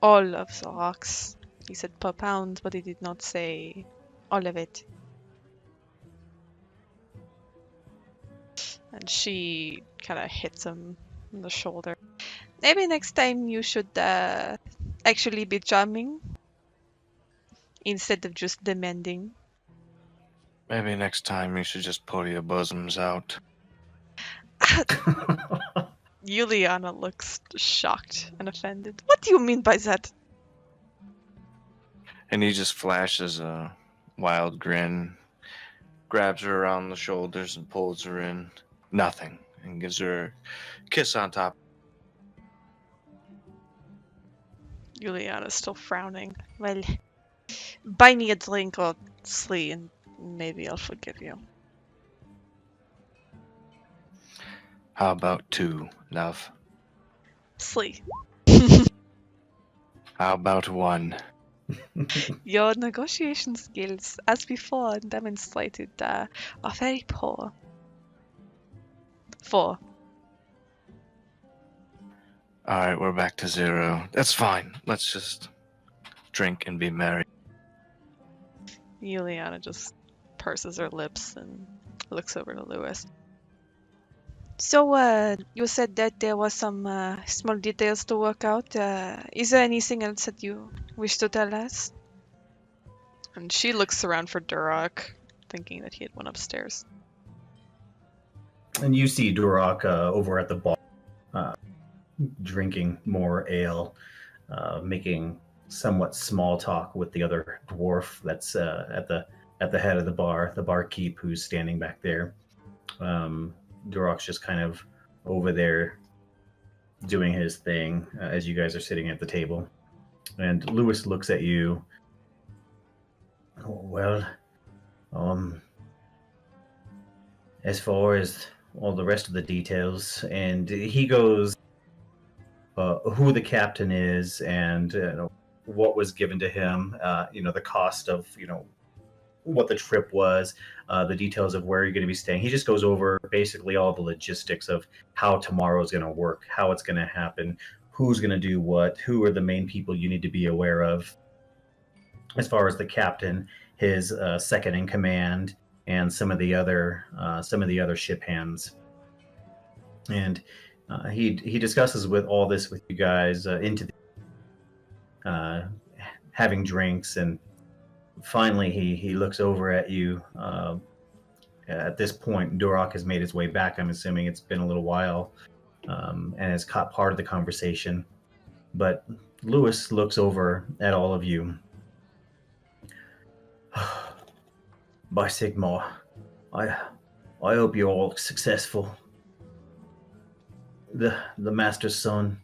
all of the rocks. He said per pound, but he did not say all of it. And she kind of hits him on the shoulder. Maybe next time you should actually be charming instead of just demanding.
Maybe next time you should just pull your bosoms out.
Juliana looks shocked and offended. What do you mean by that?
And he just flashes a wild grin, grabs her around the shoulders and pulls her in. Nothing. And gives her a kiss on top.
Juliana's still frowning. Well, buy me a drink or three and maybe I'll forgive you.
How about 2, love?
Three.
How about 1?
Your negotiation skills, as before demonstrated, are very poor. 4.
Alright, we're back to 0. That's fine. Let's just drink and be merry.
Juliana just purses her lips and looks over to Lewis. So, you said that there was some small details to work out. Is there anything else that you wish to tell us? And she looks around for Duroc, thinking that he had went upstairs.
And you see Duroc over at the bar, drinking more ale, making somewhat small talk with the other dwarf that's at the head of the bar, the barkeep who's standing back there. Duroc's just kind of over there doing his thing as you guys are sitting at the table. And Lewis looks at you. Oh, well, as far as all the rest of the details, and he goes who the captain is and what was given to him, the cost of, what the trip was, the details of where you're going to be staying. He just goes over basically all the logistics of how tomorrow's going to work, how it's going to happen, who's going to do what, who are the main people you need to be aware of. As far as the captain, his second in command, and some of the other ship hands, and he discusses with all this with you guys into the, having drinks, and finally he looks over at you. At this point, Duroc has made his way back. I'm assuming it's been a little while, and has caught part of the conversation. But Lewis looks over at all of you. By Sigmar, I hope you're all successful. The master's son.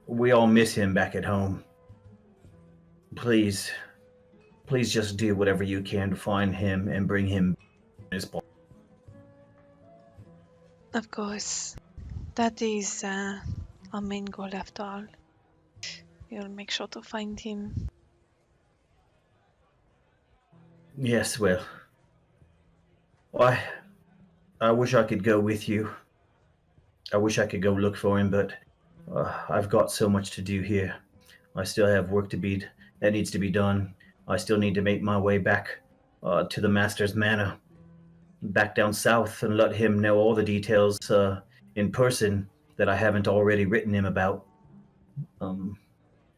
We all miss him back at home. Please just do whatever you can to find him and bring him his ball.
Of course. That is our main goal after all. We'll make sure to find him.
Yes, well, I wish I could go with you. I wish I could go look for him, but I've got so much to do here. I still have work that needs to be done. I still need to make my way back to the Master's Manor, back down south, and let him know all the details in person that I haven't already written him about.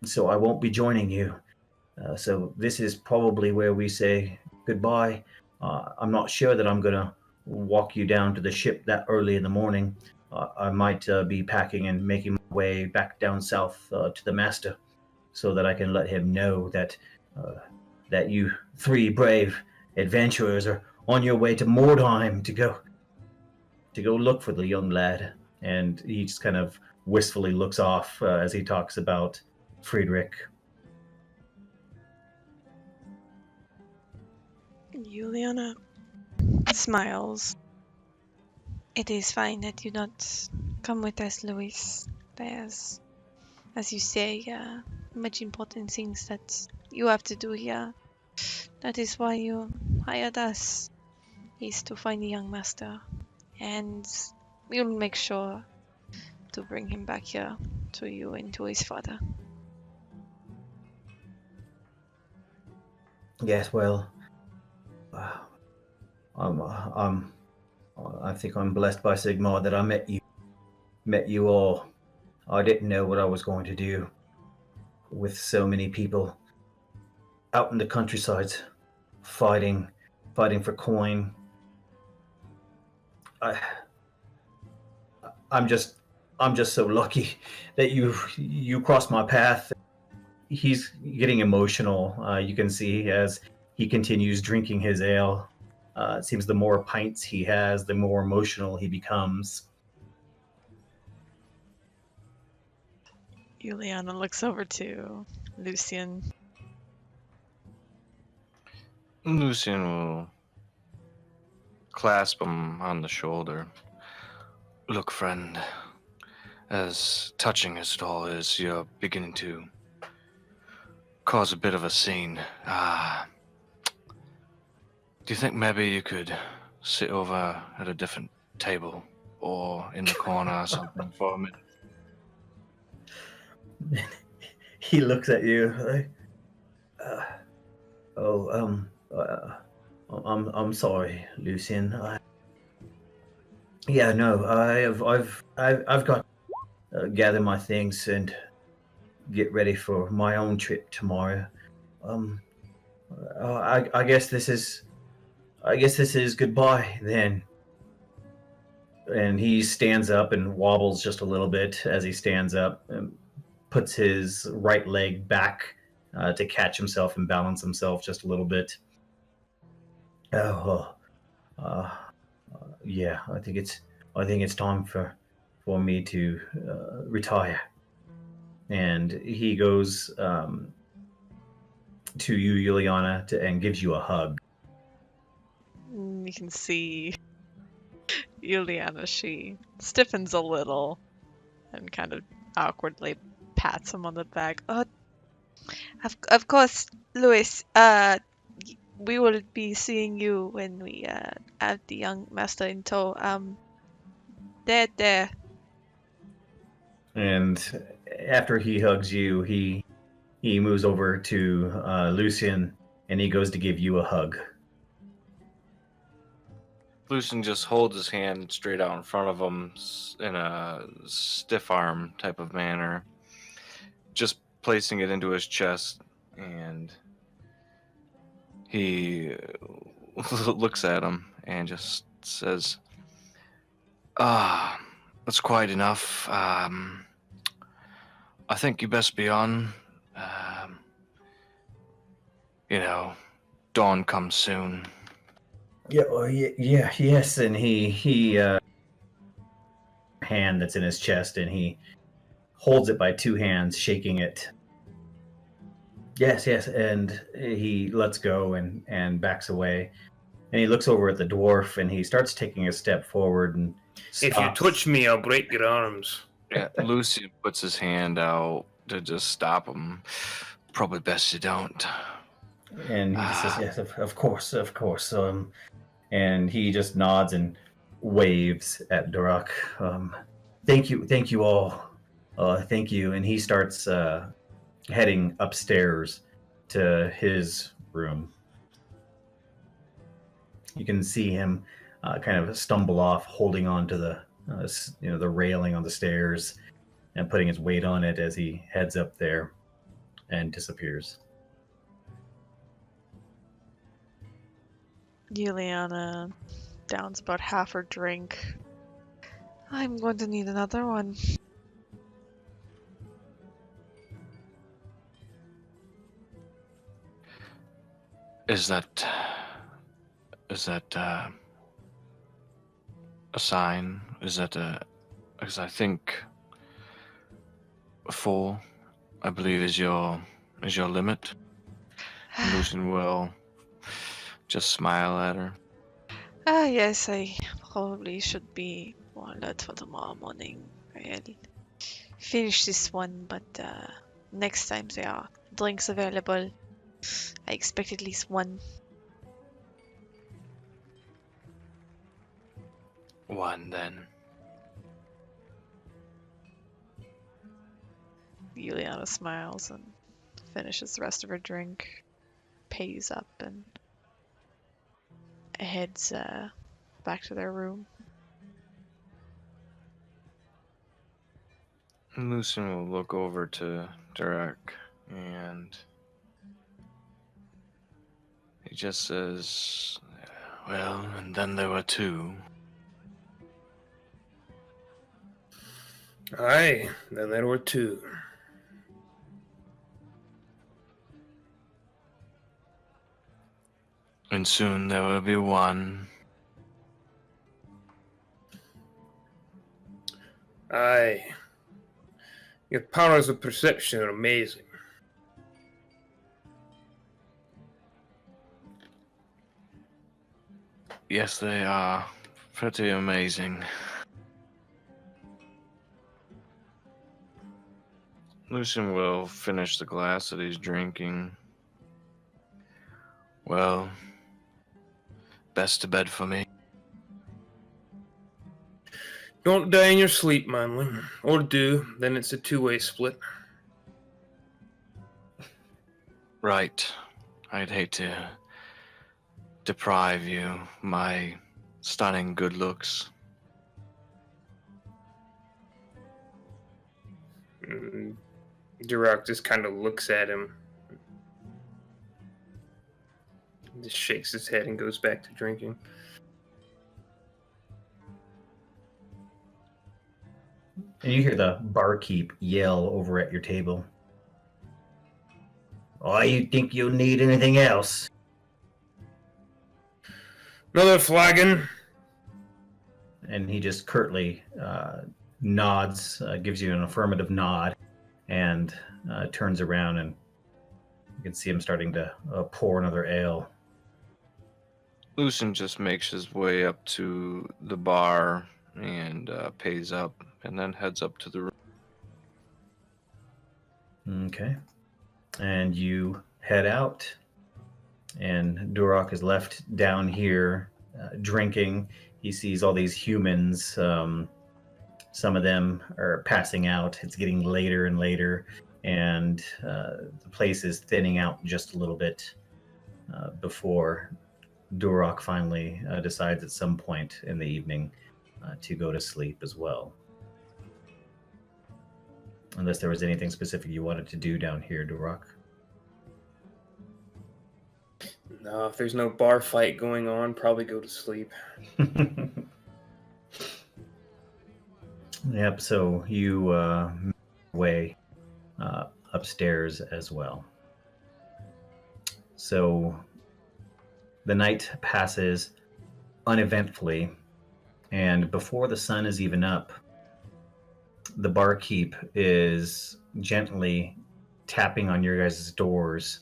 So I won't be joining you. So this is probably where we say goodbye. I'm not sure that I'm going to walk you down to the ship that early in the morning. I might be packing and making my way back down south to the master so that I can let him know that that you 3 brave adventurers are on your way to Mordheim to go look for the young lad. And he just kind of wistfully looks off as he talks about Friedrich.
Juliana smiles.
It is fine that you not come with us, Louis. There's as you say, much important things that you have to do here. That is why you hired us, is to find the young master. And we'll make sure to bring him back here to you and to his father.
Yes, well, I think I'm blessed by Sigmar that I met you all. I didn't know what I was going to do with so many people out in the countrysides fighting for coin. I'm just so lucky that you crossed my path. He's getting emotional. You can see as he continues drinking his ale. It seems the more pints he has, the more emotional he becomes.
Juliana looks over to Lucian.
Lucian will clasp him on the shoulder. Look, friend, as touching as it all is, you're beginning to cause a bit of a scene. Do you think maybe you could sit over at a different table or in the corner or something for a minute?
He looks at you like, I'm sorry, Lucian. I've got to gather my things and get ready for my own trip tomorrow. I guess this is goodbye then. And he stands up and wobbles just a little bit as he stands up and puts his right leg back to catch himself and balance himself just a little bit. Yeah, I think it's time for me to retire. And he goes to you, Juliana, and gives you a hug.
You can see Juliana, she stiffens a little and kind of awkwardly pats him on the back.
Of course, Louis, we will be seeing you when we have the young master in tow. There.
And after he hugs you, he moves over to Lucian, and he goes to give you a hug.
Lucian just holds his hand straight out in front of him in a stiff arm type of manner, just placing it into his chest, and he looks at him and just says, that's quite enough. I think you best be on. Dawn comes soon.
Yes, and he hand that's in his chest, and he holds it by two hands, shaking it. Yes, and he lets go and backs away, and he looks over at the dwarf, and he starts taking a step forward and stops.
If you touch me, I'll break your arms.
Yeah, Lucian puts his hand out to just stop him. Probably best you don't.
And he says, yes, of course. And he just nods and waves at Durak. Thank you all. Thank you. And he starts heading upstairs to his room. You can see him kind of stumble off, holding on to the railing on the stairs and putting his weight on it as he heads up there and disappears.
Juliana downs about half her drink. I'm going to need another one.
Is that a sign? Is that because I think 4, I believe, is your limit. Lucian will just smile at her.
Yes, I probably should be more alert for tomorrow morning. finish this one, but next time there are drinks available. I expect at least one.
One then.
Juliana smiles and finishes the rest of her drink, pays up, and heads back to their room.
Lucian will look over to Derek and he just says, well, and then there were two.
Aye, then there were two.
And soon there will be one.
Aye. Your powers of perception are amazing.
Yes, they are pretty amazing. Lucian will finish the glass that he's drinking. Well, best to bed for me.
Don't die in your sleep, manling. Or do, then it's a two-way split.
Right. I'd hate to deprive you my stunning good looks.
Duroc just kind of looks at him. Just shakes his head and goes back to drinking.
And you hear the barkeep yell over at your table. Oh, you think you'll need anything else?
Another flagon.
And he just curtly nods, gives you an affirmative nod, and turns around, and you can see him starting to pour another ale.
Lucian just makes his way up to the bar and pays up, and then heads up to the room.
Okay. And you head out, and Duroc is left down here drinking. He sees all these humans. Some of them are passing out. It's getting later and later, and the place is thinning out just a little bit before Duroc finally decides at some point in the evening to go to sleep as well. Unless there was anything specific you wanted to do down here, Duroc.
No, if there's no bar fight going on, probably go to sleep.
Yep, so you make your way upstairs as well. So the night passes uneventfully, and before the sun is even up, the barkeep is gently tapping on your guys' doors.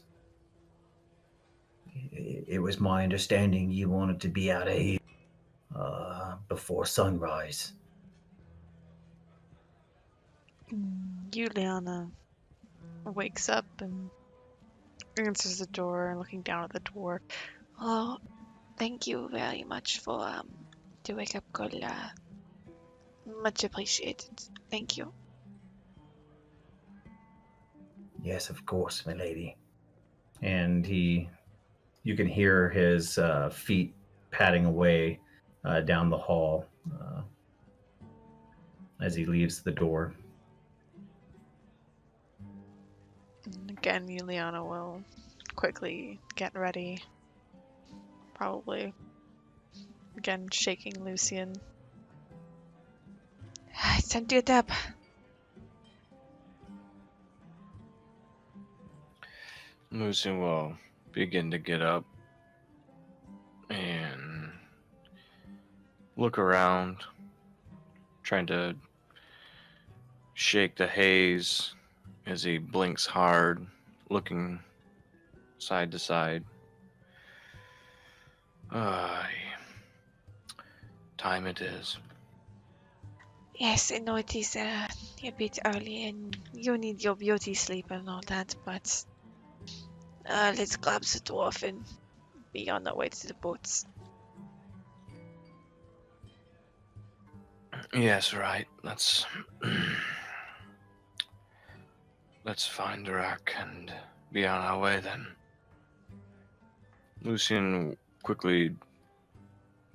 It was my understanding you wanted to be out of here before sunrise.
Juliana wakes up and answers the door, looking down at the door.
Oh, thank you very much for the wake up call. Much appreciated. Thank you.
Yes, of course, my lady. And you can hear his feet padding away down the hall as he leaves the door.
And again, Juliana will quickly get ready. Probably, again, shaking Lucian.
It's time to get up.
Lucian will begin to get up and look around, trying to shake the haze as he blinks hard, looking side to side. Time it is.
Yes, I know it is a bit early and you need your beauty sleep and all that, but let's grab the dwarf and be on our way to the boats.
Yes, right. Let's find Durak and be on our way then. Lucian quickly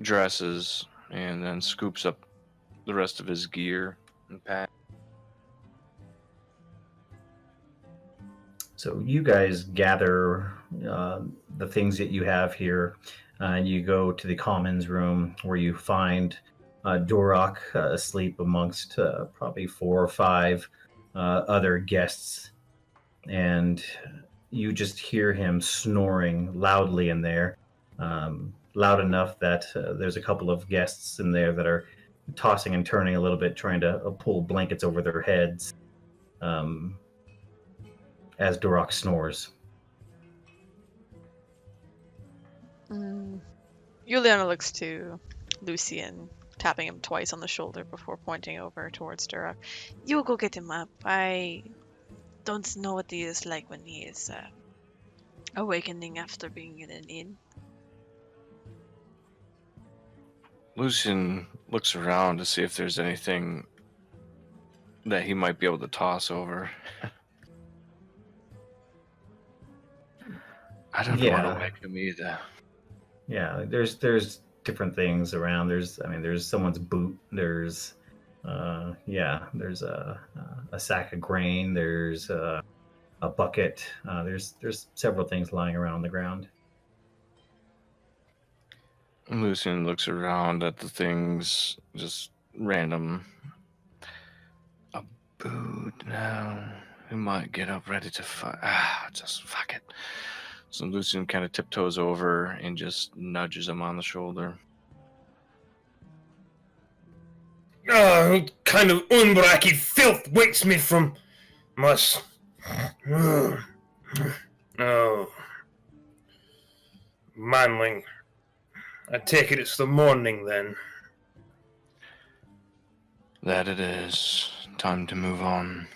dresses and then scoops up the rest of his gear and pack.
So you guys gather the things that you have here, and you go to the commons room where you find Durak asleep amongst probably 4 or 5 other guests, and you just hear him snoring loudly in there, loud enough that there's a couple of guests in there that are tossing and turning a little bit, trying to pull blankets over their heads. As Durak snores.
Juliana looks to Lucian, tapping him twice on the shoulder before pointing over towards Durak.
You go get him up. I don't know what he is like when he is awakening after being in an inn.
Lucian looks around to see if there's anything that he might be able to toss over. I don't want to wake him either.
Yeah, there's different things around. There's someone's boot. There's there's a sack of grain. There's a bucket. There's several things lying around on the ground.
Lucian looks around at the things, just random. A boot now. We might get up ready to fight. Just fuck it. So Lucian kind of tiptoes over and just nudges him on the shoulder.
What kind of unbracky filth wakes me from my... Oh. Manling. I take it it's the morning then.
That it is. Time to move on.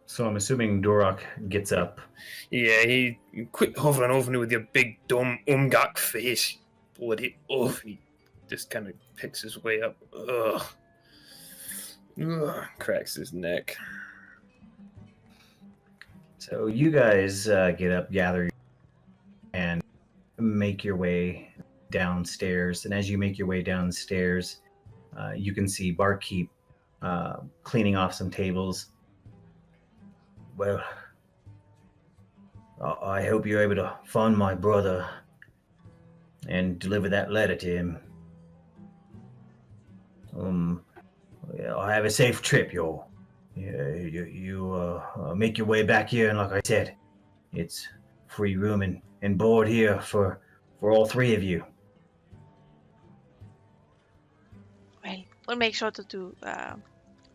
So I'm assuming Durak gets up.
Yeah, he quit hovering over me with your big dumb umgak face. Bloody oaf. He just kind of picks his way up. Ugh. Ugh. Cracks his neck.
So you guys get up, gather, and make your way downstairs. And as you make your way downstairs, you can see Barkeep cleaning off some tables. Well, I hope you're able to find my brother and deliver that letter to him. I have a safe trip, you make your way back here, and like I said, it's free room and board here for all 3 of you.
Well, we'll make sure to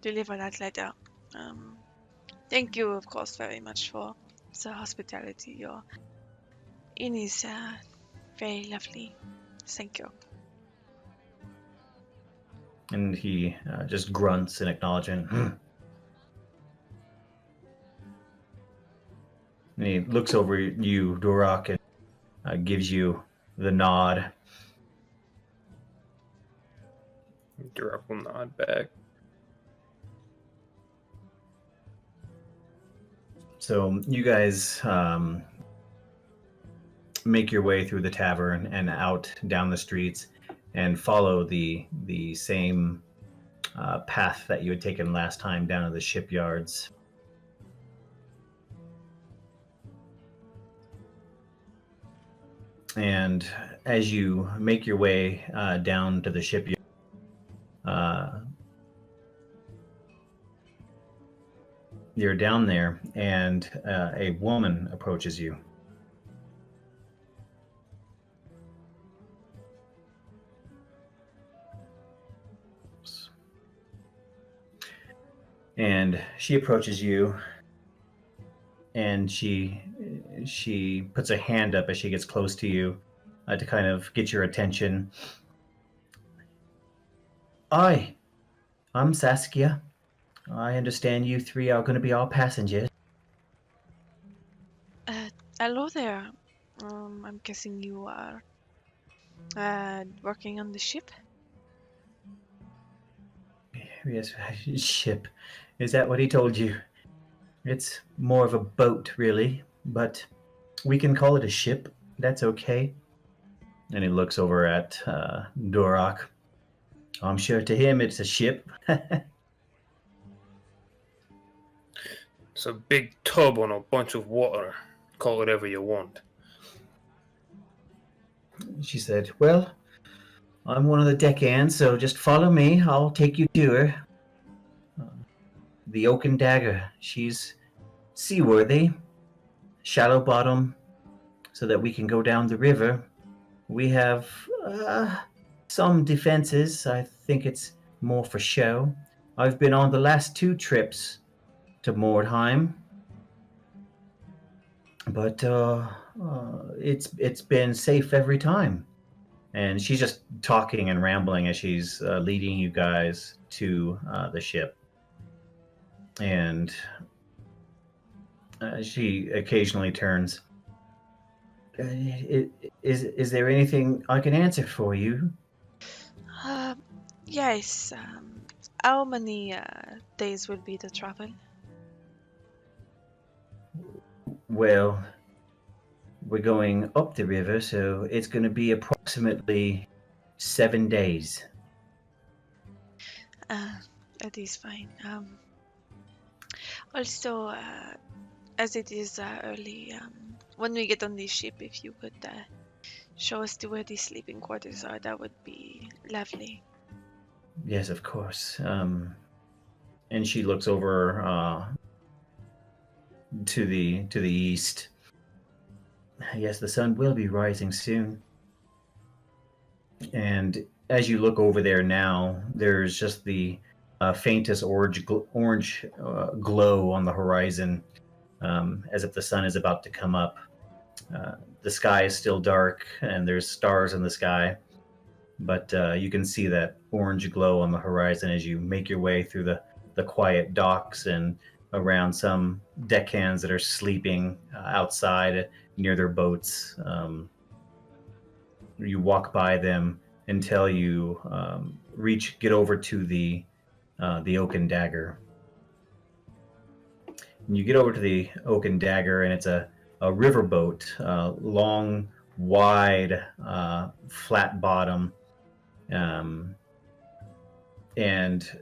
deliver that letter. Thank you, of course, very much for the hospitality. Your inn is very lovely. Thank you.
And he just grunts in acknowledgement. And he looks over at you, Durak, and gives you the nod.
Durak will nod back.
So you guys make your way through the tavern and out down the streets and follow the same path that you had taken last time down to the shipyards. And as you make your way down to the shipyard, you're down there, and a woman approaches you. And she approaches you, and she she puts a hand up as she gets close to you to kind of get your attention. I'm Saskia. I understand you three are going to be our passengers.
Hello there. I'm guessing you are working on the ship?
Yes, ship. Is that what he told you? It's more of a boat, really, but we can call it a ship. That's okay. And he looks over at Durak. I'm sure to him it's a ship.
It's a big tub on a bunch of water. Call it whatever you want.
She said, well, I'm one of the deckhands, so just follow me. I'll take you to her. The Oaken Dagger. She's seaworthy. Shallow bottom, so that we can go down the river. We have some defenses. I think it's more for show. I've been on the last 2 trips to Mordheim, but it's been safe every time. And she's just talking and rambling as she's leading you guys to the ship. And she occasionally turns. Is there anything I can answer for you?
Yes. How many days will be the travel?
Well, we're going up the river, so it's going to be approximately 7 days.
That is fine. Also, as it is early, when we get on this ship, if you could show us to where the sleeping quarters are, that would be lovely.
Yes, of course. And she looks over to the east. Yes, the sun will be rising soon. And as you look over there now, there's just the faintest orange glow on the horizon, as if the sun is about to come up. The sky is still dark, and there's stars in the sky, but you can see that orange glow on the horizon as you make your way through the quiet docks and around some deckhands that are sleeping outside near their boats. You walk by them until you get over to the Oaken Dagger. And you get over to the Oaken Dagger, and it's a riverboat, long, wide, flat bottom, and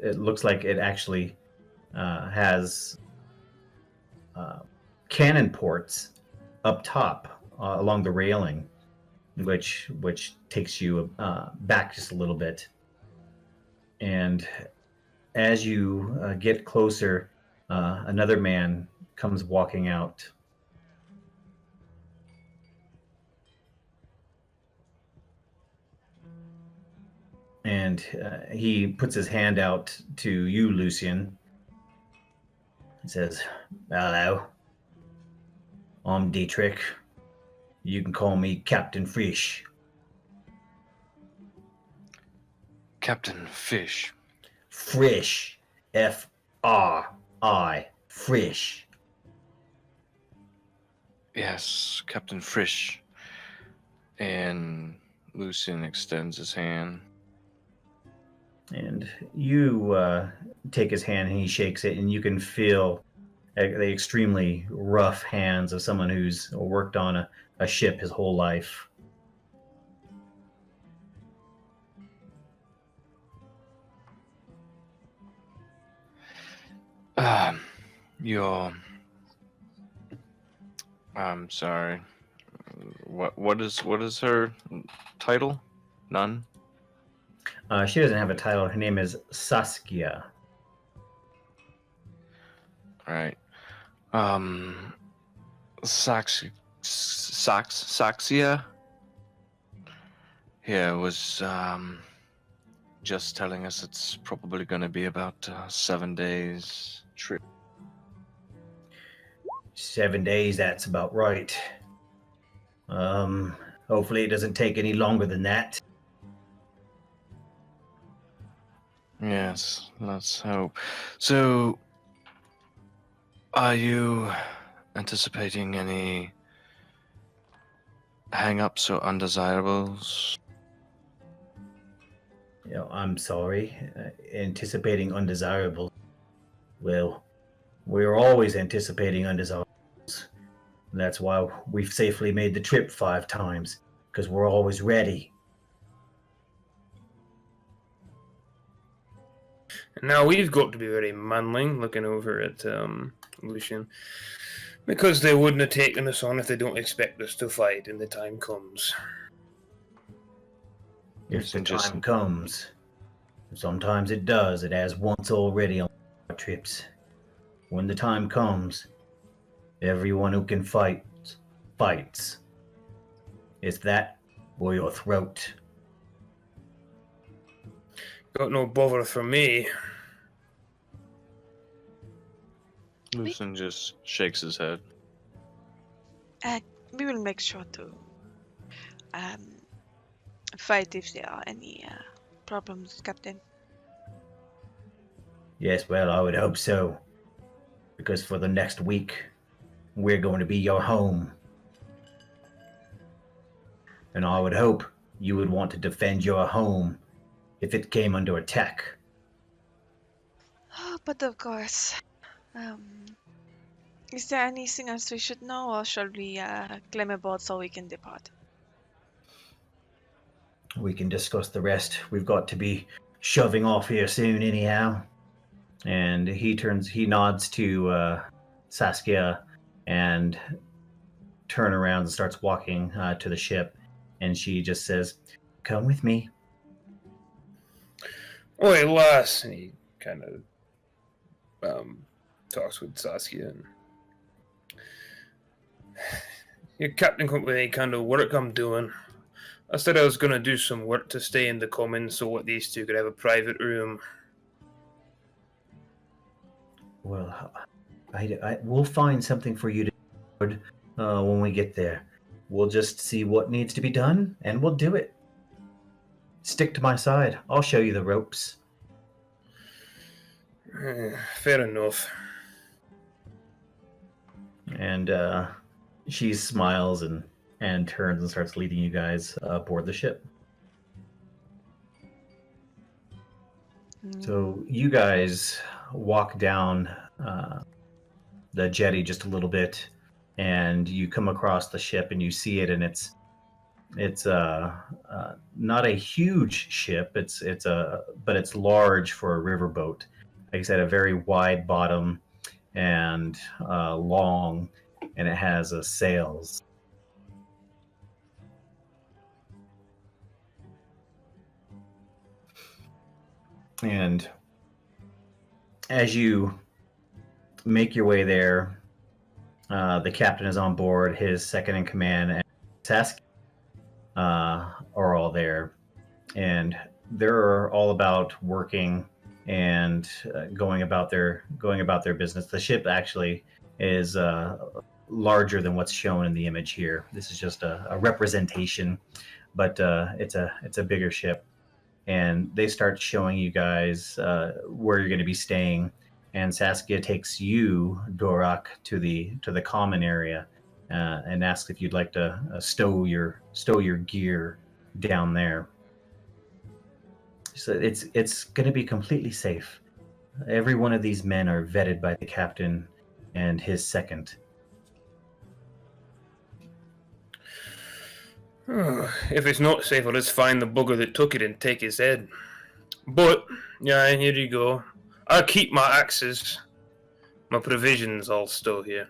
it looks like it actually has cannon ports up top along the railing, which takes you back just a little bit. And as you get closer, another man comes walking out. And he puts his hand out to you, Lucian. He says, hello. I'm Dietrich. You can call me Captain Fish.
Captain Fish.
Frisch. F-R-I. Frisch.
Yes, Captain Fish. And Lucian extends his hand.
And you take his hand and he shakes it, and you can feel the extremely rough hands of someone who's worked on a ship his whole life.
I'm sorry. What is her title? None?
She doesn't have a title. Her name is Saskia.
All right. Saxia? Yeah, was just telling us it's probably going to be about 7 days trip.
7 days, that's about right. Hopefully it doesn't take any longer than that.
Yes, let's hope. So, are you anticipating any hang-ups or undesirables?
I'm sorry. Anticipating undesirables. Well, we're always anticipating undesirables. That's why we've safely made the trip 5 times, because we're always ready.
Now we've got to be very manly, looking over at Lucian, because they wouldn't have taken us on if they don't expect us to fight when the time comes.
If the time comes. Sometimes it does. It has once already on our trips. When the time comes, everyone who can fight, fights. It's that or your throat.
Got no bother for me.
Lucian just shakes his head.
We will make sure to fight if there are any problems, Captain.
Yes, well, I would hope so. Because for the next week, we're going to be your home. And I would hope you would want to defend your home if it came under attack.
Oh, but of course. Is there anything else we should know, or shall we claim a boat so we can depart?
We can discuss the rest. We've got to be shoving off here soon anyhow. And he nods to Saskia and turns around and starts walking to the ship. And she just says, "Come with me."
Oi, lass! And he kind of talks with Saskia. And your captain come with any kind of work I'm doing. I said I was going to do some work to stay in the commons so what these two could have a private room.
Well, we'll find something for you to do when we get there. We'll just see what needs to be done, and we'll do it. Stick to my side. I'll show you the ropes.
Fair enough.
And she smiles and turns and starts leading you guys aboard the ship. So you guys walk down the jetty just a little bit, and you come across the ship and you see it, and it's not a huge ship. But it's large for a riverboat. Like I said, a very wide bottom and long, and it has sails. And as you make your way there, the captain is on board, his second in command, and Saskia are all there. And they're all about working and going about their business. The ship actually is larger than what's shown in the image here. This is just a representation, but it's a bigger ship. And they start showing you guys where you're going to be staying. And Saskia takes you, Dorak, to the common area and asks if you'd like to stow your gear down there. So it's going to be completely safe. Every one of these men are vetted by the captain and his second.
If it's not safe, I'll just find the bugger that took it and take his head. But, yeah, here you go. I'll keep my axes. My provisions all stow here.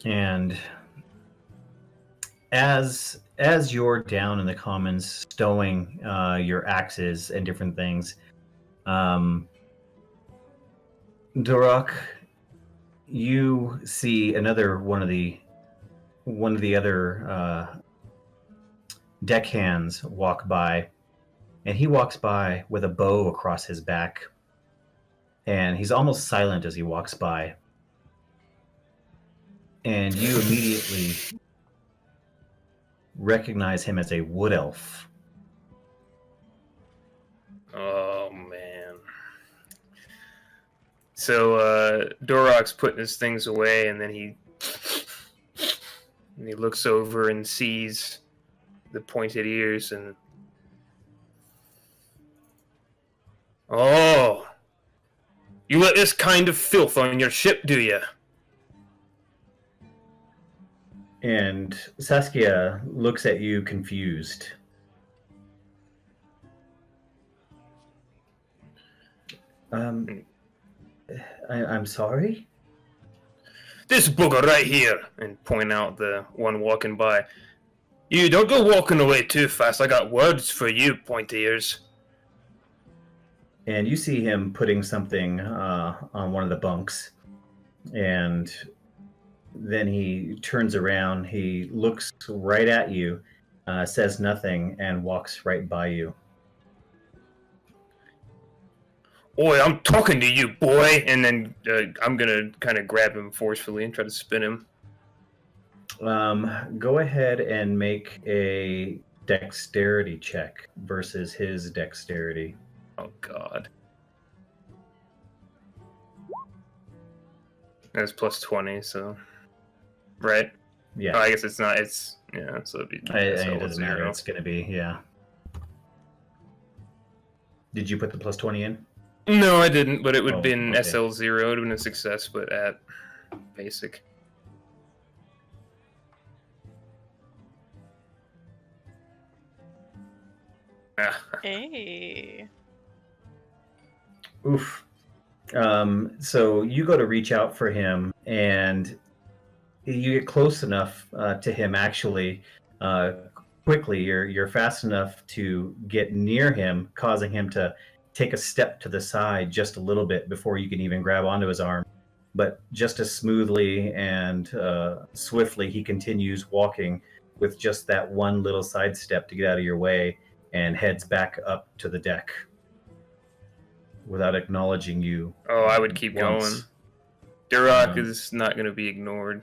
And as you're down in the commons stowing your axes and different things, Durak, you see another one of the other deckhands walk by, and he walks by with a bow across his back, and he's almost silent as he walks by. And you immediately recognize him as a wood elf.
Oh man. So Dorok's putting his things away, and then he looks over and sees the pointed ears, and oh, you let this kind of filth on your ship, do you?
And Saskia looks at you confused. I'm sorry?
This bugger right here, and point out the one walking by. You don't go walking away too fast. I got words for you, pointy ears.
And you see him putting something on one of the bunks. And then he turns around, he looks right at you, says nothing, and walks right by you.
Oi, I'm talking to you, boy! And then I'm gonna kind of grab him forcefully and try to spin him.
Go ahead and make a dexterity check versus his dexterity.
Oh, God. That's plus 20, so... Right?
Yeah.
Oh, I guess it's not, it's... Yeah, so it'd be...
It doesn't matter. It's going to be, yeah. Did you put the plus 20 in?
No, I didn't, but it would have
Oh,
been
okay.
SL0. It would have been a success, but at basic.
Hey.
Oof. So you go to reach out for him, and you get close enough to him. Actually, quickly, you're fast enough to get near him, causing him to take a step to the side just a little bit before you can even grab onto his arm. But just as smoothly and swiftly, he continues walking with just that one little sidestep to get out of your way, and heads back up to the deck without acknowledging you.
Oh, I would keep
once.
going. Durok is not going to be ignored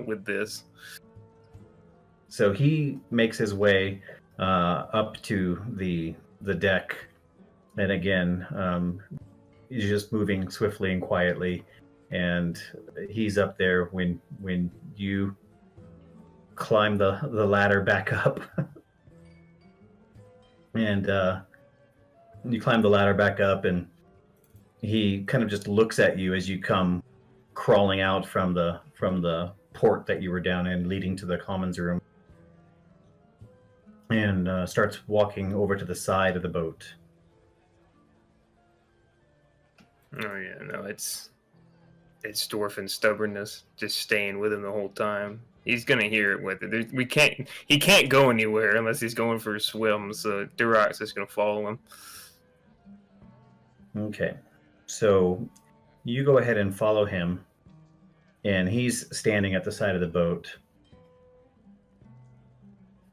with this.
So he makes his way up to the deck, and again, he's just moving swiftly and quietly, and he's up there when you climb the ladder back up. And you climb the ladder back up, and he kind of just looks at you as you come crawling out from the port that you were down in, leading to the commons room, and starts walking over to the side of the boat.
Oh yeah, no, it's dwarfen stubbornness, just staying with him the whole time. He's gonna hear it with it. He can't go anywhere unless he's going for a swim. So Durok's just gonna follow him.
Okay, so you go ahead and follow him, and he's standing at the side of the boat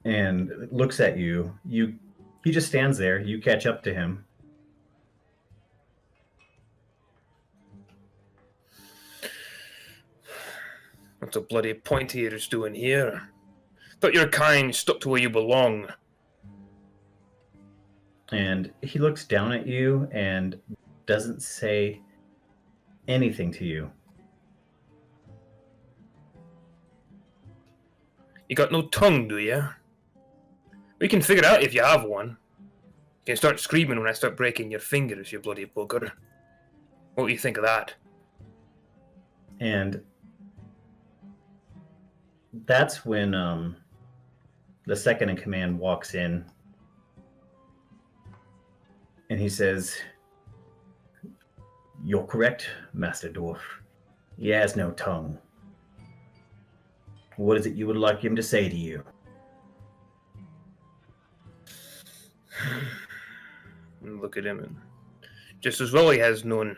and looks at you. He just stands there. You catch up to him.
What's a bloody pointy ears doing here? Thought your kind stuck to where you belong.
And he looks down at you and doesn't say anything to you.
You got no tongue, do you? We can figure it out if you have one. You can start screaming when I start breaking your fingers, you bloody bugger. What do you think of that?
And that's when the second in command walks in, and he says, "You're correct, Master Dwarf. He has no tongue. What is it you would like him to say to you?"
Look at him, and just as well he has none.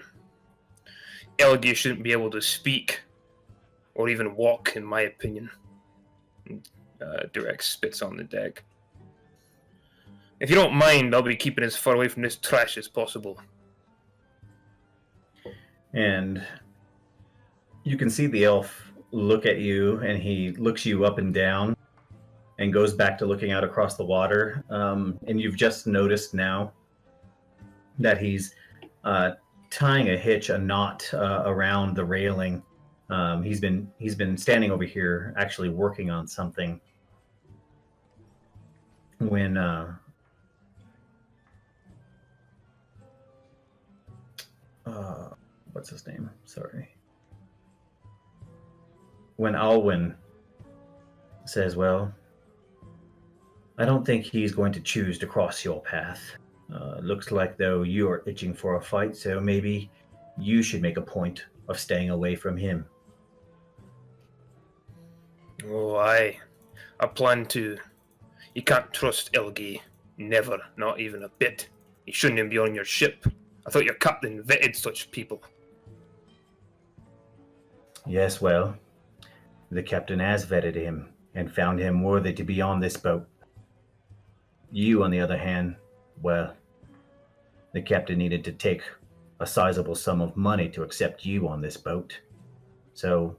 Elgi shouldn't be able to speak, or even walk, in my opinion. Direct spits on the deck. If you don't mind, I'll be keeping as far away from this trash as possible.
And you can see the elf look at you, and he looks you up and down and goes back to looking out across the water. And you've just noticed now that he's tying a knot around the railing. He's been standing over here actually working on something when what's his name? Sorry. When Alwyn says, "Well, I don't think he's going to choose to cross your path. Looks like though you're itching for a fight, so maybe you should make a point of staying away from him."
Oh, I plan to. You can't trust Elgi. Never, not even a bit. He shouldn't even be on your ship. I thought your captain vetted such people.
Yes, well, the captain has vetted him and found him worthy to be on this boat. You, on the other hand, well, the captain needed to take a sizable sum of money to accept you on this boat. So,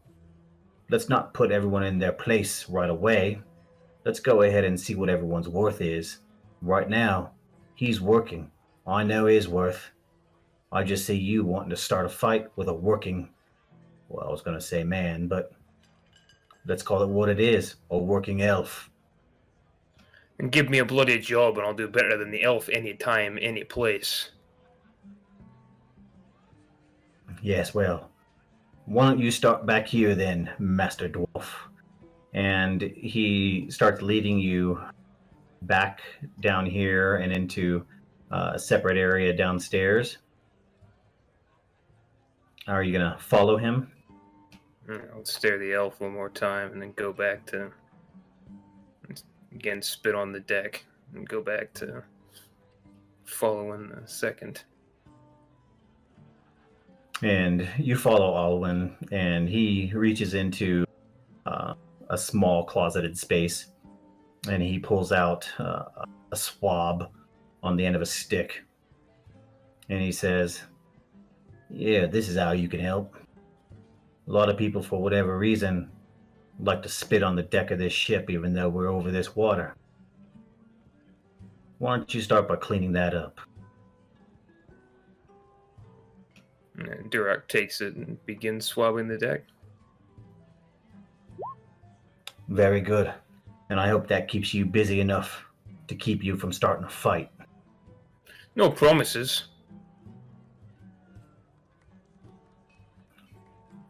let's not put everyone in their place right away. Let's go ahead and see what everyone's worth is. Right now, he's working. I know his worth. I just see you wanting to start a fight with a working, well, I was going to say man, but let's call it what it is, a working elf.
And give me a bloody job and I'll do better than the elf any time, any place.
Yes, well, why don't you start back here then, Master Dwarf? And he starts leading you back down here and into a separate area downstairs. Are you going to follow him?
I'll stare the elf one more time and then go back to, again, spit on the deck and go back to following the second.
And you follow Alwyn, and he reaches into a small closeted space, and he pulls out a swab on the end of a stick. And he says, "Yeah, this is how you can help. A lot of people, for whatever reason, like to spit on the deck of this ship even though we're over this water. Why don't you start by cleaning that up?"
And Durak takes it and begins swabbing the deck.
Very good. And I hope that keeps you busy enough to keep you from starting a fight.
No promises.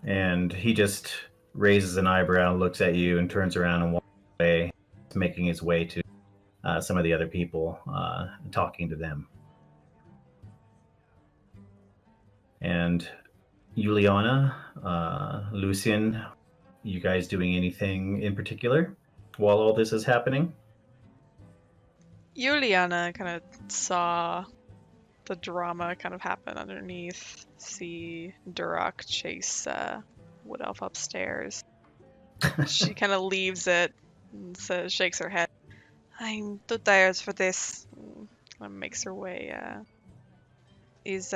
And he just raises an eyebrow, looks at you, and turns around and walks away, making his way to some of the other people, talking to them. And Juliana, Lucian, you guys doing anything in particular while all this is happening?
Juliana kind of saw the drama kind of happen underneath, see Durak chase Wood Elf upstairs. She kind of leaves it and shakes her head. "I'm too tired for this." And makes her way. Is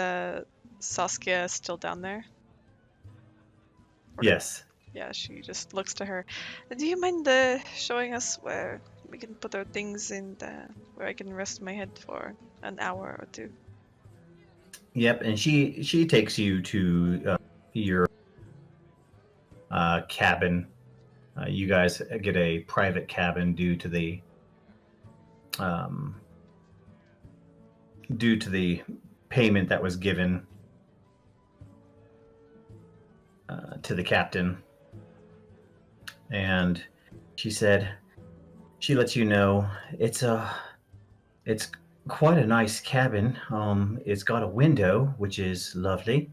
Saskia still down there?
Yes.
Yeah, she just looks to her. "Do you mind showing us where we can put our things in, where I can rest my head for an hour or two?"
Yep, and she takes you to your cabin. You guys get a private cabin due to the payment that was given to the captain. And she said she lets you know it's quite a nice cabin. It's got a window, which is lovely.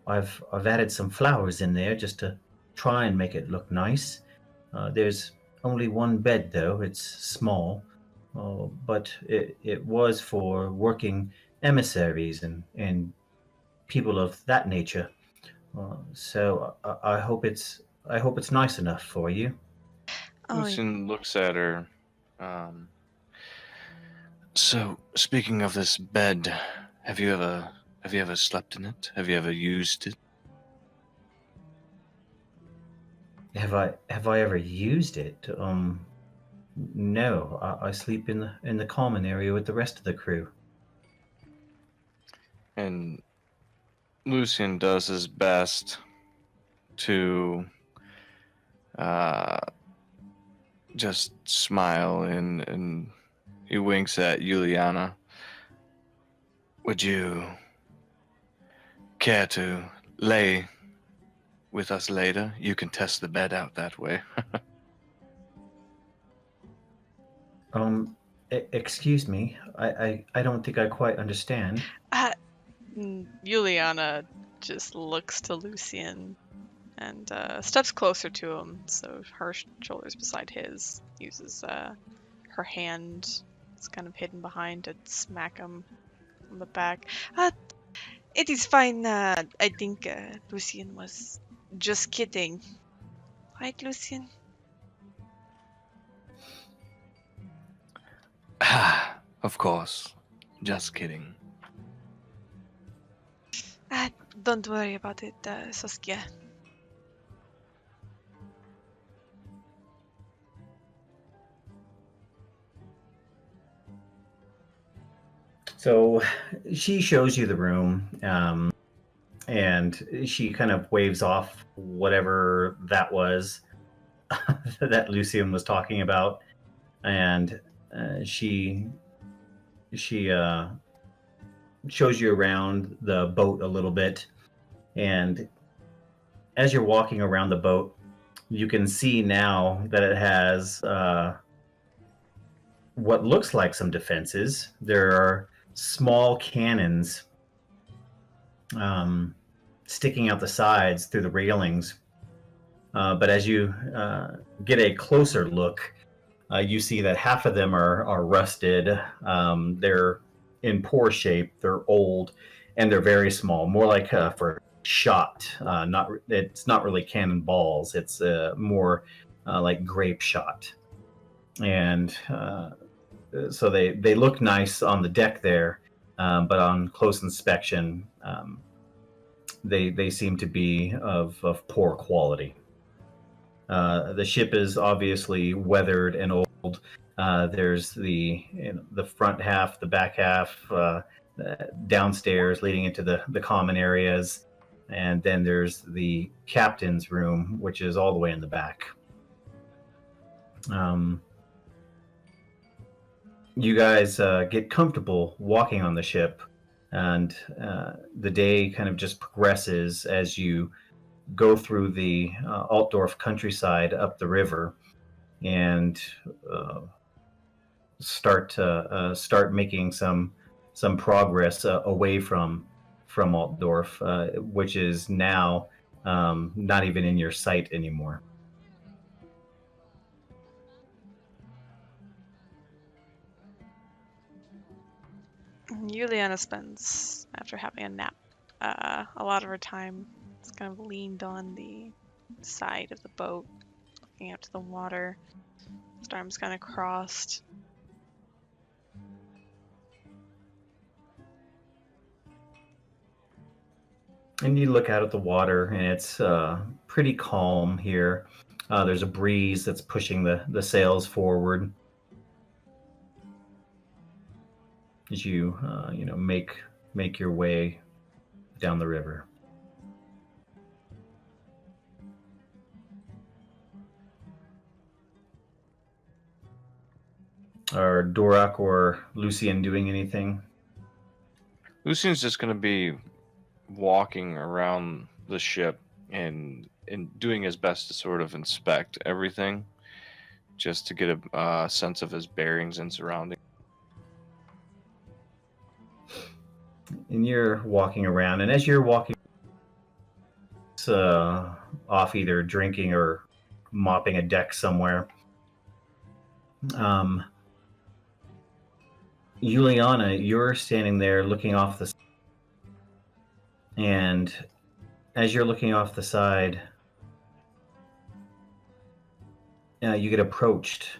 I've added some flowers in there just to try and make it look nice. There's only one bed though. It's small, but it was for working emissaries and people of that nature. So I hope it's nice enough for you.
Lucian looks at her. So, speaking of this bed, have you Have you ever slept in it? Have you ever used it?
Have I ever used it? No. I sleep in the common area with the rest of the crew.
And Lucian does his best to just smile, and he winks at Juliana. Would you care to lay with us later? You can test the bed out that way.
Excuse me. I don't think I quite understand.
Juliana just looks to Lucian and steps closer to him, so her shoulder's beside his. Uses her hand, it's kind of hidden behind, to smack him on the back. It is fine. I think Lucian was just kidding. Right, Lucian?
Of course. Just kidding.
Don't worry about it, Saskia.
So she shows you the room, and she kind of waves off whatever that was that Lucian was talking about, and she shows you around the boat a little bit, and as you're walking around the boat, you can see now that it has what looks like some defenses. There are small cannons sticking out the sides through the railings. But as you get a closer look, you see that half of them are rusted. They're in poor shape. They're old, and they're very small. More like for shot. It's not really cannonballs. It's more like grape shot. And so they look nice on the deck there, but on close inspection, they seem to be of poor quality. The ship is obviously weathered and old. There's the front half, the back half, downstairs leading into the common areas, and then there's the captain's room, which is all the way in the back. You guys get comfortable walking on the ship, and the day kind of just progresses as you go through the Altdorf countryside up the river, and start making some progress away from Altdorf, which is now not even in your sight anymore.
Juliana spends, after having a nap, a lot of her time is kind of leaned on the side of the boat, looking out to the water. His arms kind of crossed.
And you look out at the water, and it's pretty calm here. There's a breeze that's pushing the sails forward as you make your way down the river. Are Dorak or Lucian doing anything?
Lucian's just going to be walking around the ship and doing his best to sort of inspect everything, just to get a sense of his bearings and surroundings.
And you're walking around, and as you're walking off either drinking or mopping a deck somewhere, Juliana, you're standing there looking off the, and as you're looking off the side, you get approached.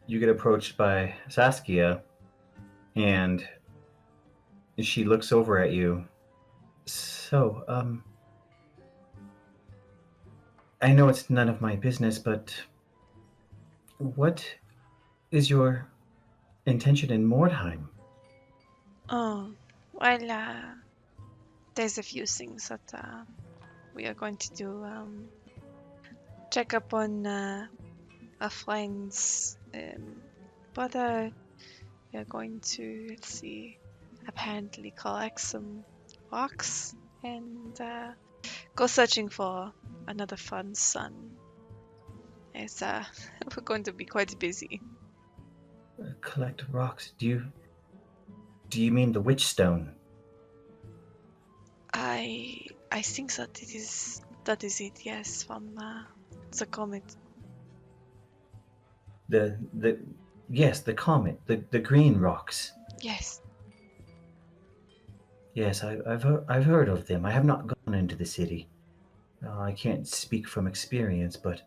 You get approached by Saskia, and She looks over at you. So, I know it's none of my business, but what is your intention in Mordheim?
Oh, well, there's a few things that we are going to do. Check up on our friend's brother. We are going to, let's see, apparently collect some rocks and go searching for another friend's son. It's we're going to be quite busy.
Collect rocks. Do you mean the witch stone?
I think that is it. Yes, from the comet.
The yes, the comet, the green rocks.
Yes.
Yes, I've heard of them. I have not gone into the city. I can't speak from experience, but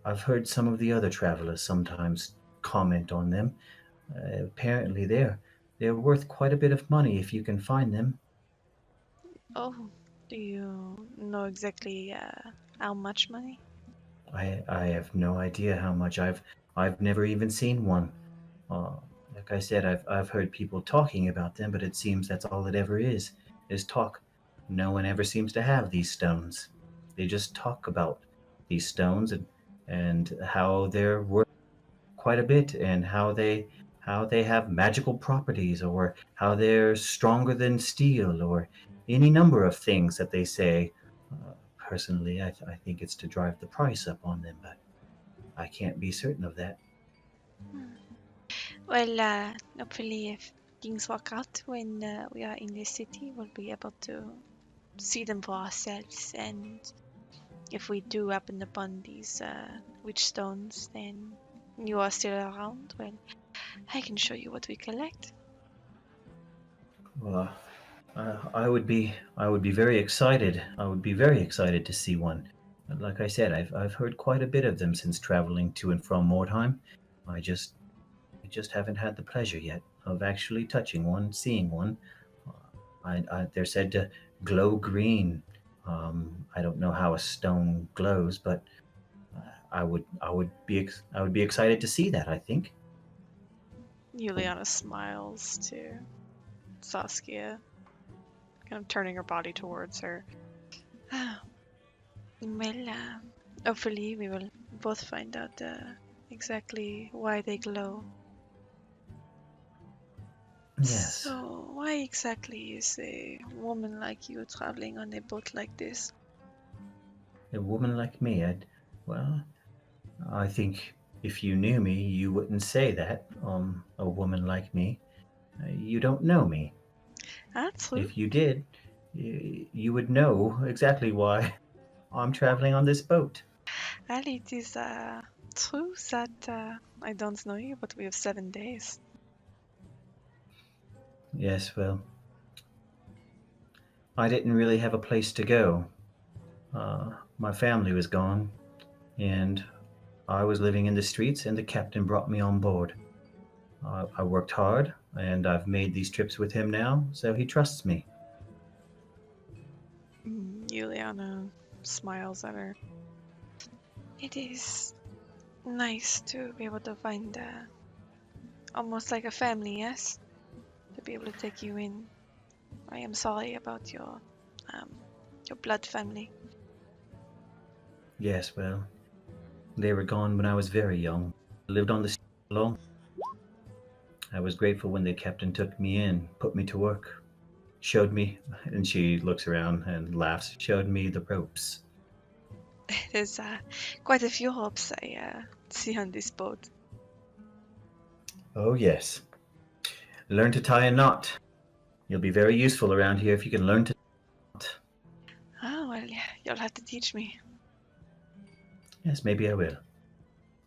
I've heard some of the other travelers sometimes comment on them. Apparently, they're worth quite a bit of money if you can find them.
Oh, do you know exactly how much money?
I have no idea how much. I've never even seen one. Uh, like I said, I've heard people talking about them, but it seems that's all it ever is talk. No one ever seems to have these stones. They just talk about these stones and how they're worth quite a bit and how they have magical properties or how they're stronger than steel or any number of things that they say. Personally, I think it's to drive the price up on them, but I can't be certain of that.
Hmm. Well, hopefully, if things work out when we are in the city, we'll be able to see them for ourselves. And if we do happen upon these witch stones, then you are still around. Well, I can show you what we collect.
Well, I would be very excited. I would be very excited to see one. Like I said, I've heard quite a bit of them since traveling to and from Mordheim. I just I just haven't had the pleasure yet of actually touching one, seeing one. They're said to glow green. I don't know how a stone glows, but I would be excited to see that. I think.
Juliana smiles to Saskia, kind of turning her body towards her.
Well, hopefully, we will both find out exactly why they glow.
Yes,
So, why exactly is a woman like you traveling on a boat like this?
a woman like me. Well, I think if you knew me, you wouldn't say that. A woman like me. You don't know me.
That's true.
If you did, you would know exactly why I'm traveling on this boat.
Well, it is true that I don't know you, but we have 7 days.
Yes, well, I didn't really have a place to go. My family was gone, and I was living in the streets, and the captain brought me on board. I worked hard, and I've made these trips with him now, so he trusts me.
Juliana smiles at her.
It is nice to be able to find almost like a family, yes? To be able to take you in. I am sorry about your blood family.
Yes, well, they were gone when I was very young. I lived on the street alone. I was grateful when the captain took me in, put me to work, showed me, and she looks around and laughs, showed me the ropes.
There's quite a few hopes I see on this boat.
Oh, yes. Learn to tie a knot. You'll be very useful around here if you can learn to.
Oh, well, yeah, you'll have to teach me.
Yes, maybe I will.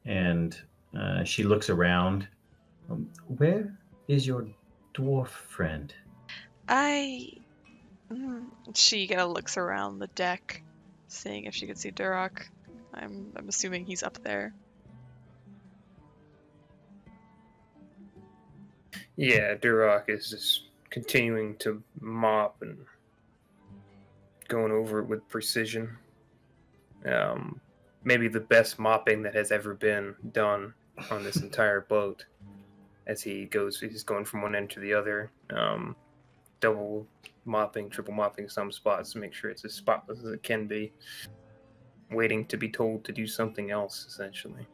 And she looks around. Where is your dwarf friend?
She kind of looks around the deck, seeing if she could see Duroc. I'm assuming he's up there.
Yeah, Duroc is just continuing to mop and going over it with precision. Maybe the best mopping that has ever been done on this entire boat. As he's going from one end to the other, double mopping, triple mopping some spots to make sure it's as spotless as it can be. Waiting to be told to do something else, essentially.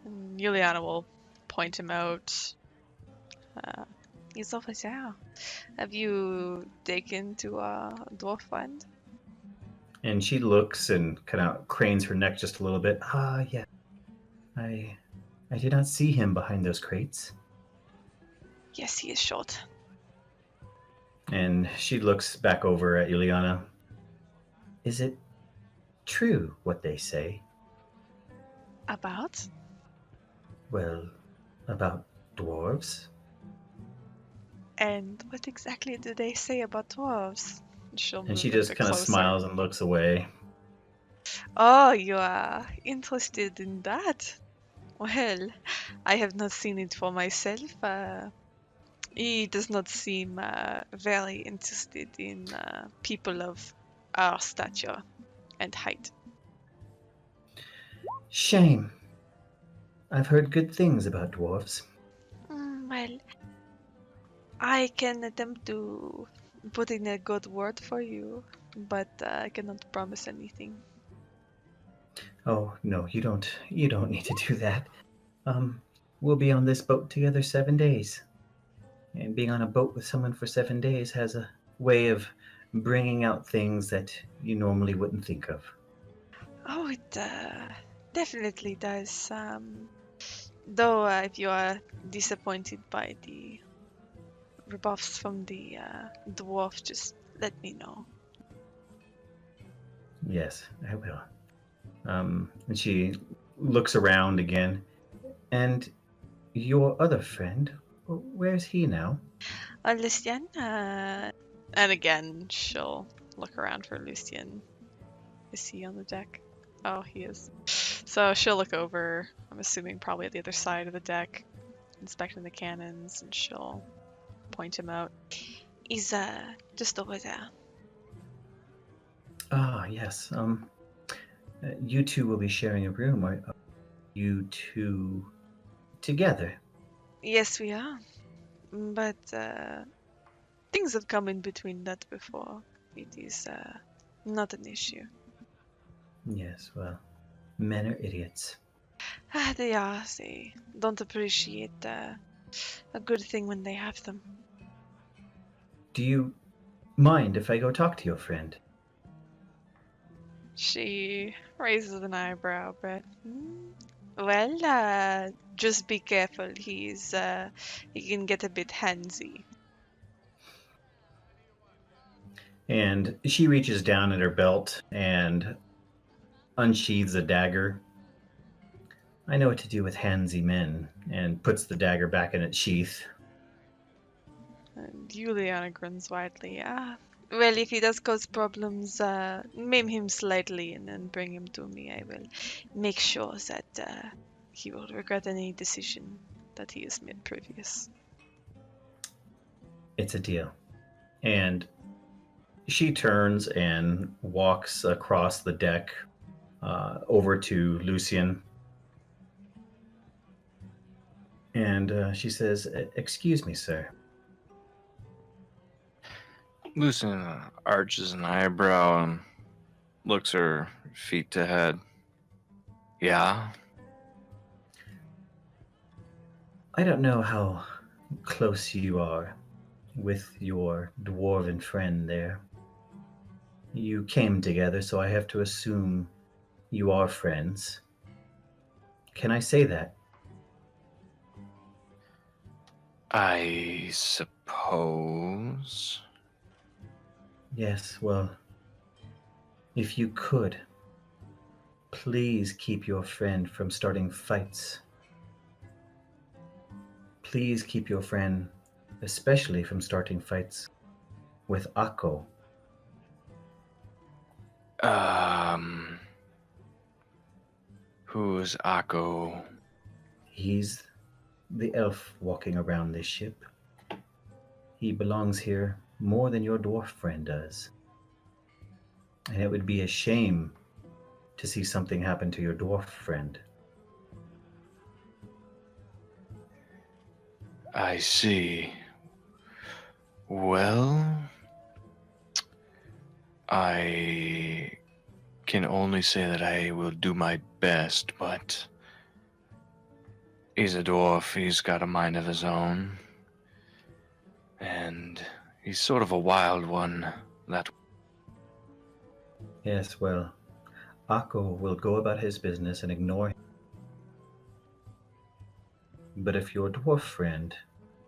And Juliana will point him out. He's over there. Have you taken to a dwarf friend?
And she looks and kind of cranes her neck just a little bit. Ah, yeah. I did not see him behind those crates.
Yes, he is short.
And she looks back over at Juliana. Is it true what they say?
About?
Well, about dwarves?
And what exactly do they say about dwarves?
She'll
And
move
she
a
just
bit
kind of
closer.
smiles and looks away.
Oh, you are interested in that? Well, I have not seen it for myself. He does not seem very interested in people of our stature and height.
Shame. I've heard good things about dwarves.
Well, I can attempt to put in a good word for you, but I cannot promise anything.
Oh, no, you don't need to do that. We'll be on this boat together 7 days. And being on a boat with someone for 7 days has a way of bringing out things that you normally wouldn't think of.
Oh, it definitely does. Though, if you are disappointed by the rebuffs from the dwarf, just let me know.
Yes, I will. And she looks around again. And your other friend, where's he now?
Lucian,
And again, she'll look around for Lucian. Is he on the deck? Oh, he is. So she'll look over, I'm assuming probably at the other side of the deck, inspecting the cannons, and she'll point him out.
is just over there.
Ah, yes. You two will be sharing a room. Are you two together?
Yes, we are. But things have come in between that before. It is not an issue.
Yes, well, men are idiots.
They are. They don't appreciate a good thing when they have them.
Do you mind if I go talk to your friend?
She raises an eyebrow, but
Well, just be careful. He can get a bit handsy.
And she reaches down at her belt and unsheathes a dagger. I know what to do with handsy men, and puts the dagger back in its sheath.
and Juliana grins widely.
Well, if he does cause problems, maim him slightly and then bring him to me. I will make sure that he will regret any decision that he has made previous.
It's a deal. And she turns and walks across the deck over to Lucian. And she says, "Excuse me, sir."
Lucian arches an eyebrow and looks her feet to head. Yeah?
I don't know how close you are with your dwarven friend there. You came together, so I have to assume you are friends. Can I say that?
I suppose.
Yes, well, if you could, please keep your friend from starting fights. Please keep your friend, especially from starting fights with Akko.
Who's Akko?
He's the elf walking around this ship. he belongs here more than your dwarf friend does. And it would be a shame to see something happen to your dwarf friend.
I see. Well, I can only say that I will do my best, but he's a dwarf, he's got a mind of his own, and he's sort of a wild one. That
Yes, well, Akko will go about his business and ignore him. But if your dwarf friend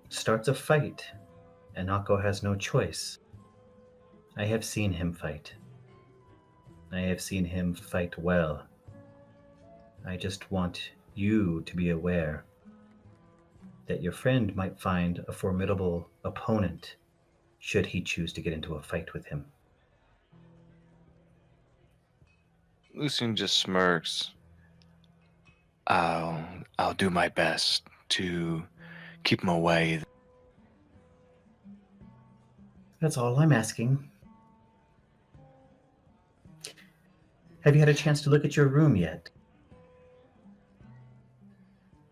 starts a fight and Akko has no choice, I have seen him fight. I have seen him fight well. I just want you to be aware that your friend might find a formidable opponent should he choose to get into a fight with him.
Lucian just smirks. I'll do my best to keep him away.
That's all I'm asking. Have you had a chance to look at your room yet?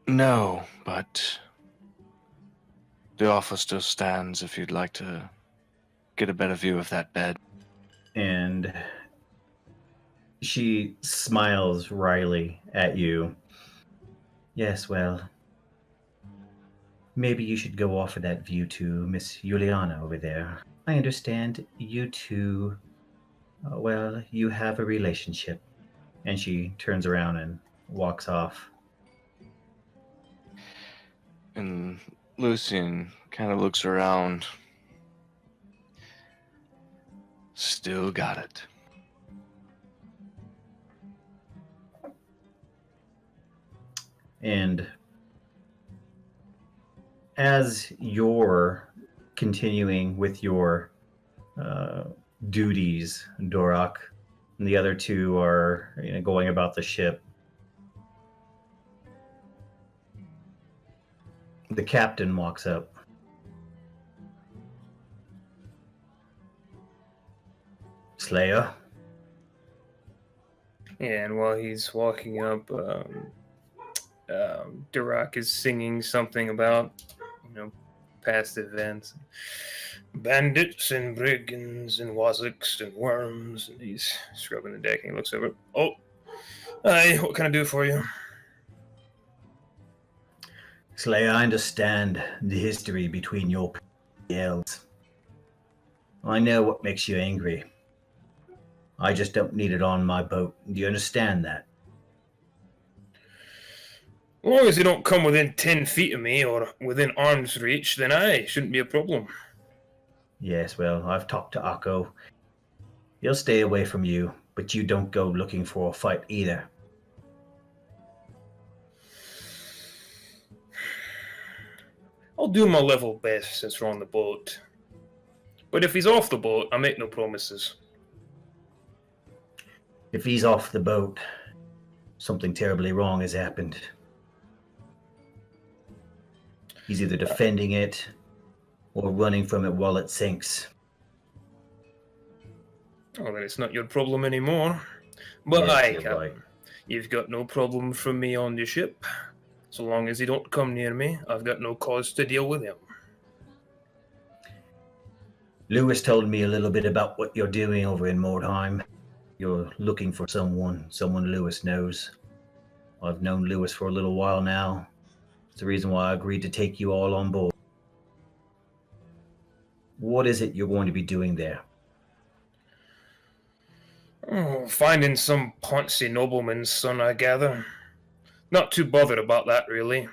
No, but the offer still stands if you'd like to get a better view of that bed.
And she smiles wryly at you. Yes, well, maybe you should go offer that view to Miss Juliana over there. I understand you two, well, you have a relationship. And she turns around and walks off.
And Lucian kind of looks around. Still got it.
And as you're continuing with your duties, Dorak, and the other two are going about the ship, the captain walks up. Slayer?
Yeah, and while he's walking up, Durak is singing something about, past events. Bandits and brigands and wazzicks and worms. And he's scrubbing the deck and he looks over. Oh, hi, what can I do for you?
Slayer, I understand the history between your elves. I know what makes you angry. I just don't need it on my boat. Do you understand that?
As long as you don't come within 10 feet of me or within arm's reach, then I shouldn't be a problem.
Yes, well, I've talked to Akko. He'll stay away from you, but you don't go looking for a fight either.
I'll do my level best since we're on the boat. But if he's off the boat, I make no promises.
If he's off the boat, something terribly wrong has happened. He's either defending it or running from it while it sinks.
Oh, then it's not your problem anymore. But
Yes,
aye,
you're
Captain,
right.
you've got no problem from me on the ship. So long as he don't come near me, I've got no cause to deal with him.
Lewis told me a little bit about what you're doing over in Mordheim. You're looking for someone Lewis knows. I've known Lewis for a little while now. It's the reason why I agreed to take you all on board. What is it you're going to be doing there?
Oh, finding some poncy nobleman's son, I gather. Not too bothered about that, really.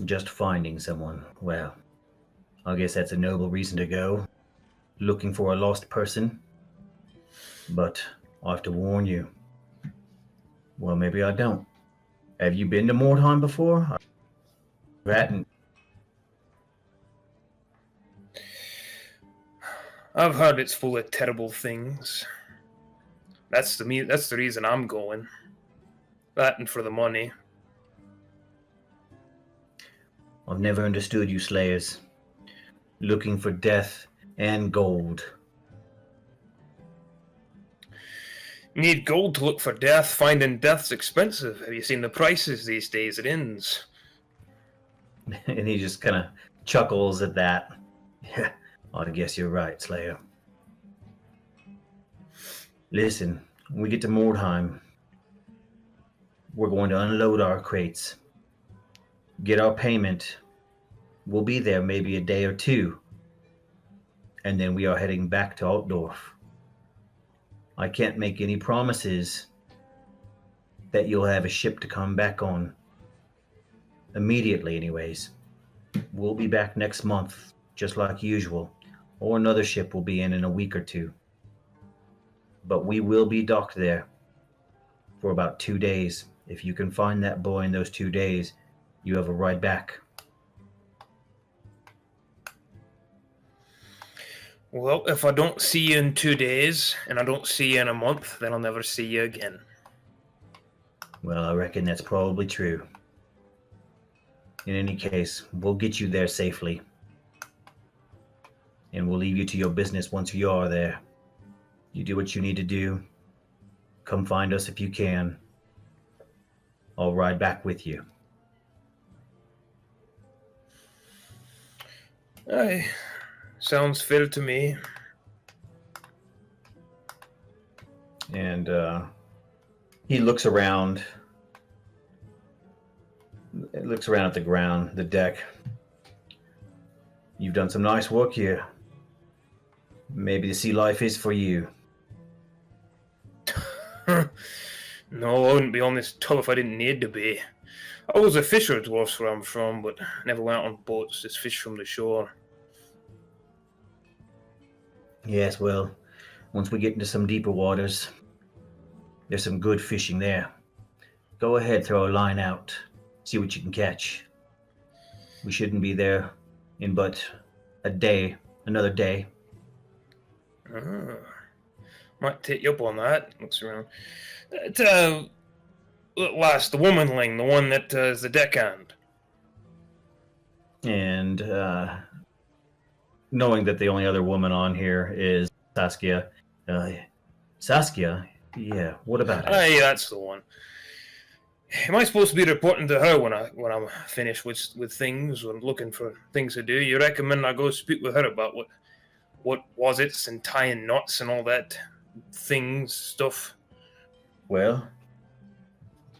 Just finding someone. Well, I guess that's a noble reason to go. Looking for a lost person. But I have to warn you. Well, maybe I don't. Have you been to Mordheim before?
I've heard it's full of terrible things. That's the reason I'm going. That and for the money.
I've never understood you slayers. Looking for death and gold.
Need gold to look for death. Finding death's expensive. Have you seen the prices these days at inns?
And he just kind of chuckles at that. Yeah, I guess you're right, Slayer. Listen, when we get to Mordheim, we're going to unload our crates, get our payment. We'll be there maybe a day or two, and then we are heading back to Altdorf. I can't make any promises that you'll have a ship to come back on. Immediately, anyways. We'll be back next month, just like usual, or another ship will be in a week or two. But we will be docked there for about 2 days. If you can find that boy in those 2 days, you have a ride back.
Well, if I don't see you in 2 days, and I don't see you in a month, then I'll never see you again.
Well, I reckon that's probably true. In any case, we'll get you there safely. And we'll leave you to your business once you are there. You do what you need to do. Come find us if you can. I'll ride back with you.
Aye, sounds fair to me.
And he looks around. It looks around at the ground, the deck. You've done some nice work here. Maybe the sea life is for you.
No, I wouldn't be on this tub if I didn't need to be. I was a fisher, dwarfs where I'm from, but never went on boats, just fish from the shore.
Yes, well, once we get into some deeper waters, there's some good fishing there. Go ahead, throw a line out, see what you can catch. We shouldn't be there in but another day.
Might take you up on that. Looks around. The womanling, the one that is the deckhand.
And knowing that the only other woman on here is Saskia. Saskia? Yeah, what about her?
Aye, that's the one. Am I supposed to be reporting to her when I'm finished with things or looking for things to do? You recommend I go speak with her about what was it and tying knots and all that stuff?
Well,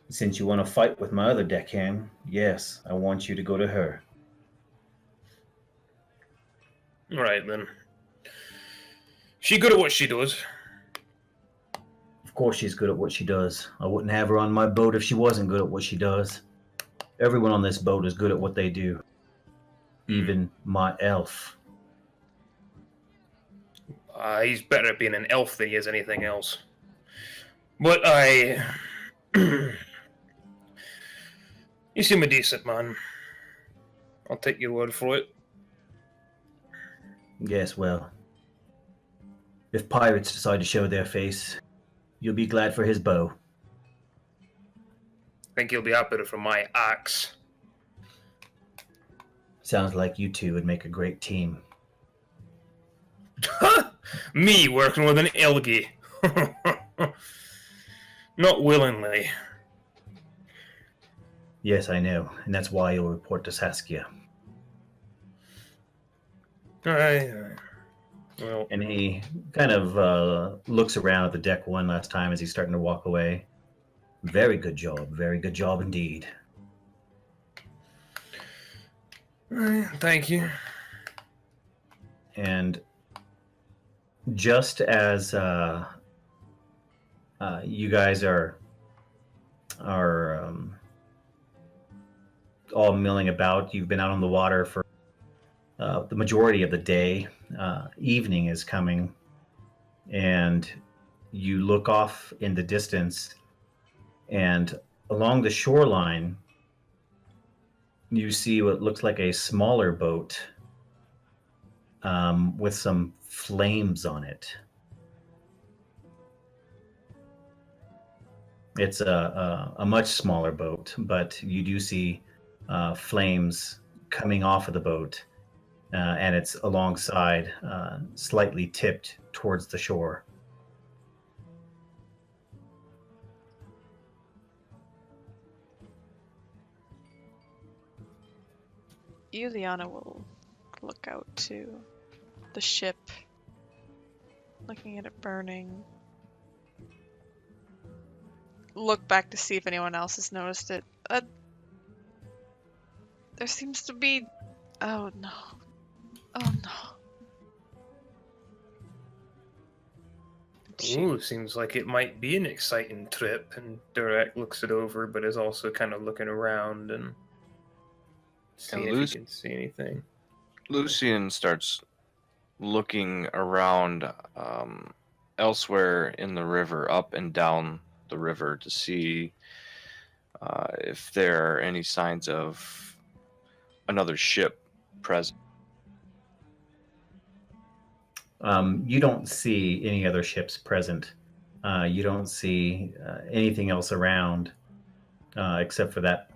since you want to fight with my other deckhand, yes, I want you to go to her.
Right then. She good at what she does.
Of course she's good at what she does. I wouldn't have her on my boat if she wasn't good at what she does. Everyone on this boat is good at what they do. Even my elf.
He's better at being an elf than he is anything else. But you seem a decent man. I'll take your word for it.
Yes, well, if pirates decide to show their face, you'll be glad for his bow.
Think he'll be happy for my axe.
Sounds like you two would make a great team.
Me working with an Elgie. Not willingly.
Yes, I know, and that's why you'll report to Saskia.
Aye. Well,
And he kind of looks around at the deck one last time as he's starting to walk away. Very good job indeed.
Thank you.
And just as you guys are all milling about, you've been out on the water for the majority of the day. Evening is coming, and you look off in the distance, and along the shoreline, you see what looks like a smaller boat with some flames on it. It's a much smaller boat, but you do see flames coming off of the boat, and it's alongside, slightly tipped towards the shore.
Juliana will look out to the ship, looking at it burning. Look back to see if anyone else has noticed it. There seems to be... Oh no. Oh no.
Ooh, seems like it might be an exciting trip. And Durek looks it over, but is also kind of looking around and seeing if he can see anything.
Lucian starts looking around elsewhere in the river, up and down the river, to see if there are any signs of another ship present.
You don't see any other ships present. You don't see anything else around except for that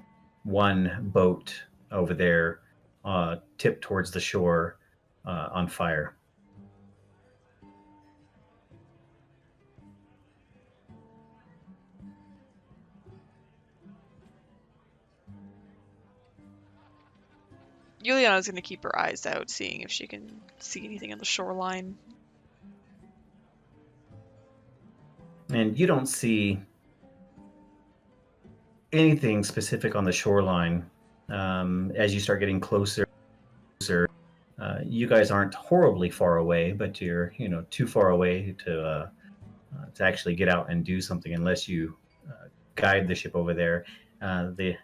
one boat over there, tipped towards the shore, on fire.
Juliana's gonna keep her eyes out, seeing if she can see anything on the shoreline.
And you don't see anything specific on the shoreline. As you start getting closer, you guys aren't horribly far away, but you're too far away to actually get out and do something unless you guide the ship over there. The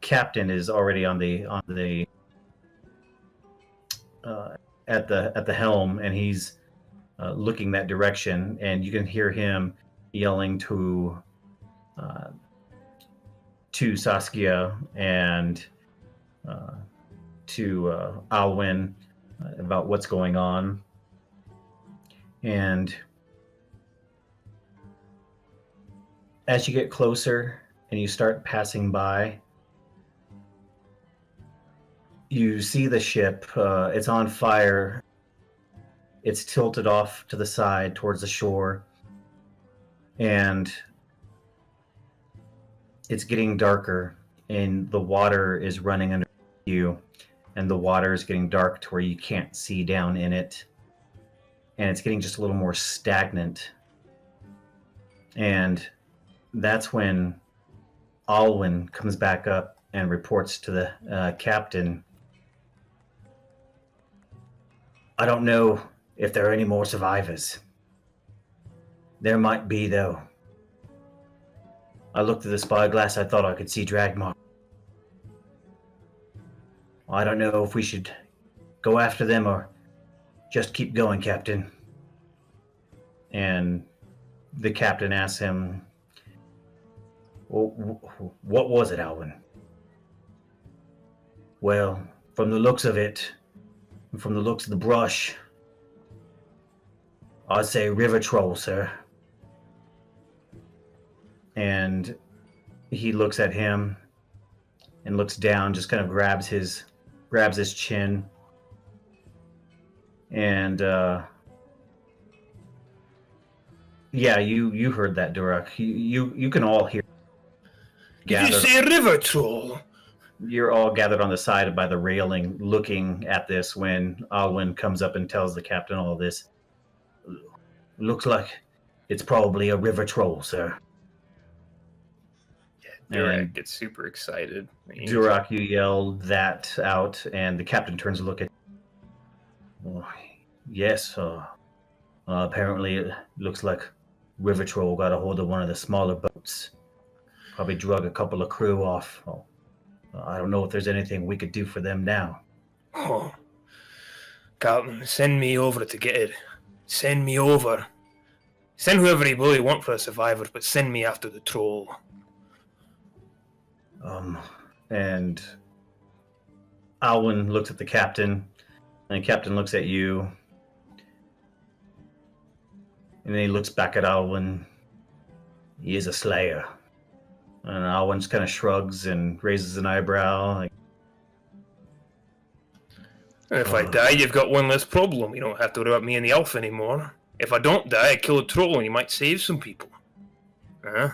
captain is already on the at the helm, and he's looking that direction, and you can hear him yelling to Saskia and to Alwyn about what's going on. And as you get closer and you start passing by, you see the ship. It's on fire. It's tilted off to the side towards the shore. And it's getting darker, and the water is running under you, and the water is getting dark to where you can't see down in it. And it's getting just a little more stagnant. And that's when Alwyn comes back up and reports to the captain. I don't know if there are any more survivors. There might be, though. I looked through the spyglass. I thought I could see drag marks. I don't know if we should go after them or just keep going, Captain. And the captain asks him, what was it, Alwyn? Well, from the looks of it, and from the looks of the brush, I'd say river troll, sir. And he looks at him and looks down, just kind of grabs his chin. And yeah, you heard that, Durak. You can all hear.
Did you say river troll?
You're all gathered on the side by the railing, looking at this when Alwyn comes up and tells the captain all this. Looks like it's probably a river troll, sir.
Durak gets super excited.
Durak, you yell that out, and the captain turns to look at. Oh, yes, apparently it looks like river troll got a hold of one of the smaller boats. Probably drug a couple of crew off. I don't know if there's anything we could do for them now.
Oh, Captain, send me over to get it. Send me over. Send whoever you really want for a survivor, but send me after the troll.
And Alwyn looks at the captain, and the captain looks at you, and then he looks back at Alwyn. He is a slayer. And Alwyn just kind of shrugs and raises an eyebrow. Like,
If I die, you've got one less problem. You don't have to worry about me and the elf anymore. If I don't die, I kill a troll and you might save some people. Huh?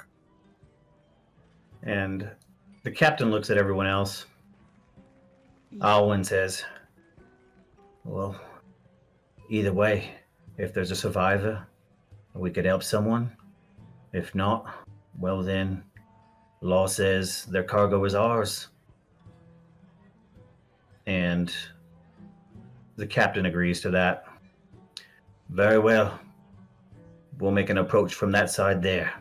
And the captain looks at everyone else. Alwyn says, well, either way, if there's a survivor, we could help someone. If not, well then, law says their cargo is ours. And the captain agrees to that. Very well. We'll make an approach from that side there.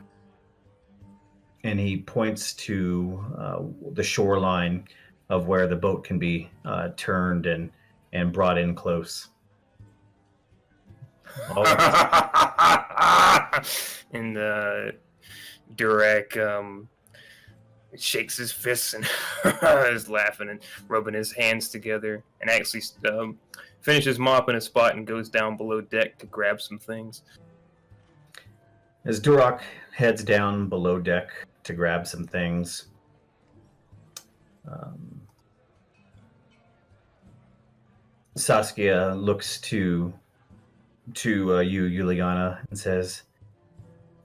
And he points to the shoreline of where the boat can be turned and brought in close.
And Durek shakes his fists and is laughing and rubbing his hands together, and actually finishes mopping a spot and goes down below deck to grab some things.
As Duroc heads down below deck to grab some things, Saskia looks to you, Juliana, and says,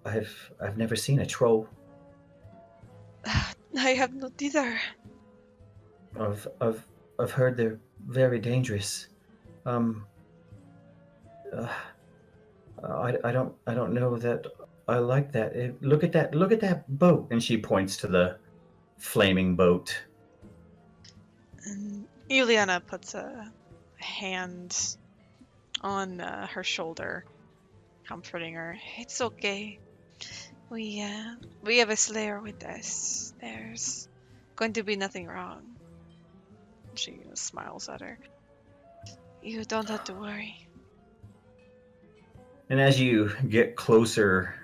I've never seen a troll.
I have not either.
I've heard they're very dangerous. I don't know that I like that. Look at that boat. And she points to the flaming boat.
And Juliana puts a hand on her shoulder, comforting her.
It's okay. We have a slayer with us. There's going to be nothing wrong.
She smiles at her.
You don't have to worry.
And as you get closer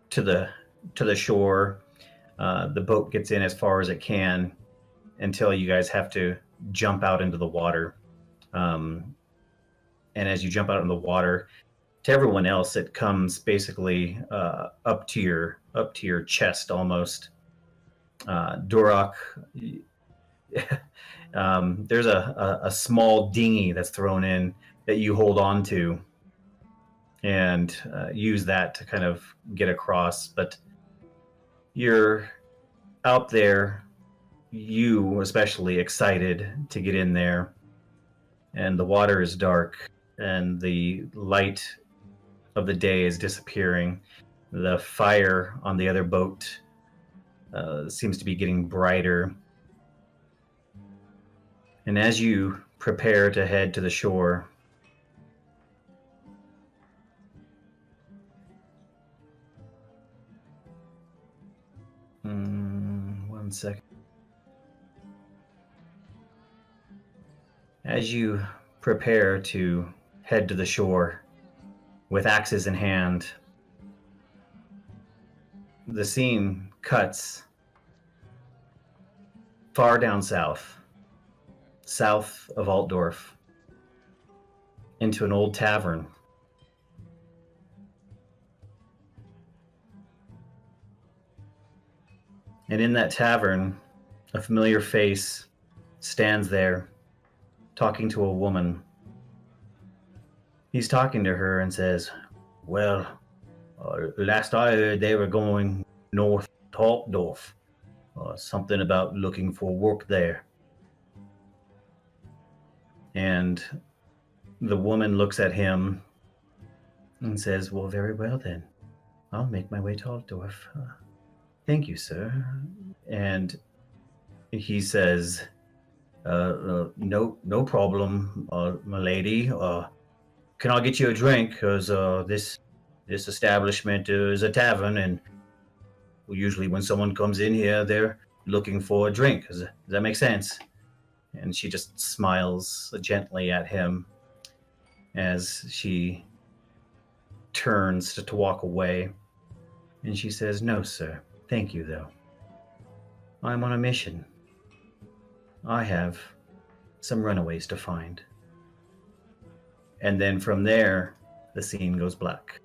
to the shore, the boat gets in as far as it can until you guys have to jump out into the water. And as you jump out in the water, to everyone else, it comes basically up to your chest almost. Duroc, there's a small dinghy that's thrown in that you hold on to and use that to kind of get across. But you're out there, you especially excited to get in there, and the water is dark and the light of the day is disappearing. The fire on the other boat seems to be getting brighter. And as you prepare to head to the shore, one second. As you prepare to head to the shore with axes in hand, the scene cuts far down south of Altdorf, into an old tavern. And in that tavern, a familiar face stands there, talking to a woman. He's talking to her and says, well, last I heard they were going north to Altdorf. Something about looking for work there. And the woman looks at him and says, well, very well then. I'll make my way to Altdorf. Thank you, sir. And he says, no problem, my lady. Can I get you a drink? Because this establishment is a tavern, and usually when someone comes in here, they're looking for a drink. Does that make sense? And she just smiles gently at him as she turns to walk away. And she says, no, sir. Thank you, though. I'm on a mission. I have some runaways to find. And then from there, the scene goes black.